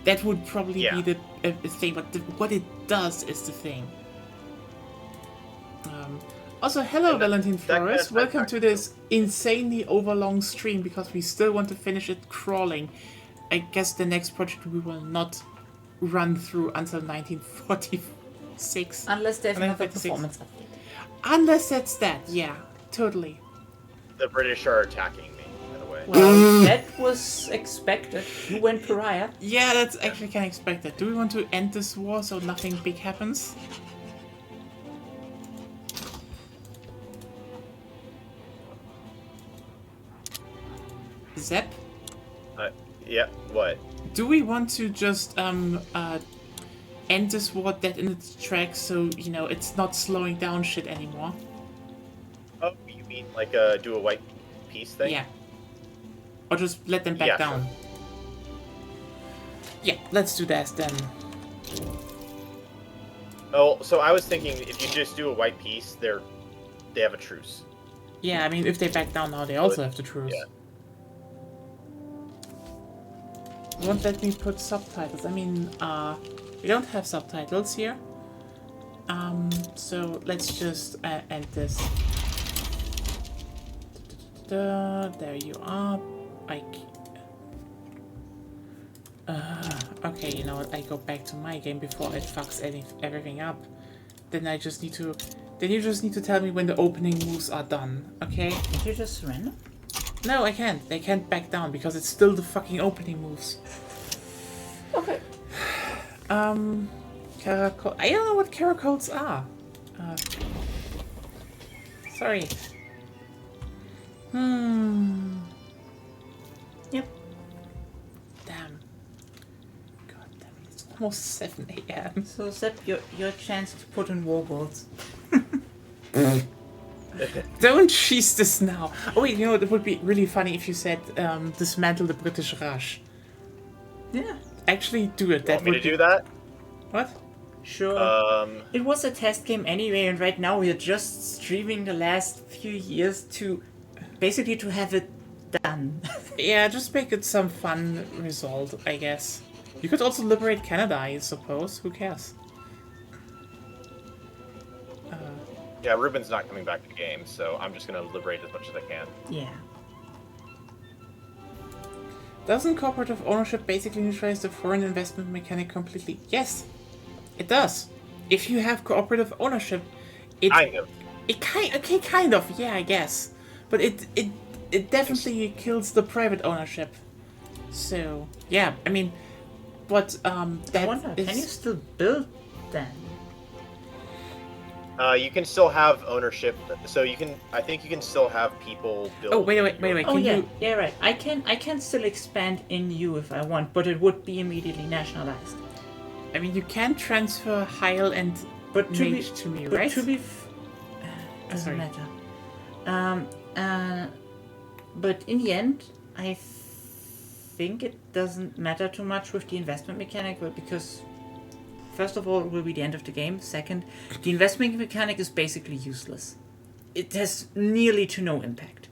That would probably be the thing, but what it does is the thing. Also, hello, Valentine Flores. Welcome to this insanely overlong stream, because we still want to finish it crawling. I guess the next project we will not run through until 1946. unless they have another 1956. performance update. Unless that's that, yeah, totally. The British are attacking me, by the way. Well, that was expected. You went pariah. Yeah, that's actually kind of expected. Do we want to end this war so nothing big happens? Zep? Yeah, what? Do we want to just end this war dead in its tracks so, it's not slowing down shit anymore? Oh, you mean do a white peace thing? Yeah. Or just let them back Yeah, down? sure. Yeah, let's do that then. Oh, so I was thinking if you just do a white peace, they have a truce. Yeah, I mean, if they back down now, they also have to truce. Yeah. Won't let me put subtitles. I mean, we don't have subtitles here. So let's just end this. There you are. Okay, you know what? I go back to my game before it fucks everything up. Then I just need to. Then you just need to tell me when the opening moves are done, okay? Can't you just surrender? No, I can't. They can't back down because it's still the fucking opening moves. Okay. Caracol. I don't know what caracols are. Sorry. Yep. Damn. God damn it. It's almost 7 a.m. So Sepp, your chance to put in war goals. Don't cheese this now. Oh wait, you know, it would be really funny if you said dismantle the British Raj. Yeah. Actually do it. That Want me would to be... do that? What? Sure. It was a test game anyway, and right now we are just streaming the last few years to basically to have it done. Yeah, just make it some fun result, I guess. You could also liberate Canada, I suppose. Who cares? Yeah, Ruben's not coming back to the game, so I'm just gonna liberate as much as I can. Yeah. Doesn't cooperative ownership basically neutralize the foreign investment mechanic completely? Yes, it does. If you have cooperative ownership, it kind of, yeah, I guess. But it definitely kills the private ownership. So yeah, I mean, but I wonder, can you still build then? You can still have ownership, so you can. I think you can still have people build. Oh wait. Oh Can yeah, you? yeah, right. I can still expand in you if I want, but it would be immediately nationalized. I mean, you can transfer Heil and But to be, Mage to me, but right? to be, doesn't sorry. matter. But in the end, I think it doesn't matter too much with the investment mechanic, but because first of all, it will be the end of the game. Second, the investment mechanic is basically useless. It has nearly to no impact.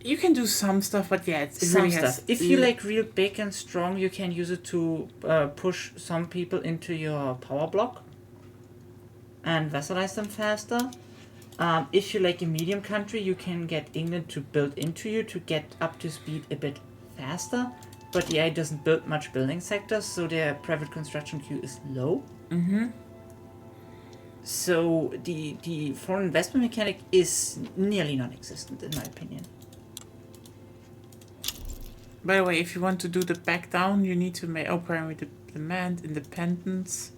You can do some stuff, but yeah, it Some really stuff. has. If you're like real big and strong, you can use it to push some people into your power block and vassalize them faster. If you're like a medium country, you can get England to build into you to get up to speed a bit faster. But the AI doesn't build much building sectors, so their private construction queue is low. Mm-hmm. So the foreign investment mechanic is nearly non-existent in my opinion. By the way, if you want to do the back down, you need to primary demand independence.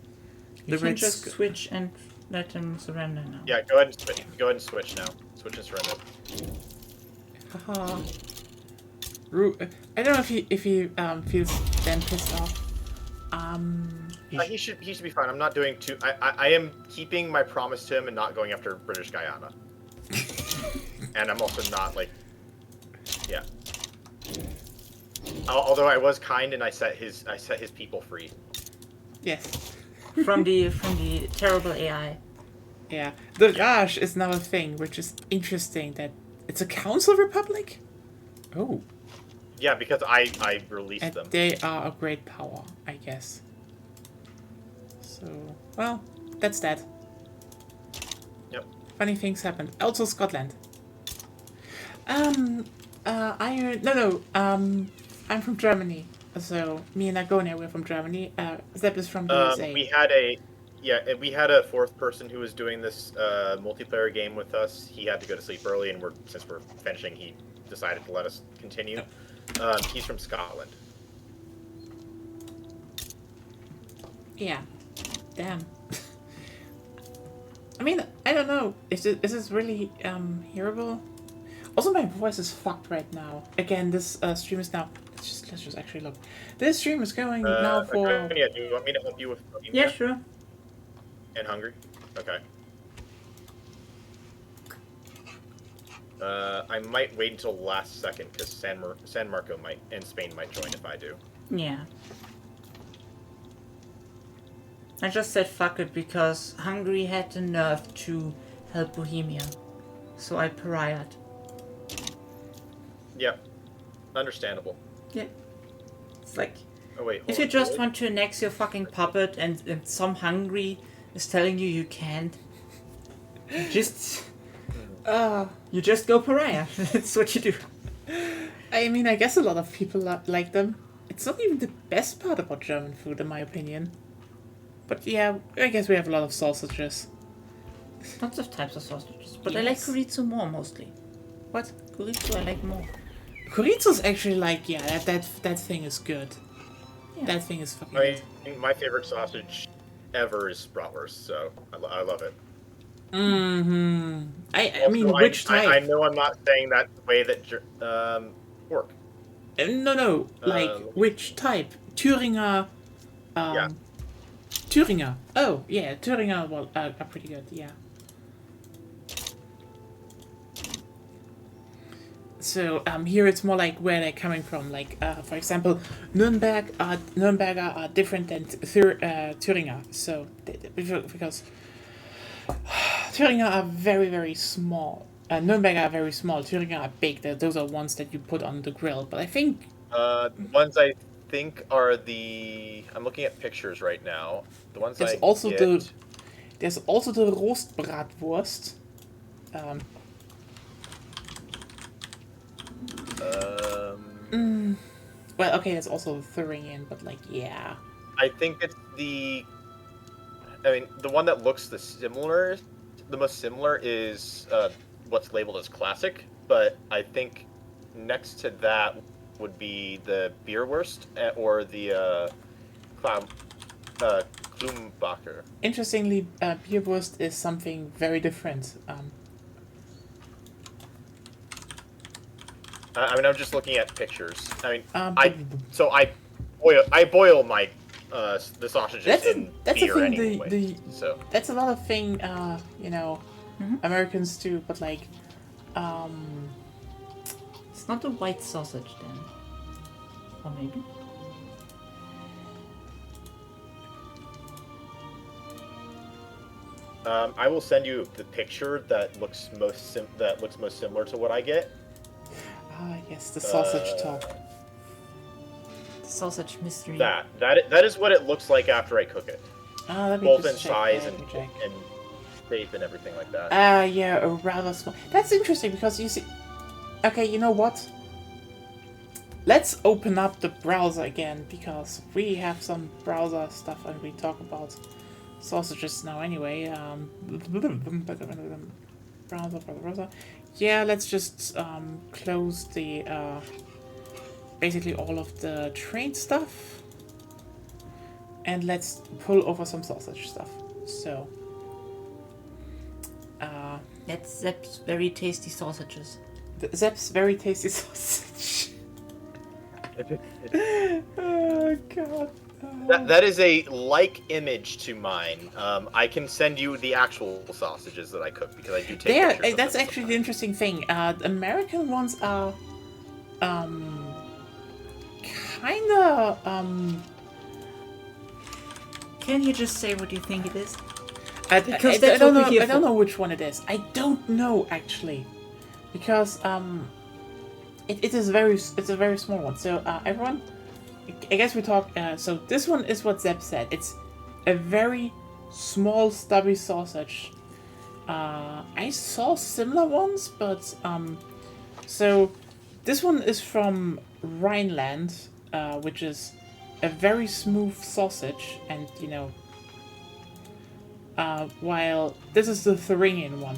You can Liberate just switch and let them surrender now. Yeah, go ahead and switch now. Switch and surrender. Haha. I don't know if he feels then pissed off. He should be fine. I'm not doing too. I am keeping my promise to him and not going after British Guyana. And I'm also not like, yeah. Although I was kind and I set his people free. Yes. from the terrible AI. Yeah. The Raj is now a thing, which is interesting. That it's a council republic. Oh. Yeah, because I released And them. they are a great power, I guess. So, well, that's that. Yep. Funny things happened. Also, Scotland. I'm from Germany. So, me and Agonia were from Germany. Zeb is from the USA. We had a fourth person who was doing this multiplayer game with us. He had to go to sleep early, and since we're finishing, he decided to let us continue. He's from Scotland. Yeah. Damn. I mean, I don't know. Is this really hearable? Also, my voice is fucked right now. Again, this stream is now. Let's just actually look. This stream is going now for. Yeah, do you want me to help you with? Yeah, sure. And hungry? Okay. I might wait until last second because San Marco might and Spain might join if I do. Yeah. I just said fuck it because Hungary had the nerve to help Bohemia. So I pariahed. Yep. Understandable. Yeah. It's like, Oh wait. if you just want to annex your fucking puppet and some Hungary is telling you you can't, you just go pariah. That's what you do. I mean, I guess a lot of people like them. It's not even the best part about German food, in my opinion. But yeah, I guess we have a lot of sausages. Lots of types of sausages, but I like Yes. chorizo more mostly. What? Chorizo I like more. Chorizo's actually like, yeah, that thing is good. Yeah. That thing is fucking I good. mean, my favorite sausage ever is bratwurst, so I love it. Mm-hmm. I Also, mean, which type? I know I'm not saying that the way that pork. No, like, which type? Thüringer, Yeah. Thüringer. Oh, yeah, Thüringer, well, are pretty good, yeah. So, here it's more like where they're coming from. Like, for example, Nürnberger are different than Thüringer. So, because Thüringer are very, very small. Nürnberger are very small. Thüringer are big. Those are ones that you put on the grill. But I think The ones I think are the. I'm looking at pictures right now. The ones there's I also get, there's also the Rostbratwurst. Well, okay, there's also the Thuringen, but like, yeah. I think it's the. I mean, the one that looks the most similar is what's labeled as classic. But I think next to that would be the Bierwurst or the Klumbacher. Interestingly, Bierwurst is something very different. I mean, I'm just looking at pictures. I mean, But I boil my the sausages That's a- in that's a beer thing, anyway. So that's a lot of thing, you know, Americans do, but like, It's not a white sausage then. Or maybe? I will send you the picture that looks most similar to what I get. yes, the sausage top. The sausage mystery. That is what it looks like after I cook it, Let me both in just check. size Let me check. and shape and everything like that. Yeah, a rather small. That's interesting because you see. Okay, you know what? Let's open up the browser again because we have some browser stuff and we talk about sausages now anyway. Browser. Yeah, let's just close the basically all of the train stuff and let's pull over some sausage stuff. So. That's Zepp's very tasty sausages. Zepp's very tasty sausage. Oh god. That is a like image to mine. I can send you the actual sausages that I cook because I do take pictures of That's them actually the sometimes. interesting thing. The American ones are kinda Can you just say what you think it is? Because that's I don't what know. we're here I don't for. know which one it is. I don't know actually, because it's a very small one. So everyone, I guess we talk. So this one is what Zeb said. It's a very small stubby sausage. I saw similar ones, but so this one is from Rhineland, which is a very smooth sausage, and you know. While this is the Thuringen one,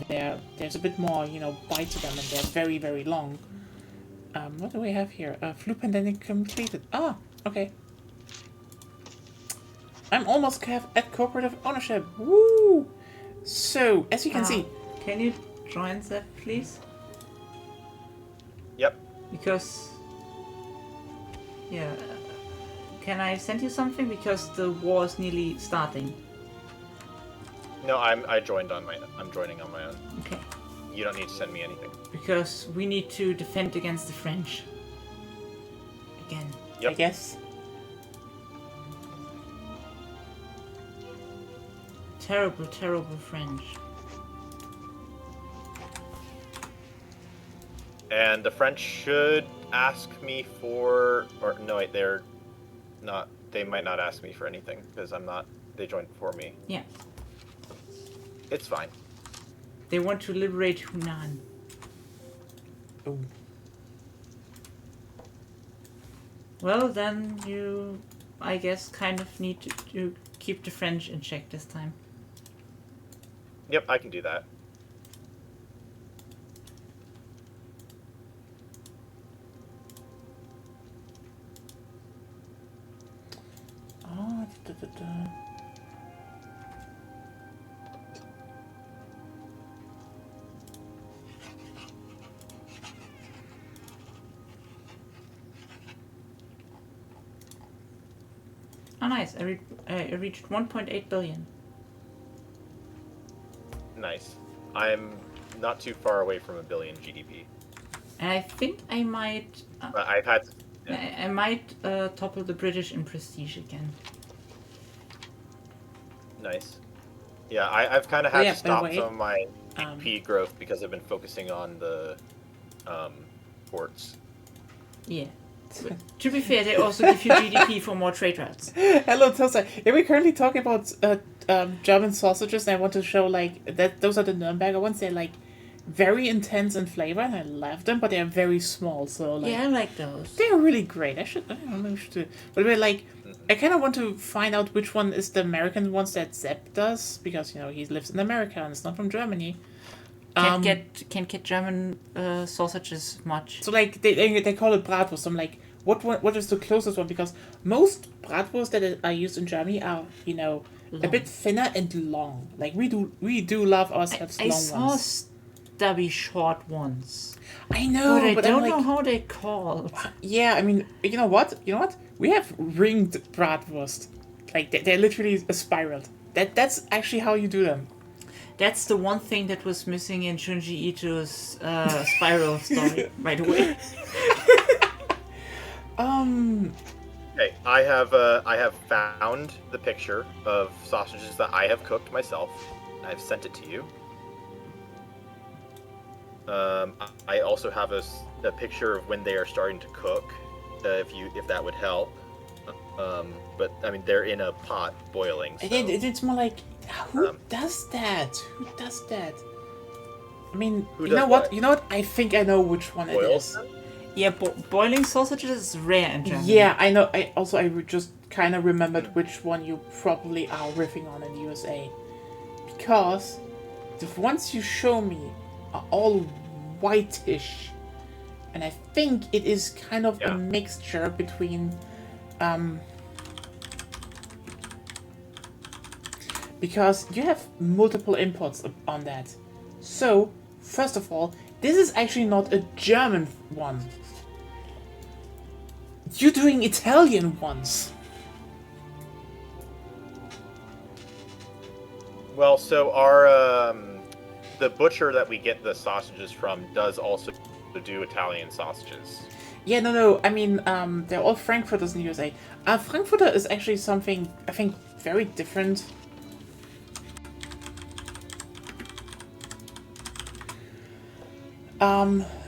there's a bit more, you know, bite to them, and they're very, very long. What do we have here? Flu pandemic completed. Ah, okay. I'm almost at cooperative ownership. Woo! So, as you can see, Can you join Zepp, please? Yep. Because... Yeah. Can I send you something? Because the war is nearly starting. No, I joined on my. I'm joining on my own. Okay. You don't need to send me anything. Because we need to defend against the French. Again. Yep. I guess. Terrible, terrible French. And the French should ask me for, or no, wait, they're not. They might not ask me for anything because I'm not. They joined before me. Yeah. It's fine. They want to liberate Hunan. Oh. Well, then you, I guess, kind of need to keep the French in check this time. Yep, I can do that. Oh, da. Oh, nice. I reached 1.8 billion. Nice. I'm not too far away from $1 billion GDP. And I think I might... But I've had... I might topple the British in prestige again. Nice. Yeah, I've kind of Oh, had yeah, to stop by the way, some of my GDP growth because I've been focusing on the ports. Yeah. But to be fair, they also give you GDP for more trade routes. Hello, Tosa. Yeah, we're currently talking about German sausages, and I want to show like that. Those are the Nürnberger ones. They're like very intense in flavor, and I love them, but they're very small. So like, Yeah, I like those. they're really great. I don't know, I should do it. But we're like, I kind of want to find out which one is the American ones that Zepp does, because you know he lives in America and it's not from Germany. Can't get German sausages much. So like they call it Bratwurst. I'm like, what is the closest one? Because most Bratwurst that are used in Germany are, you know, a bit thinner and long. Like we do love ourselves I long saw ones. stubby short ones. I know, But I but don't I'm know like, how they called. yeah, I mean, you know what? We have ringed Bratwurst. Like they're literally a spiraled. That's actually how you do them. That's the one thing that was missing in Junji Ito's spiral story, by the way. Okay, I have found the picture of sausages that I have cooked myself. I've sent it to you. I also have a picture of when they are starting to cook, if that would help. But I mean they're in a pot boiling. So, It's more like, who does that? Who does that? I mean, Who you does know what? what? You know what? I think I know which one it boils is. them? Yeah, boiling sausages is rare in Germany. Yeah, I know. I just kind of remembered which one you probably are riffing on in the USA, because the ones you show me are all whitish, and I think it is kind of a mixture between, because you have multiple imports on that. So, first of all, this is actually not a German one. You're doing Italian ones. Well, so our the butcher that we get the sausages from does also do Italian sausages. Yeah, no. I mean, they're all Frankfurters in the USA. Frankfurter is actually something, I think, very different.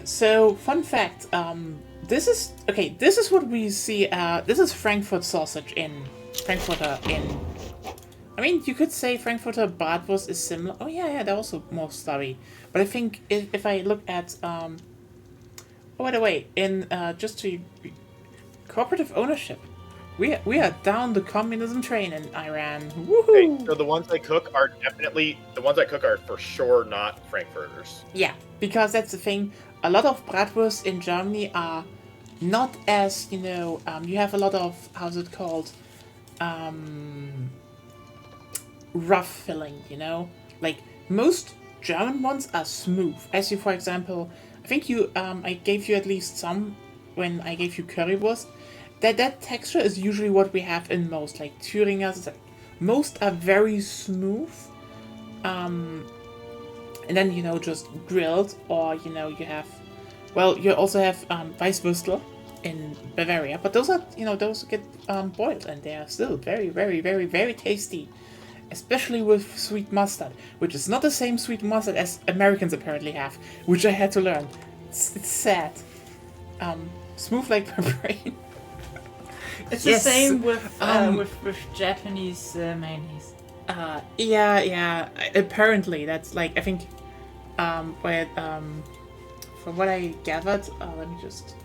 So, fun fact, this is what we see, this is Frankfurt sausage in, Frankfurter in, I mean, you could say Frankfurter Bratwurst is similar. Oh yeah, they're also more stubby. But I think if I look at, oh, by the way, in, just to, cooperative ownership, we are down the communism train in Iran. Woohoo! Okay, so the ones I cook are for sure not Frankfurters. Yeah, because that's the thing. A lot of Bratwurst in Germany are not as, you know, you have a lot of, how's it called, rough filling, you know? Like, most German ones are smooth. As you, for example, I think you, I gave you at least some when I gave you currywurst. That texture is usually what we have in most, like Thüringers. Most are very smooth. And then, you know, just grilled, or, you know, you have, well, you also have Weißwürstel in Bavaria, but those are, you know, those get boiled, and they are still very, very, very, very tasty, especially with sweet mustard, which is not the same sweet mustard as Americans apparently have, which I had to learn. It's sad. Smooth like my brain. It's Yes. the same with Japanese mayonnaise. Yeah. Apparently, that's like, I think, where, from what I gathered, let me just,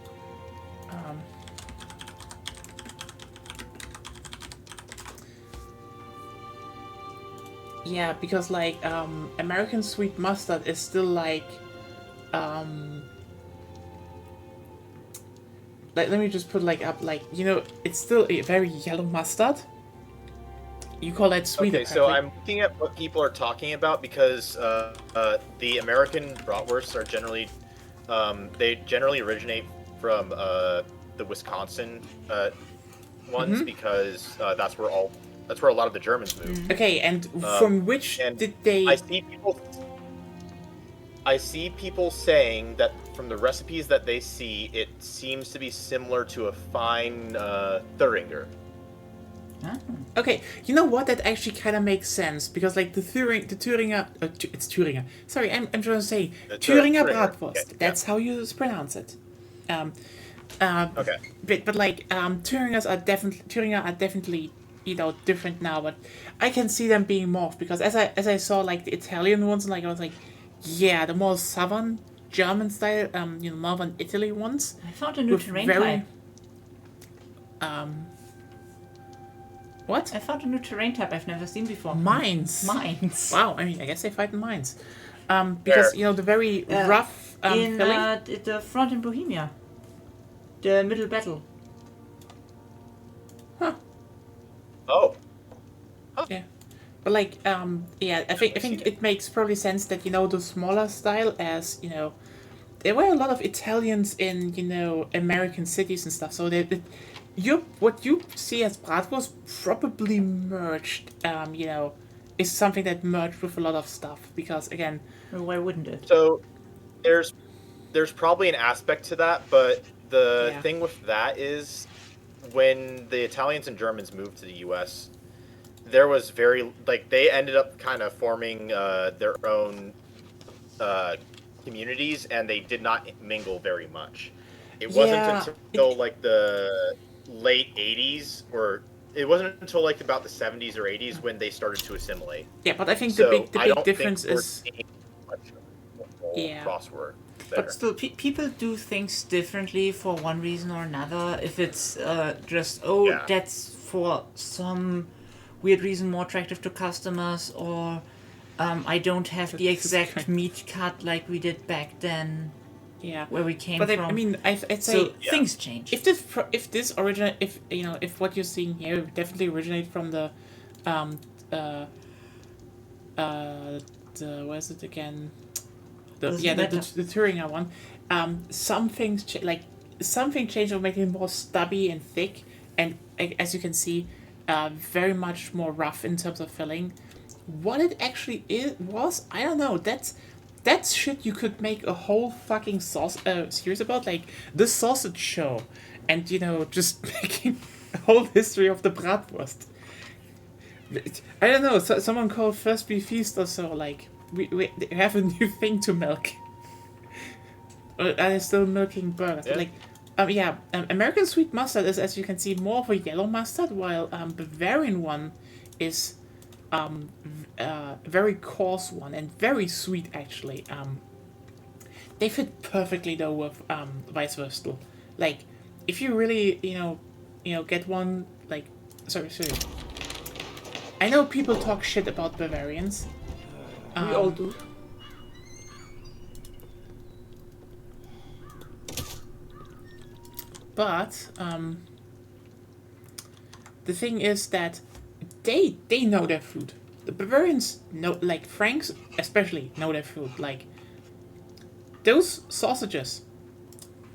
Yeah, because like American sweet mustard is still like let me just put like up like it's still a very yellow mustard. You call that sweet? Okay, so I'm looking at what people are talking about because the American bratwursts are generally they generally originate from the Wisconsin ones because that's where a lot of the Germans moved. Okay, and from which and did they? I see people saying that from the recipes that they see, it seems to be similar to a fine Thüringer. Okay, you know what? That actually kind of makes sense because like the Thüringer, it's Thüringer. Sorry, I'm trying to say Thüringer Bratwurst. Okay, That's how you pronounce it. Okay. But like Thüringer are definitely different now. But I can see them being morphed because as I saw like the Italian ones, like I was like, yeah, the more southern German style, northern Italy ones. I found a new terrain type. What? I found a new terrain type I've never seen before. Mines. Mines. Wow, I mean, I guess they fight in mines. Because, the very rough in filling. the front in Bohemia. The middle battle. Huh. Oh. Yeah. But like, I think it makes probably sense that, the smaller style as, there were a lot of Italians in, American cities and stuff, so what you see as bratwurst probably merged, is something that merged with a lot of stuff because again. Well, why wouldn't it? So, there's probably an aspect to that, but the thing with that is when the Italians and Germans moved to the U.S., there was they ended up kind of forming their own communities, and they did not mingle very much. It wasn't until like the late 80s, or it wasn't until like about the 70s or 80s when they started to assimilate. Yeah, but I think the big difference is crossword. But still, people do things differently for one reason or another. If it's that's for some weird reason more attractive to customers, or I don't have the exact meat cut like we did back then. Yeah, where we came from. I mean, I'd say things change. If what you're seeing here definitely originate from the where's it again? The Thüringer one. Something changed of making it more stubby and thick, and as you can see, very much more rough in terms of filling. What it actually was, I don't know. That's shit you could make a whole fucking series about, like the Sausage Show, and just making a whole history of the bratwurst. I don't know. Someone called First Be Feast or so. Like we have a new thing to milk. Are they still milking burgers? Yeah. American sweet mustard is, as you can see, more of a yellow mustard, while Bavarian one is very coarse one and very sweet actually. They fit perfectly though with Weißwürstel. Like if you really get one like sorry. I know people talk shit about Bavarians. We all do. But the thing is that they know their food. The Bavarians know, like Franks especially know their food. Like those sausages,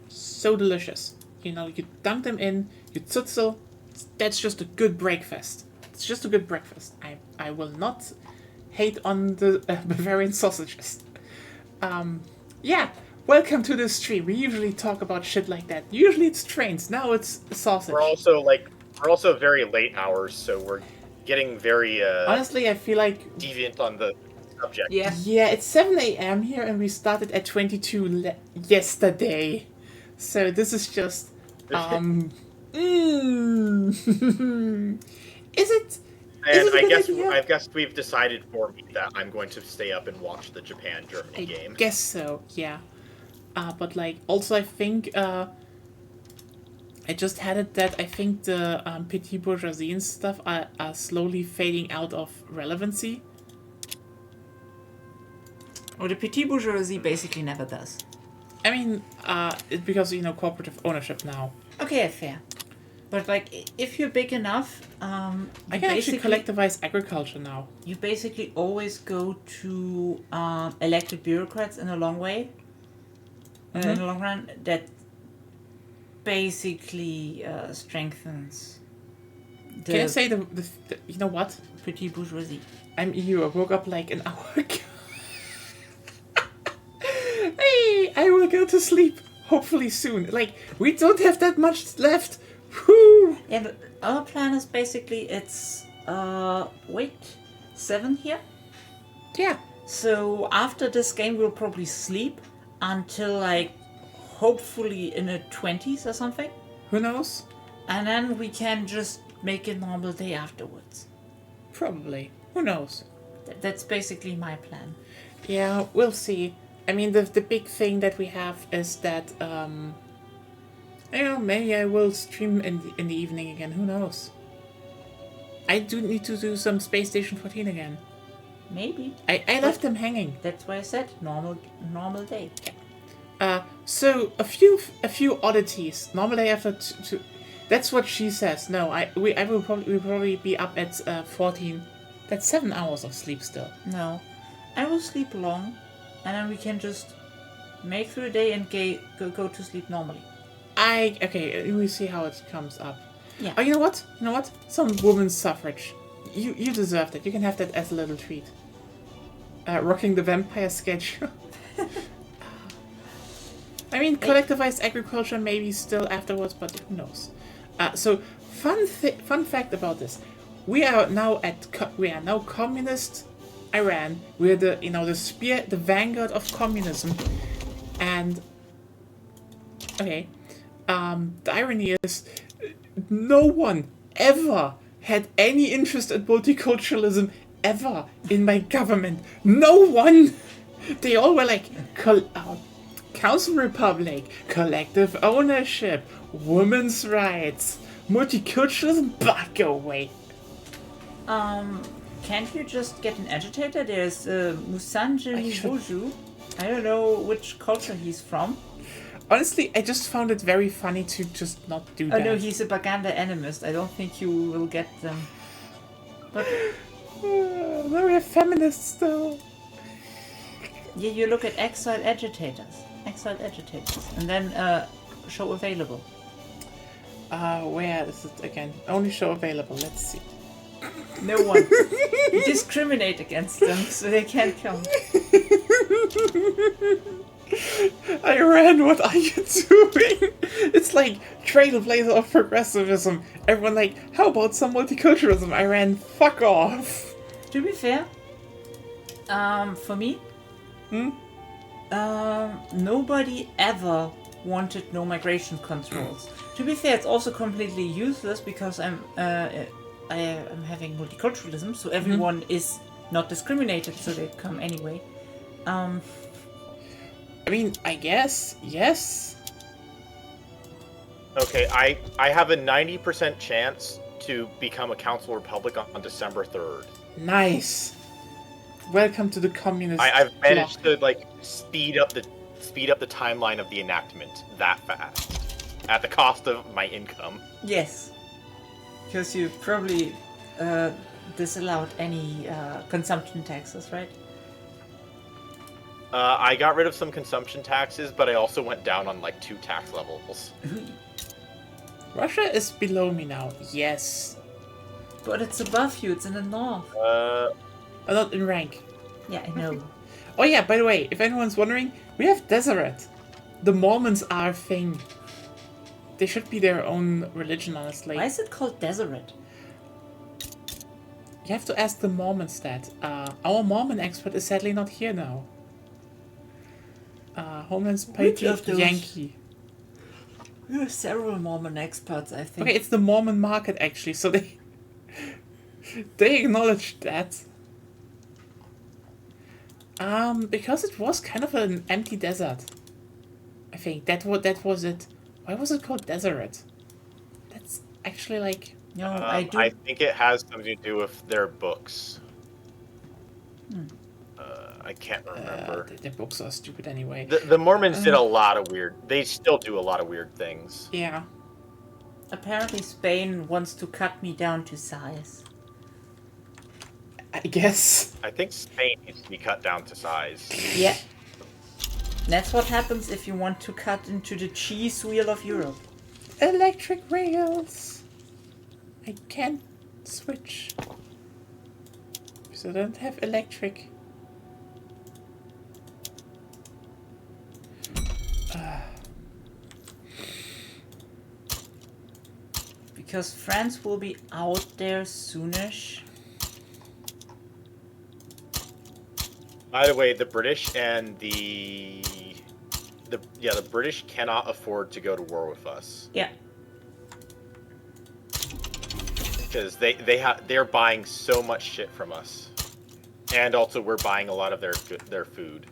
so delicious. You dunk them in, you zutzel. That's just a good breakfast. It's just a good breakfast. I will not hate on the Bavarian sausages. Welcome to the stream. We usually talk about shit like that. Usually it's trains. Now it's sausage. We're also very late hours, so we're getting very honestly, I feel like deviant on the subject. Yeah. Yeah, it's 7 a.m. here, and we started at 22 yesterday. So this is just Is it? And I guess we've decided for me that I'm going to stay up and watch the Japan-Germany game. I guess so, yeah. But like, also I think I just had it that I think the petit bourgeoisie and stuff are slowly fading out of relevancy. Or the petit bourgeoisie basically never does. I mean, it's because, you know, cooperative ownership now. Okay, fair. But like, if you're big enough, I can actually collectivize agriculture now. You basically always go to elected bureaucrats in the long way. In the long run, that basically strengthens. Can I say the you know what? Petit bourgeoisie. I'm EU. I woke up like an hour ago. Hey, I will go to sleep hopefully soon. Like, we don't have that much left. Whew. Yeah, but our plan is basically it's 7 here. Yeah. So after this game, we'll probably sleep until like hopefully in the 20s or something, Who knows? and then we can just make a normal day afterwards. Probably. Who knows? That's basically my plan. Yeah, we'll see. I mean, the big thing that we have is that you know, maybe I will stream in the evening again. Who knows? I do need to do some Space Station 14 again. Maybe. I left them hanging. That's why I said normal day. So a few oddities. Normally after that's what she says. No, we'll probably be up at 14. That's 7 hours of sleep still. No, I will sleep long, and then we can just make through the day and go to sleep normally. Okay. We see how it comes up. Yeah. Oh, you know what? Some women's suffrage. You deserve that. You can have that as a little treat. Rocking the vampire sketch. I mean, collectivized agriculture maybe still afterwards, but who knows? So fun fact about this: we are now communist Iran. We're the vanguard of communism, and okay. The irony is, no one ever had any interest in multiculturalism ever in my government. No one. They all were like, Council Republic, collective ownership, women's rights, multiculturalism. But go away. Can't you just get an agitator? There's Musanjin Boju. I don't know which culture he's from. Honestly, I just found it very funny to just not do that. Oh no, he's a Baganda animist. I don't think you will get them. But now we have feminists though. yeah, you look at exiled agitators, and then show available. Where is it again? Only show available. Let's see. No one. You discriminate against them, so they can't come. Iran, what are you doing? It's like trailblazer of progressivism. Everyone like, how about some multiculturalism? Iran, fuck off. To be fair, for me, nobody ever wanted no migration controls. To be fair, it's also completely useless because I am having multiculturalism, so everyone is not discriminated, so they come anyway. I mean, I guess, yes. Okay, I have a 90% chance to become a Council Republic on December 3rd. Nice. Welcome to the communist I've managed bloc. to like speed up the timeline of the enactment that fast, at the cost of my income. Yes, because you probably disallowed any consumption taxes, right? I got rid of some consumption taxes, but I also went down on like 2 tax levels. Russia is below me now. Yes. But it's above you. It's in the north. Not in rank. Yeah, I know. Oh yeah, by the way, if anyone's wondering, we have Deseret. The Mormons are a thing. They should be their own religion, honestly. Why is it called Deseret? You have to ask the Mormons that. Our Mormon expert is sadly not here now. Homeland's Patriot those? Yankee. There are several Mormon experts, I think. Okay, it's the Mormon market actually, so they acknowledged that. Because it was kind of an empty desert. I think that was it. Why was it called Deseret? That's actually like No, I do. I think it has something to do with their books. I can't remember. The books are stupid anyway. The Mormons did a lot of weird. They still do a lot of weird things. Yeah. Apparently Spain wants to cut me down to size. I guess. I think Spain needs to be cut down to size. Yeah. That's what happens if you want to cut into the cheese wheel of Europe. Electric rails. I can't switch. Because I don't have electric. Because France will be out there soonish. By the way, the British and the British cannot afford to go to war with us Yeah. because they're buying so much shit from us, and also we're buying a lot of their food.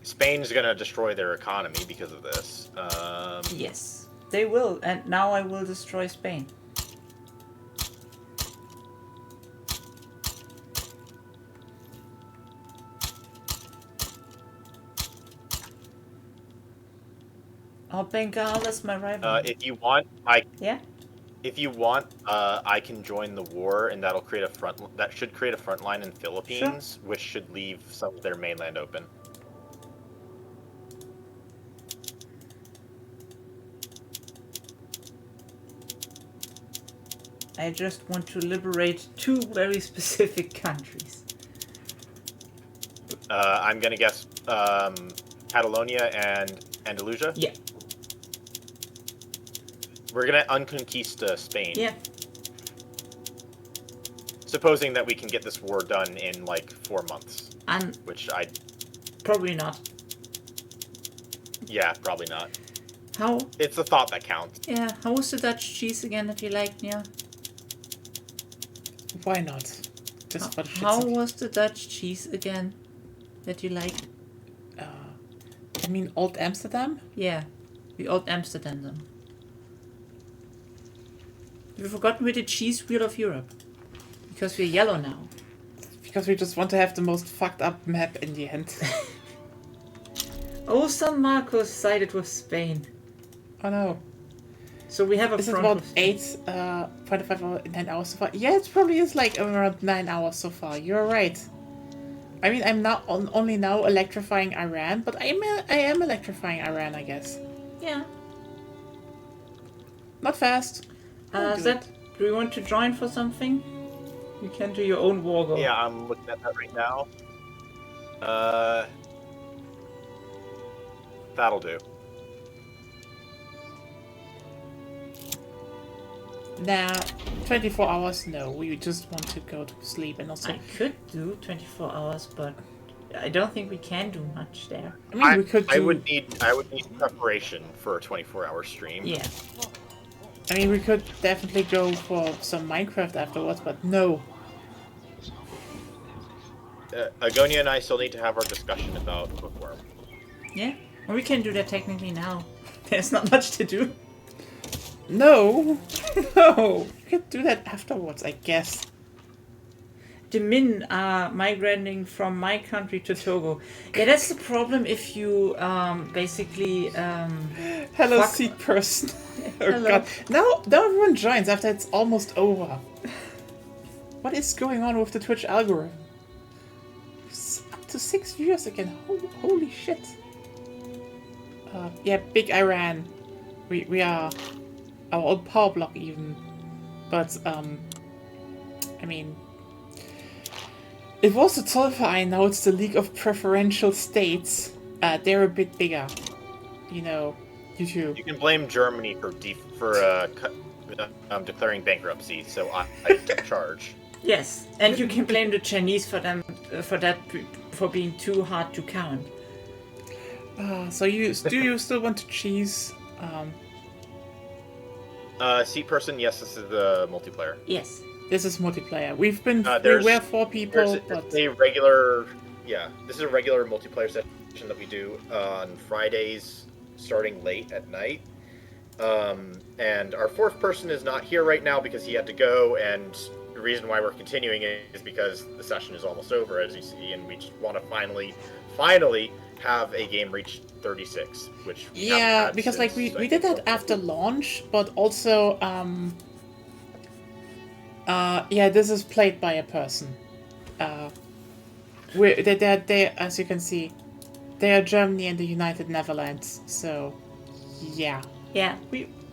Spain's gonna destroy their economy because of this. Yes. They will, and now I will destroy Spain. Oh, Bengal is my rival. If you want, Yeah? If you want, I can join the war, and that'll create a front. That should create a front line in Philippines, which should leave some of their mainland open. I just want to liberate 2 very specific countries. I'm gonna guess Catalonia and Andalusia. Yeah. We're gonna unconquista Spain. Yeah. Supposing that we can get this war done in like 4 months, And which I, probably not. yeah, probably not. How? It's the thought that counts. Yeah, how was the Dutch cheese again that you liked, Nia? Why not? Just for the How shits of it. was the Dutch cheese again that you liked? I mean, Old Amsterdam? Yeah, we Old Amsterdam them. We've forgotten we're the cheese wheel of Europe. Because we're yellow now. Because we just want to have the most fucked up map in the end. Oh, San Marcos sided with Spain. Oh no. So we have a Is it front about with Spain. 45 hours, 9 hours so far? Yeah, it probably is like around 9 hours so far. You're right. I mean, I'm not only now electrifying Iran, but I am electrifying Iran, I guess. Yeah. Not fast. I'll do Zed, do you want to join for something? You can do your own war goal. Yeah, I'm looking at that right now. That'll do. Nah, 24 hours, no. We just want to go to sleep and also... I could do 24 hours, but I don't think we can do much there. I mean, we could do... I would need preparation for a 24-hour stream. Yeah. I mean, we could definitely go for some Minecraft afterwards, but no. Agonia and I still need to have our discussion about Bookworm. Yeah. Well, we can do that technically now. There's not much to do. No! No! We could do that afterwards, I guess. The Min are migrating from my country to Togo. Yeah, that's the problem if you basically... Hello, Fuck. seed person. Oh Hello. god. Now everyone joins after it's almost over. What is going on with the Twitch algorithm? It's up to 6 viewers again. Holy shit. Yeah, big Iran. We are our own power block even. But, I mean... It was the Zollverein, now it's the League of Preferential States. They're a bit bigger. You know, YouTube. You can blame Germany for declaring bankruptcy, so I took charge. Yes, and you can blame the Chinese for them for being too hard to count. So do you still want to cheese? Seat person, yes, this is the multiplayer. Yes. This is multiplayer. We There's- were 4 people, but It's a regular, this is a regular multiplayer session that we do on Fridays, starting late at night. And our 4th person is not here right now because he had to go and reason why we're continuing it is because the session is almost over, as you see, and we just want to finally have a game reach 36, which we haven't Yeah, had because like since, we did that after launch, but also yeah, this is played by a person. They as you can see, they are Germany and the United Netherlands. So yeah. Yeah,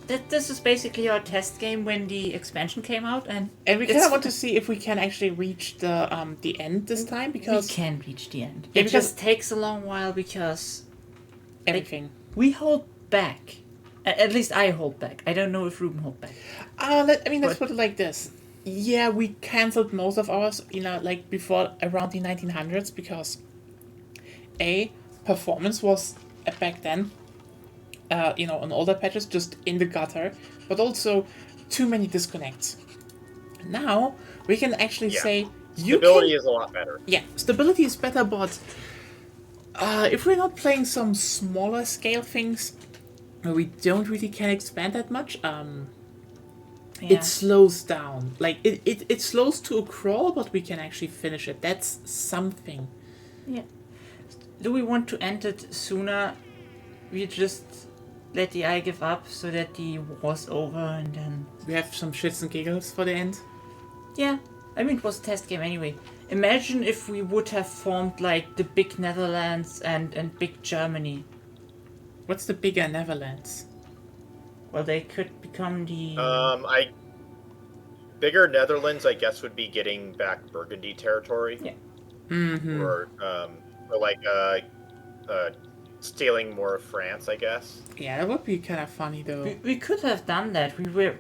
this is basically our test game when the expansion came out, and And we kind it's- of want to see if we can actually reach the end this time, we because can reach the end. Yeah, It because- just takes a long while because everything. we hold back. At least I hold back. I don't know if Ruben hold back. Let's put it like this. Yeah, we cancelled most of ours, like before around the 1900s, because performance was back then, on older patches just in the gutter, but also too many disconnects. Now we can actually say stability is a lot better. Yeah, stability is better, but if we're not playing some smaller scale things, where we don't really can expand that much, it slows down. Like, it slows to a crawl, but we can actually finish it. That's something. Yeah. Do we want to end it sooner? We just let the eye give up so that the war's over and then... We have some shits and giggles for the end. Yeah. I mean, it was a test game anyway. Imagine if we would have formed, like, the big Netherlands and big Germany. What's the bigger Netherlands? Well, they could become the... Bigger Netherlands, I guess, would be getting back Burgundy territory. Yeah. Mm-hmm. Or stealing more of France, I guess. Yeah, that would be kind of funny, though. We could have done that.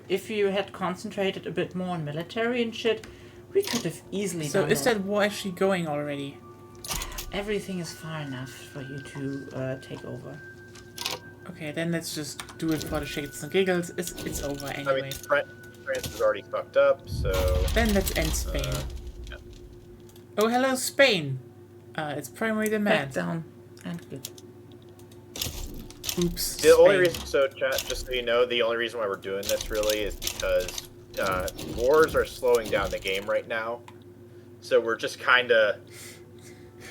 If you had concentrated a bit more on military and shit, we could have easily So done is that war actually going already? Everything is far enough for you to take over. Okay, then let's just do it for the shits and giggles. It's over I anyway. mean, France is already fucked up, so... Then let's end Spain. yeah. Oh, hello, Spain. It's primary Back demand. down and good. Oops. The only Spain. reason, so chat, just so you know, the only reason why we're doing this really is because wars are slowing down the game right now. So we're just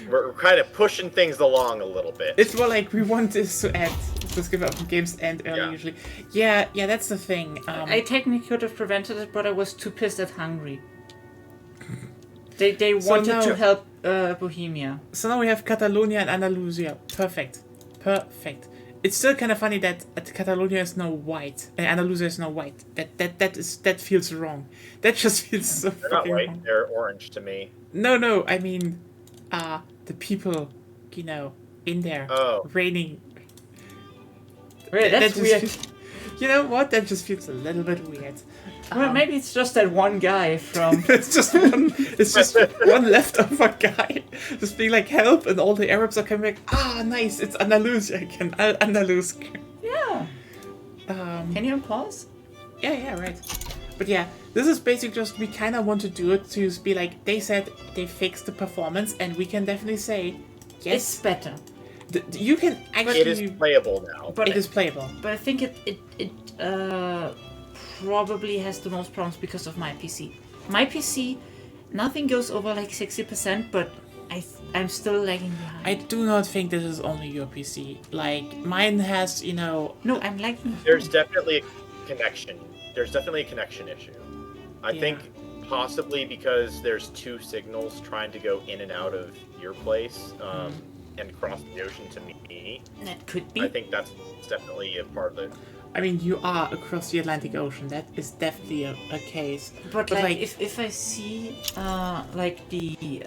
we're kind of pushing things along a little bit. It's more like we want this to end. Just give up games end early Yeah. usually. Yeah, that's the thing. I technically could have prevented it, but I was too pissed at Hungary. They So wanted now- to help Bohemia. So now we have Catalonia and Andalusia. Perfect. It's still kind of funny that Catalonia is now white and Andalusia is now white. That feels wrong. That just feels so They're not fucking white, wrong. they're orange to me. No, I mean, the people, in there, Oh. reigning. Right, that's that weird. just you know what? That just feels a little bit weird. Well, maybe it's just that one guy from... It's just one leftover guy just being like, help, and all the Arabs are coming back. Nice, it's Andalusia again. Andalus. Yeah. Can you pause? Yeah, right. But yeah, this is basically just, we kind of want to do it to just be like, they said they fixed the performance, and we can definitely say, It's yes, better. you can actually... It is playable now. But it is playable. But I think it probably has the most problems because of my PC. My PC, nothing goes over like 60%, but I'm still lagging behind. I do not think this is only your PC. Like, mine has, No, I'm lagging. There's definitely a connection. There's definitely a connection issue. I Yeah. think possibly because there's two signals trying to go in and out of your place and across the ocean to me. That could be. I think that's definitely a part of it. I mean, you are across the Atlantic Ocean. That is definitely a case. But like, if I see like the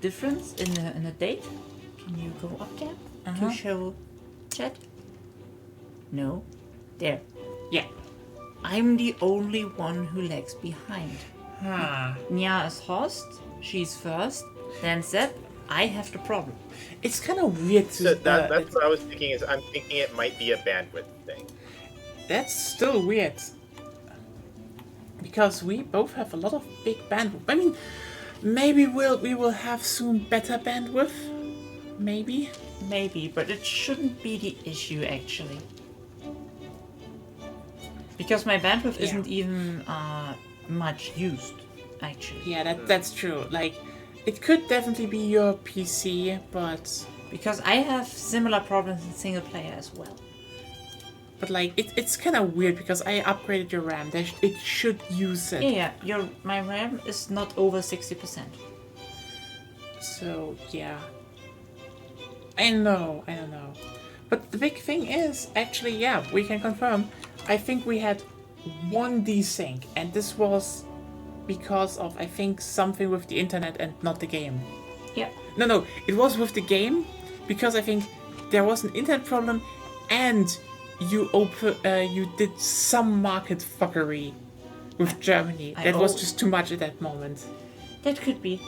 difference in the date, can you go up there to show chat? No, there. Yeah. I'm the only one who lags behind. Huh. Nia is host, she's first, then Zep. I have the problem. It's kind of weird to... So that's what I was thinking. I'm thinking it might be a bandwidth thing. That's still weird. Because we both have a lot of big bandwidth. I mean, maybe we will have soon better bandwidth. Maybe. Maybe, but it shouldn't be the issue actually. Because my bandwidth isn't even much used. actually. Yeah, that's true. Like, it could definitely be your PC, but Because I have similar problems in single player as well. like it's kind of weird because I upgraded your RAM. It should use it. Yeah, my RAM is not over 60%. So yeah, I don't know. But the big thing is actually, yeah, we can confirm. I think we had one desync, and this was because of I think something with the internet and not the game. Yeah. No, it was with the game because I think there was an internet problem, and you did some market fuckery with Germany. That was just too much at that moment. That could be.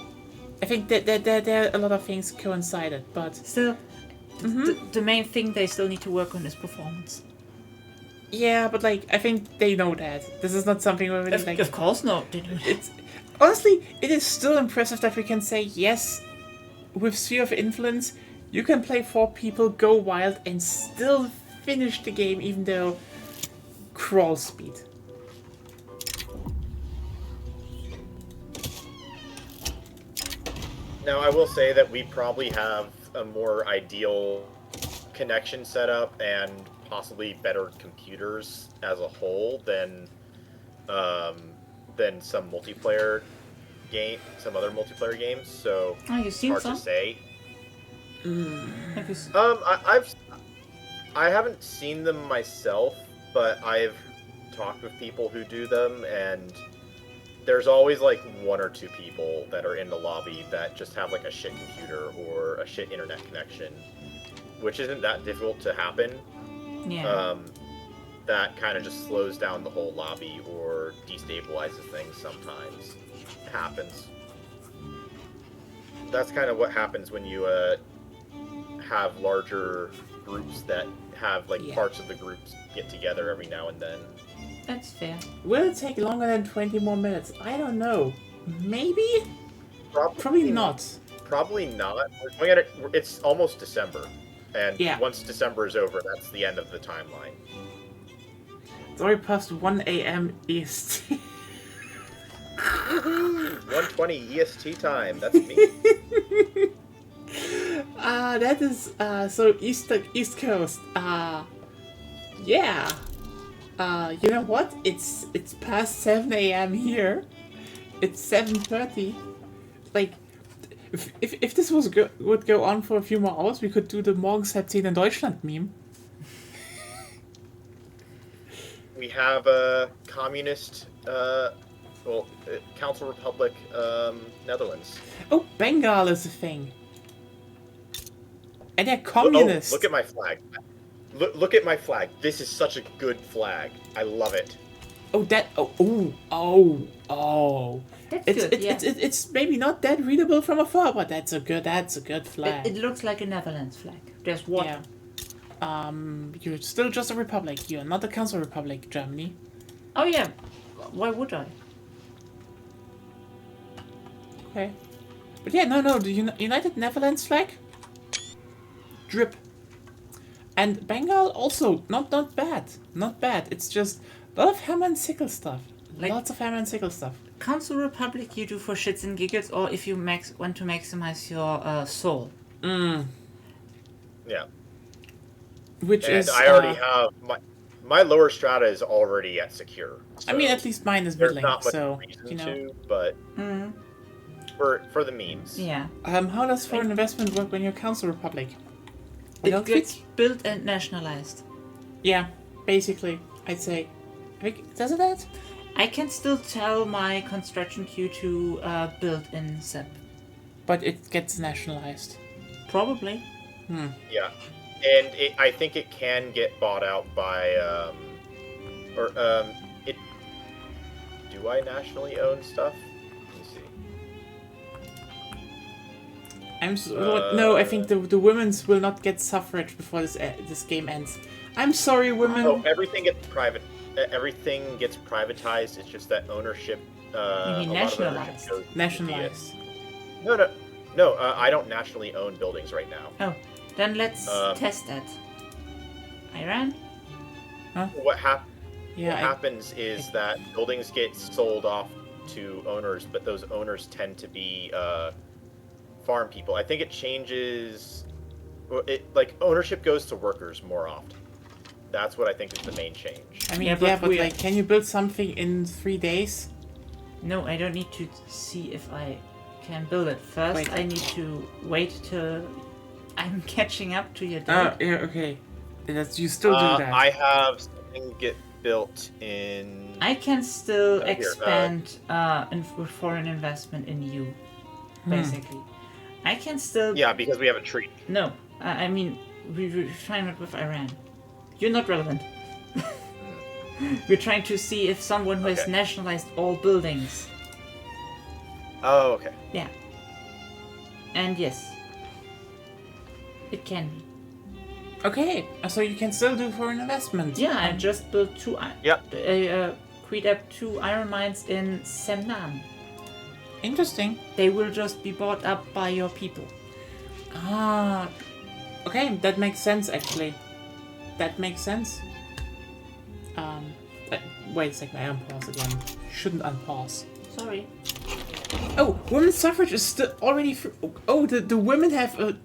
I think that there a lot of things coincided, but Still, the main thing they still need to work on is performance. yeah, but like I think they know that this is not something where really like Of course not. They do. it's honestly it is still impressive that we can say yes with Sphere of Influence you can play 4 people, go wild, and still finish the game even though crawl speed. Now, I will say that we probably have a more ideal connection setup and possibly better computers as a whole than some multiplayer some other multiplayer games. So Oh, you've seen hard some? to say. Have you s- I haven't seen them myself, but I've talked with people who do them, and there's always like 1 or 2 people that are in the lobby that just have like a shit computer or a shit internet connection, which isn't that difficult to happen. Yeah. That kind of just slows down the whole lobby or destabilizes things sometimes. It happens. That's kind of what happens when you have larger groups that have like Yeah. parts of the groups get together every now and then. That's fair. Will it take longer than 20 more minutes? I don't know. Maybe? Probably, Probably not. Probably not. We're going at it. It's almost December, and Yeah. once December is over, that's the end of the timeline. It's already past 1 a.m. EST. 1:20 EST time. That's me. That is, so East Coast. Yeah. You know what? It's past 7 a.m. here. It's 7:30. Like, if this would go on for a few more hours, we could do the Morgens halb 10 in Deutschland meme. We have a communist, Council Republic, Netherlands. Oh, Bengal is a thing. And they're Oh, communist. look at my flag. Look at my flag. This is such a good flag. I love it. Oh, that. Oh. That's It's good, yeah. it's maybe not that readable from afar, but that's a good flag. It looks like a Netherlands flag. There's one. Yeah. You're still just a republic. You're not a council republic, Germany. Oh yeah. Why would I? Okay. But yeah, no, the United Netherlands flag. Drip. And Bengal also not bad. Not bad. It's just a lot of hammer and sickle stuff. Like- Lots of hammer and sickle stuff. Council Republic you do for shits and giggles, or if you want to maximize your soul. Yeah. Which And is I already have my lower strata is already at secure. I mean, so at least mine is there's middling, not much so reason you know. to, but for the memes. Yeah. How does foreign investment work when you're council republic? I It don't gets think. built and nationalized. Yeah, basically, I'd say. Does it that? I can still tell my construction queue to build in SEP. But it gets nationalized. Probably. Yeah, and I think it can get bought out by it. Do I nationally own stuff? Let me see. No, I think the women's will not get suffrage before this game ends. I'm sorry, women. Oh, everything gets private. Everything gets privatized. It's just that ownership. You mean a lot of nationalized? ownership goes to Nationalized. the- No. I don't nationally own buildings right now. Oh, then let's test that. Iran? What Yeah, happens is that buildings get sold off to owners, but those owners tend to be farm people. I think it changes. Like ownership goes to workers more often. That's what I think is the main change. I mean, Yeah, yeah, but but we- like, can you build something in 3 days? No, I don't need to see if I can build it. First, Wait. I need to wait till I'm catching up to your date. Oh, yeah, okay. You still do that. I have something get built in. I can still Here, expand with foreign investment in you, basically. I can still. Yeah, because we have a treaty. No, I mean, we're trying it with Iran. You're not relevant. We're trying to see if someone who has Okay. nationalized all buildings. Oh, okay. Yeah. And yes, it can be. Okay, so you can still do foreign investment. Yeah, I just built two. Yep. Create up 2 iron mines in Semnan. Interesting. They will just be bought up by your people. Ah, okay, that makes sense actually. That makes sense. Wait a second, I unpause again. Shouldn't unpause. Sorry. Oh, women's suffrage is still already. The women have a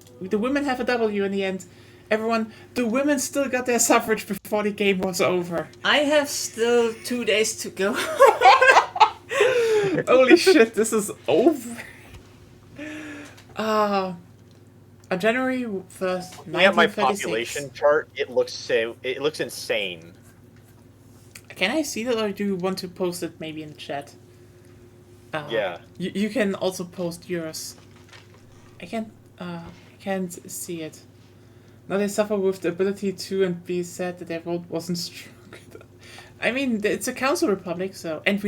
W in the end. Everyone, the women still got their suffrage before the game was over. I have still 2 days to go. Holy shit, this is over. On January 1st, 1936. Looking at my population chart, it looks insane. Can I see that, or do you want to post it maybe in the chat? Yeah. You can also post yours. I can't see it. Now they suffer with the ability to and be said that their vote wasn't strong. I mean, it's a council republic, so and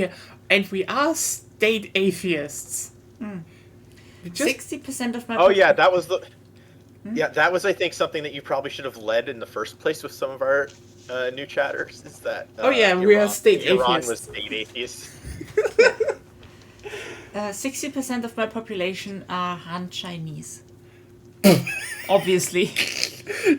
we are state atheists. We just 60% of my. Oh yeah, that was the. Yeah, that was I think something that you probably should have led in the first place with some of our new chatters. Is that? Oh, yeah, we are state Iran atheists. was state atheists. 60% of my population are Han Chinese. Obviously.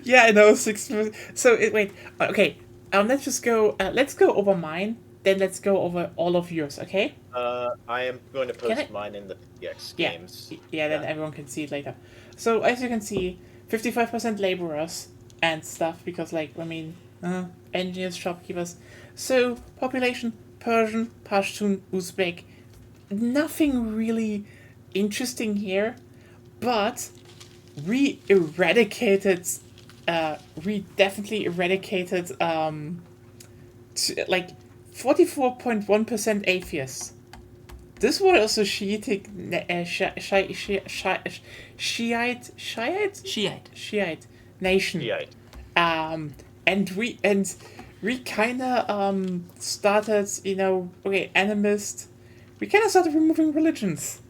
yeah, I know 6%. So wait, okay. Let's just go. Let's go over mine. Then let's go over all of yours. Okay? I am going to Can post I- mine in the PX Yeah. games. Yeah. Then everyone can see it later. So as you can see, 55% laborers and stuff because engineers, shopkeepers. So population Persian, Pashtun, Uzbek. Nothing really interesting here, but we definitely eradicated 44.1% atheists. This was also Shiite nation. Yeah. And we kind of started, animist. We kind of started removing religions.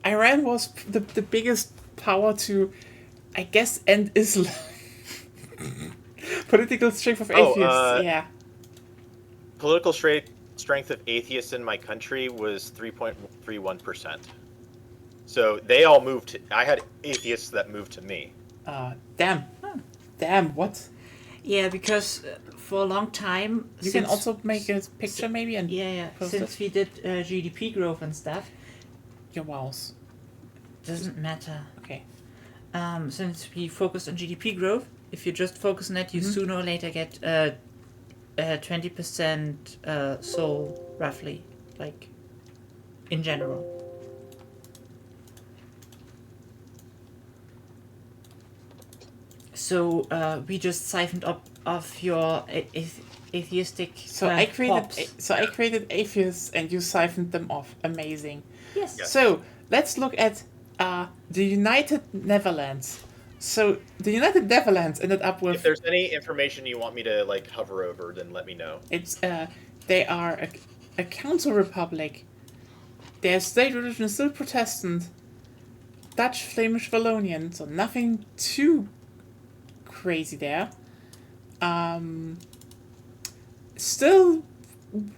Iran was the biggest power to, I guess, end Islam. Political strength of atheists, yeah. Political strength of atheists in my country was 3.31%. So they all moved. I had atheists that moved to me. Damn. Damn, what? Yeah, because for a long time. You can also make a picture maybe and post Since it. we did GDP growth and stuff, Your mouse. doesn't matter. Okay. Since we focused on GDP growth, if you just focus on that, you sooner or later get 20% soul, roughly, like in general. So we just siphoned up of your atheistic. So I pops. created atheists and you siphoned them off. Amazing. Yes. Yeah. So let's look at the United Netherlands. So the United Netherlands ended up If with there's any information you want me to hover over, then let me know. they are a council republic. Their state religion is still Protestant, Dutch, Flemish, Wallonian. So nothing too crazy there. Still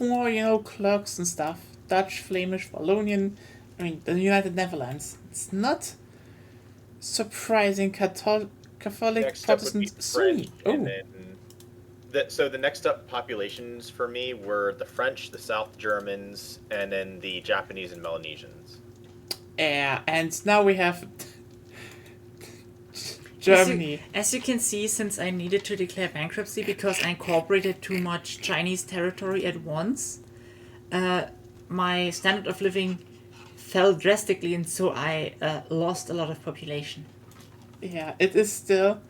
more clerks and stuff. Dutch, Flemish, Wallonian. I mean, the United Netherlands. It's not surprising. Catholic, Next up would be Protestant, French, Sunni. and Oh, then So the next up populations for me were the French, the South Germans, and then the Japanese and Melanesians. Yeah, and now we have Germany. As you can see, since I needed to declare bankruptcy because I incorporated too much Chinese territory at once, my standard of living fell drastically, and so I lost a lot of population. Yeah, it is still.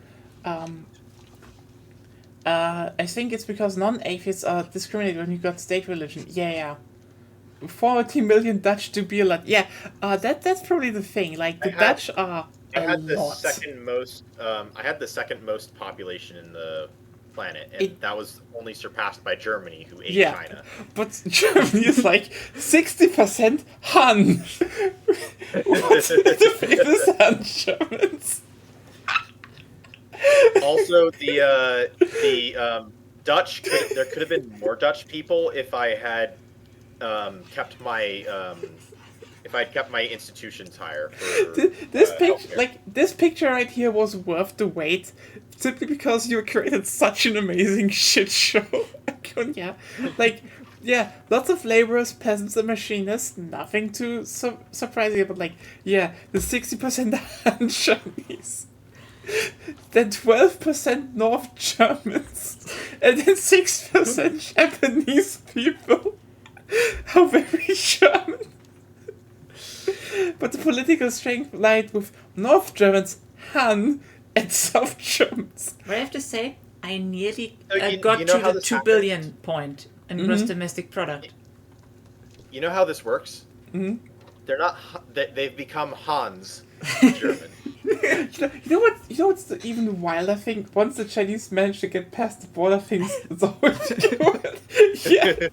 I think it's because non-atheists are discriminated when you got state religion. Yeah. 40 million Dutch to be a lot. Yeah, that's probably the thing. Like the Dutch are. I had the lot. second most. I had the second most population in the planet, and that was only surpassed by Germany, who ate China. But Germany is like 60% Han. What's the famous Han Germans? Also, the Dutch. There could have been more Dutch people if I had kept my. If I'd kept my institutions higher for this picture right here was worth the wait, simply because you created such an amazing shit show. Lots of laborers, peasants, and machinists. Nothing too surprising, but the 60% Han Chinese, then 12% North Germans, and then 6% Japanese people. How very German. But the political strength lied with North Germans, Han, and South Germans. But I have to say, I nearly You got know to how the this 2 billion point in gross domestic product. You know how this works? Mm-hmm. They're not. They've become Hans in German. You know what's the even wilder thing? Once the Chinese manage to get past the border things, it's always good.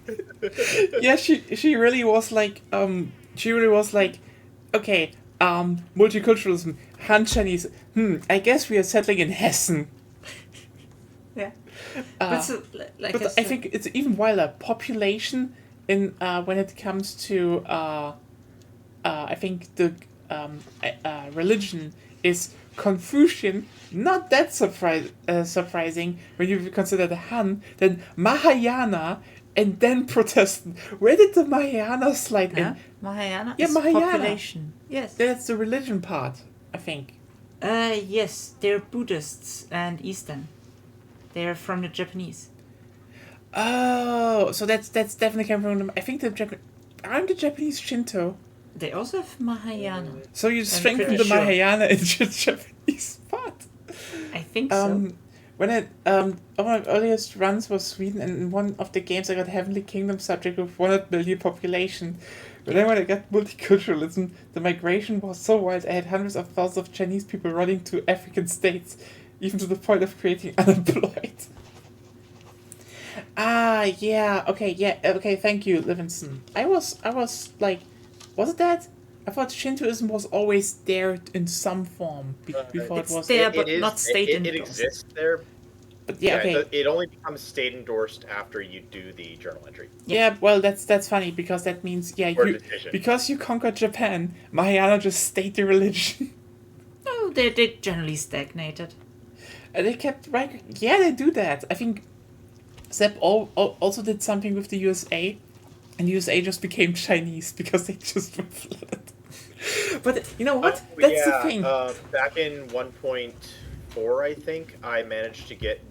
Yeah, she really was like okay, multiculturalism, Han Chinese. I guess we are settling in Hessen. Yeah. But I think it's even wilder. Population in when it comes to I think the religion is Confucian. Not that surprising when you consider the Han, then Mahayana, and then Protestant. Where did the Mahayana slide in? Mahayana Yeah, is Mahayana. population. Yes. That's the religion part, I think. Yes, they're Buddhists and Eastern. They're from the Japanese. Oh, so that's definitely coming from them. I think aren't the Japanese Shinto? They also have Mahayana. So you strengthen pretty the sure. Mahayana into the Japanese part. I think so. When one of my earliest runs was Sweden, and in one of the games I got Heavenly Kingdom subject with 100 million population. But then when I got multiculturalism, the migration was so wild I had hundreds of thousands of Chinese people running to African states, even to the point of creating unemployed. Okay, thank you, Livingston. I was like, was it that? I thought Shintoism was always there in some form before it's it was there, but not state It endorsed. exists there. But okay. It only becomes state endorsed after you do the journal entry. Yeah, well, that's funny because that means because you conquered Japan, Mahayana just stayed the religion. Oh, they generally stagnated. And they kept right. Yeah, they do that. I think Sepp also did something with the USA, and the USA just became Chinese because they just were flooded. But you know what? That's the thing. Back in 1.4, I think I managed to get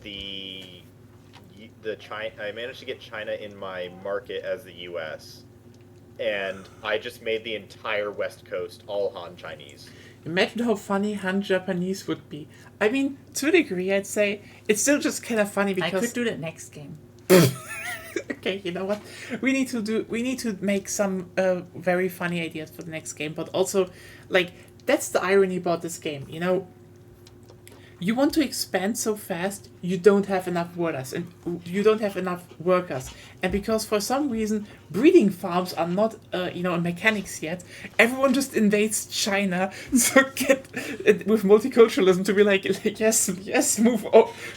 China in my market as the U.S. and I just made the entire West Coast all Han Chinese. Imagine how funny Han Japanese would be. I mean, to a degree, I'd say it's still just kind of funny because I could do that next game. Okay, you know what? We need to make some very funny ideas for the next game, but also, that's the irony about this game. You know, you want to expand so fast, you don't have enough workers, and because for some reason breeding farms are not, mechanics yet, everyone just invades China. So get with multiculturalism to be like yes, move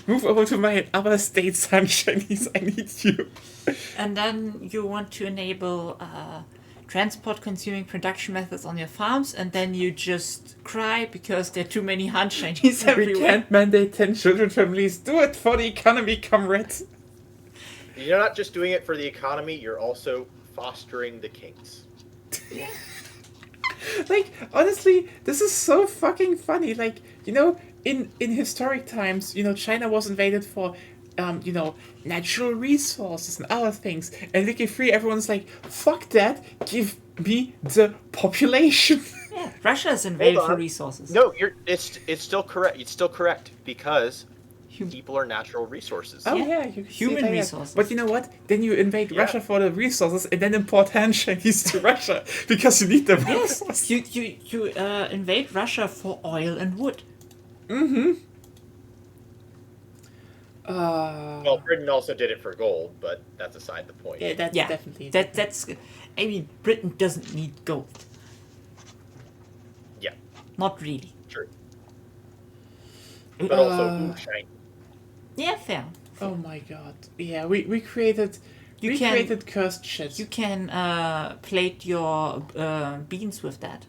over to my other states. I'm Chinese. I need you. And then you want to enable transport-consuming production methods on your farms, and then you just cry because there are too many Han Chinese We everywhere. can't mandate 10 children families. Do it for the economy, comrades. You're not just doing it for the economy, you're also fostering the kinks. Like, honestly, this is so fucking funny. Like, you know, in historic times, you know, China was invaded for, you know, natural resources and other things. And Wiki 3, everyone's like, fuck that, give me the population. Yeah, Russia's invaded Hold for on. resources. No, it's still correct. It's still correct because Hum- people are natural resources. Oh Yeah. yeah, you can see Human it there, yeah. resources. But you know what? Then you invade Yeah. Russia for the resources and then import Han Chinese to Russia because you need them. Yes, you invade Russia for oil and wood. Well, Britain also did it for gold, but that's aside the point. Yeah, that's Yeah, definitely. that's. I mean, Britain doesn't need gold. Yeah, Not really. true. But also, Uh, shiny. Yeah, fair. Oh my god. Yeah, we created. You we can- created cursed shit. You can plate your beans with that.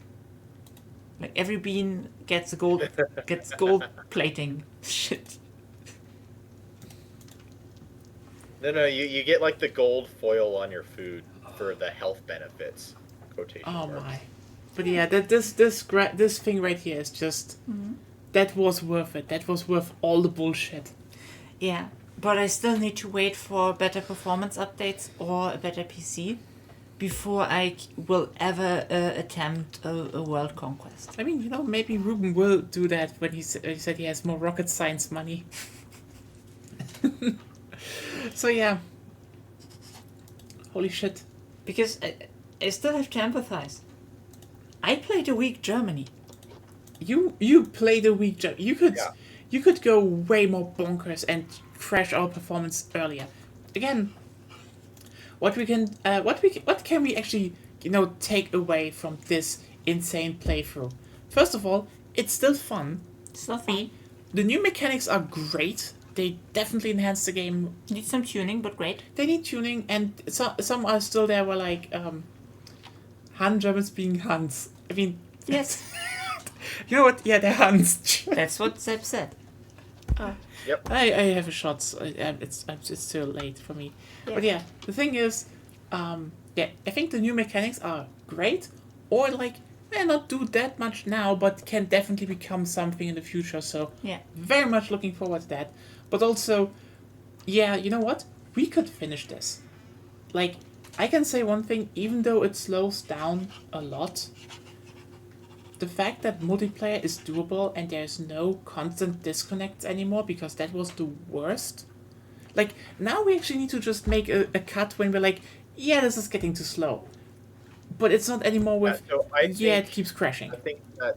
Like every bean gets a gold gets gold plating. Shit. No, you get like the gold foil on your food for the health benefits. Quotation Oh marks. my. But yeah, that this thing right here is just. That was worth it. That was worth all the bullshit. Yeah, but I still need to wait for better performance updates or a better PC before I will ever attempt a world conquest. I mean, you know, maybe Ruben will do that when he said he has more rocket science money. So yeah. Holy shit. Because I still have to empathize. I played a weak Germany. You played a weak job. Yeah. You could go way more bonkers and crash our performance earlier. Again, what can we actually, you know, take away from this insane playthrough? First of all, it's still fun. Still fun. The new mechanics are great. They definitely enhance the game. Need some tuning, but great. They need tuning, and some are still there. Were like Han Germans being Huns. I mean, Yes, you know what? Yeah, they're Huns. that's what Zeb said. Yep. I have a shot. So it's too late for me. Yeah. But yeah, the thing is, yeah, I think the new mechanics are great, or like may not do that much now, but can definitely become something in the future. So Yeah. very much looking forward to that. But also, yeah, you know what? We could finish this. Like, I can say one thing, even though it slows down a lot, the fact that multiplayer is doable and there's no constant disconnects anymore, because that was the worst. Like, now we actually need to just make a cut when we're like, yeah, this is getting too slow. But it's not anymore with, So I yeah, it think- keeps crashing. I think that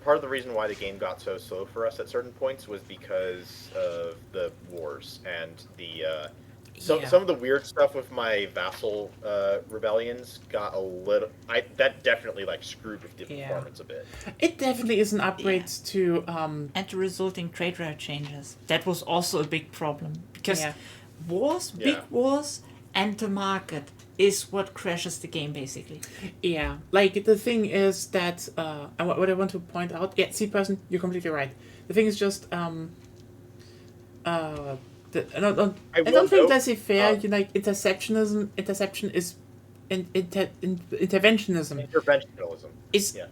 part of the reason why the game got so slow for us at certain points was because of the wars and the Yeah. some of the weird stuff with my vassal rebellions got a little. That definitely like screwed with the Yeah. performance a bit. It definitely is an upgrade to, And the resulting trade route changes. That was also a big problem. Because Yeah. wars, big Yeah. wars, and the market is what crashes the game, basically. yeah. Like, the thing is that, what I want to point out, yeah, see, person, you're completely right. The thing is just, I don't will think note, laissez-faire, you like, interception is, interventionism Interventionalism. is, Yeah.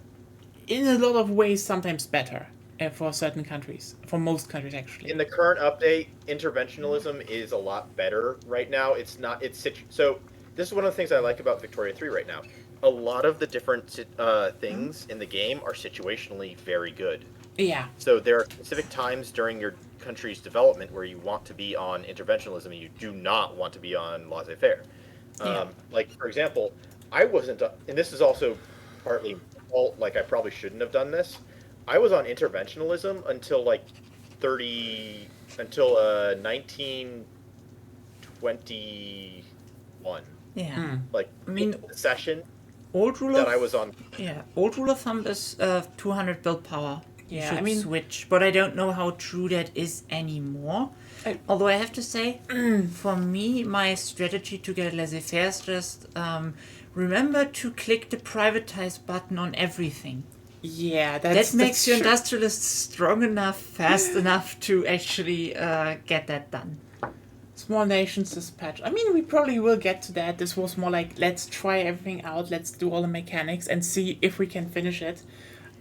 in a lot of ways, sometimes better for certain countries, for most countries, actually. In the current update, interventionalism is a lot better right now. It's not. So this is one of the things I like about Victoria 3 right now. A lot of the different things in the game are situationally very good. Yeah, So there are specific times during your country's development where you want to be on interventionalism and you do not want to be on laissez-faire. Yeah. Like, for example, I wasn't, and this is also partly fault, like I probably shouldn't have done this. I was on interventionalism until 1921. Yeah. Like, I mean- the session Old rule that of I was on. yeah, old rule of thumb is 200 build power you Yeah, should I mean- switch. But I don't know how true that is anymore. Although I have to say, for me, my strategy to get laissez-faire is just remember to click the privatize button on everything. Yeah, That that's makes your true. industrialists strong enough, fast enough to actually get that done. Small nations dispatch. I mean, we probably will get to that. This was more like, let's try everything out, let's do all the mechanics and see if we can finish it.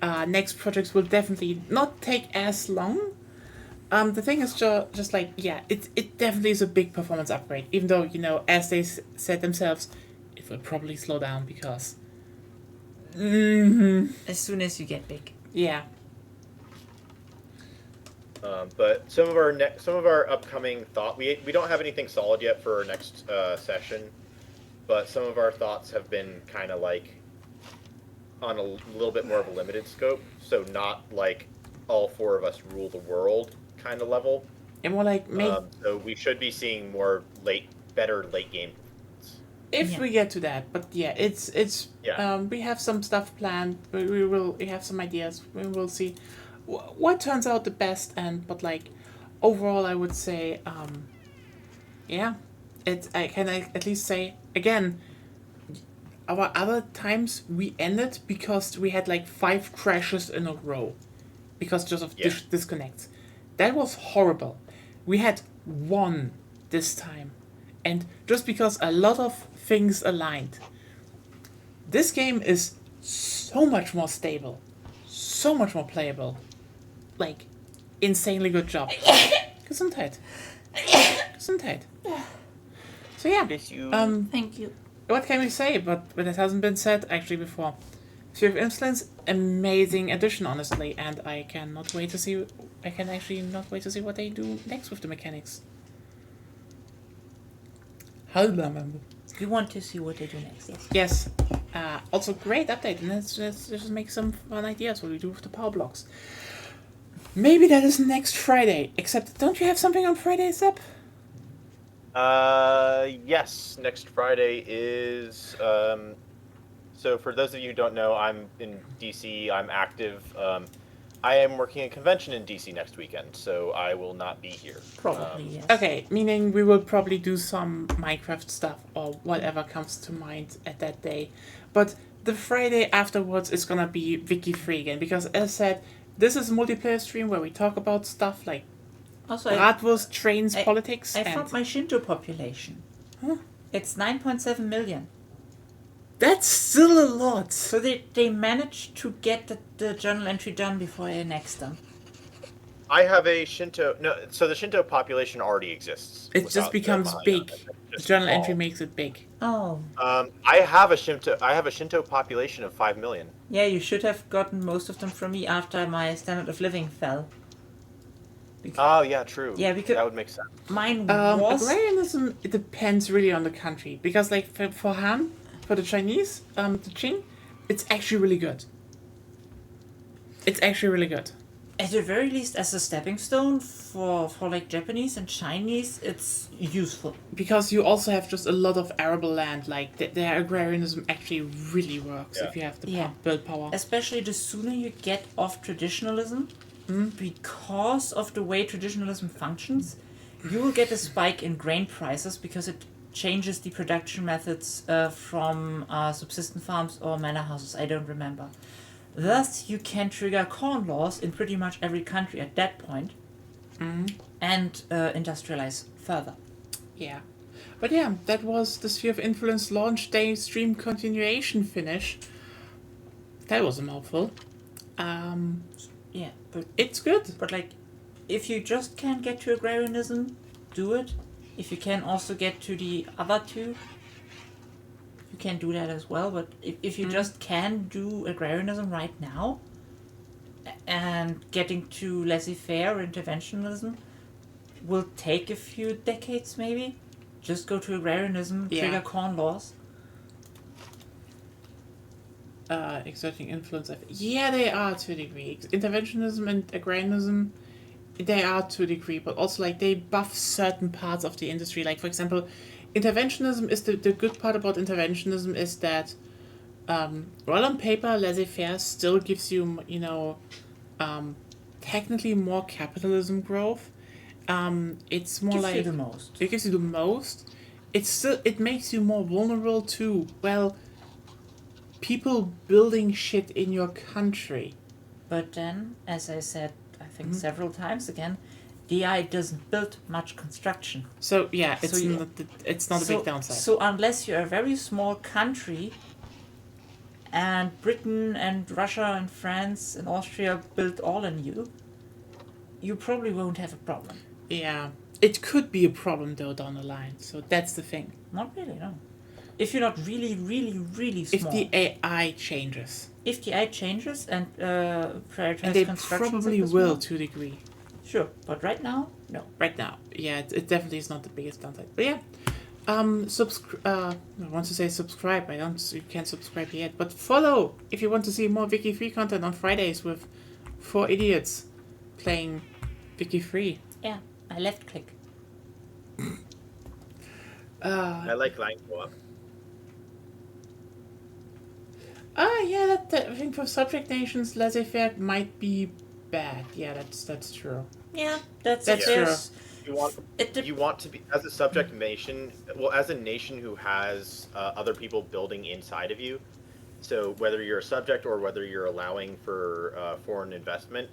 Next projects will definitely not take as long. The thing is just like, yeah, it definitely is a big performance upgrade. Even though, you know, as they said themselves, it will probably slow down because... As soon as you get big. Yeah. But some of our upcoming we don't have anything solid yet for our next session, but some of our thoughts have been kind of like on a little bit more of a limited scope, so not like all four of us rule the world kind of level. And more like, So we should be seeing more better late game. if Yeah. we get to that, but yeah, it's Yeah. we have some stuff planned. We have some ideas. We will see what turns out the best. But like overall, I would say yeah, I can at least say again. Our other times we ended because we had like 5 crashes in a row, because just of disconnects. That was horrible. We had 1 this time, and just because a lot of things aligned. This game is so much more stable, so much more playable, like insanely good job. Gesundheit. Gesundheit. So yeah, Thank you. what can we say? But it hasn't been said actually before. Sphere of Influence, amazing addition, honestly, and I cannot wait to see. I can actually not wait to see what they do next with the mechanics. We want to see what they do next, yes. Yes. Also, great update, and let's just make some fun ideas what we do with the power blocks. Maybe that is next Friday. Except, don't you have something on Friday, Sepp? Yes, next Friday is. So for those of you who don't know, I'm in DC. I'm active. I am working a convention in DC next weekend, so I will not be here. Probably, yes. Okay, meaning we will probably do some Minecraft stuff or whatever comes to mind at that day. But the Friday afterwards is gonna be Wiki free again, because as I said, this is a multiplayer stream where we talk about stuff like Also, Bratwurst, trains, politics, I and found my Shinto population. Huh? It's 9.7 million. that's still a lot. So they managed to get the journal entry done before I annexed them. I have a Shinto. No, so the Shinto population already exists. It just without becomes Mahayana. big. It The just journal evolved. entry makes it big. Oh. I have a Shinto population of 5 million. Yeah, you should have gotten most of them from me after my standard of living fell. Oh yeah, true. Yeah, because- that would make sense. Mine was... Agrarianism, it depends really on the country. Because like for Han, for the Chinese, the Qing, it's actually really good. It's actually really good. At the very least, as a stepping stone for like Japanese and Chinese, it's useful. Because you also have just a lot of arable land, like their agrarianism actually really works if you have the Yeah. build power. Especially the sooner you get off traditionalism, because of the way traditionalism functions, you will get a spike in grain prices because it changes the production methods from subsistence farms or manor houses. I don't remember. Thus, you can trigger corn laws in pretty much every country at that point, and industrialize further. Yeah. But yeah, that was the Sphere of Influence launch day stream continuation finish. That was a mouthful. Yeah, It's good. but like, if you just can't get to agrarianism, do it. If you can also get to the other two, you can do that as well. But if you just can do agrarianism right now, and getting to laissez-faire or interventionism will take a few decades maybe. Just go to agrarianism, Yeah. trigger corn laws. Exerting influence. Yeah, they are to a degree. Interventionism and agrarianism, they are to a degree, but also like they buff certain parts of the industry. Like for example, interventionism is the good part about interventionism is that, well on paper, laissez-faire still gives you technically more capitalism growth. It's more Gives like you the most. it gives you the most. It makes you more vulnerable to, well, people building shit in your country. But then, as I said, I think several times again, DI doesn't build much construction. So yeah, So it's not a big downside. So unless you're a very small country, and Britain and Russia and France and Austria build all in you, you probably won't have a problem. Yeah, it could be a problem though down the line. So that's the thing. Not really, no. If you're not really, really, really small. If the AI changes, If the AI changes and prioritize and they construction probably sectors will more, to a degree. sure. But right now, no. Right now, yeah, it definitely is not the biggest downside. But yeah, I want to say subscribe. You can't subscribe yet, but follow if you want to see more Wiki Free content on Fridays with 4 idiots playing Wiki Free. Yeah, I left click. I like line co-op. Yeah, that I think for subject nations, laissez-faire might be bad. Yeah, that's true. Yeah, that's That's it. true. You want to be as a subject nation. Well, as a nation who has other people building inside of you. So whether you're a subject or whether you're allowing for foreign investment,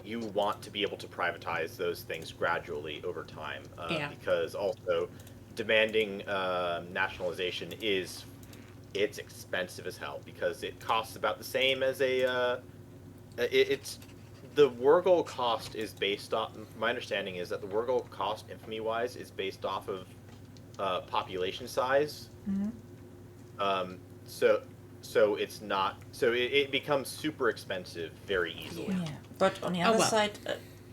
you want to be able to privatize those things gradually over time. Yeah. Because also demanding nationalization it's expensive as hell because it costs about the same as it's the Wurgle cost is based off. My understanding is that the Wurgle cost, infamy-wise, is based off of population size. So it's not. So it becomes super expensive very easily. Yeah, but on the other side,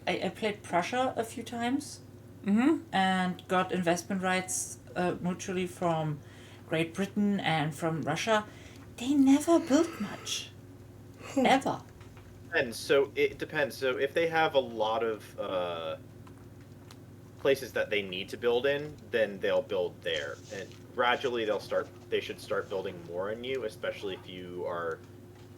I played Prussia a few times, and got investment rights mutually from Great Britain and from Russia. They never built much, ever. And so it depends. So if they have a lot of places that they need to build in, then they'll build there, and gradually they should start building more in you, especially if you are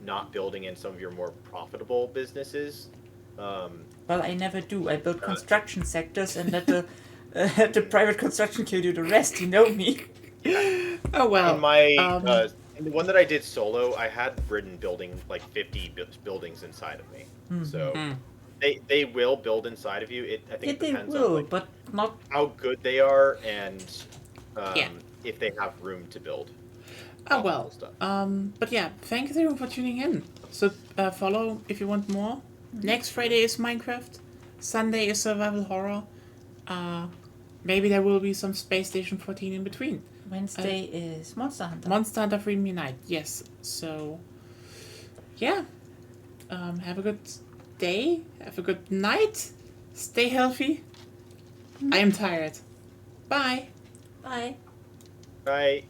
not building in some of your more profitable businesses. Well, I never do. I build construction sectors and let the private construction kill you the rest. You know me. Oh well. In my in the one that I did solo, I had Britain building like 50 buildings inside of me. So they will build inside of you. I think it depends on like, but not how good they are and if they have room to build. Oh well. But yeah, thanks everyone for tuning in. So follow if you want more. Next Friday is Minecraft. Sunday is survival horror. Maybe there will be some Space Station 14 in between. Wednesday is Monster Hunter. Monster Hunter Freedom Unite, yes. So, yeah. Have a good day. Have a good night. Stay healthy. I am tired. Bye. Bye. Right.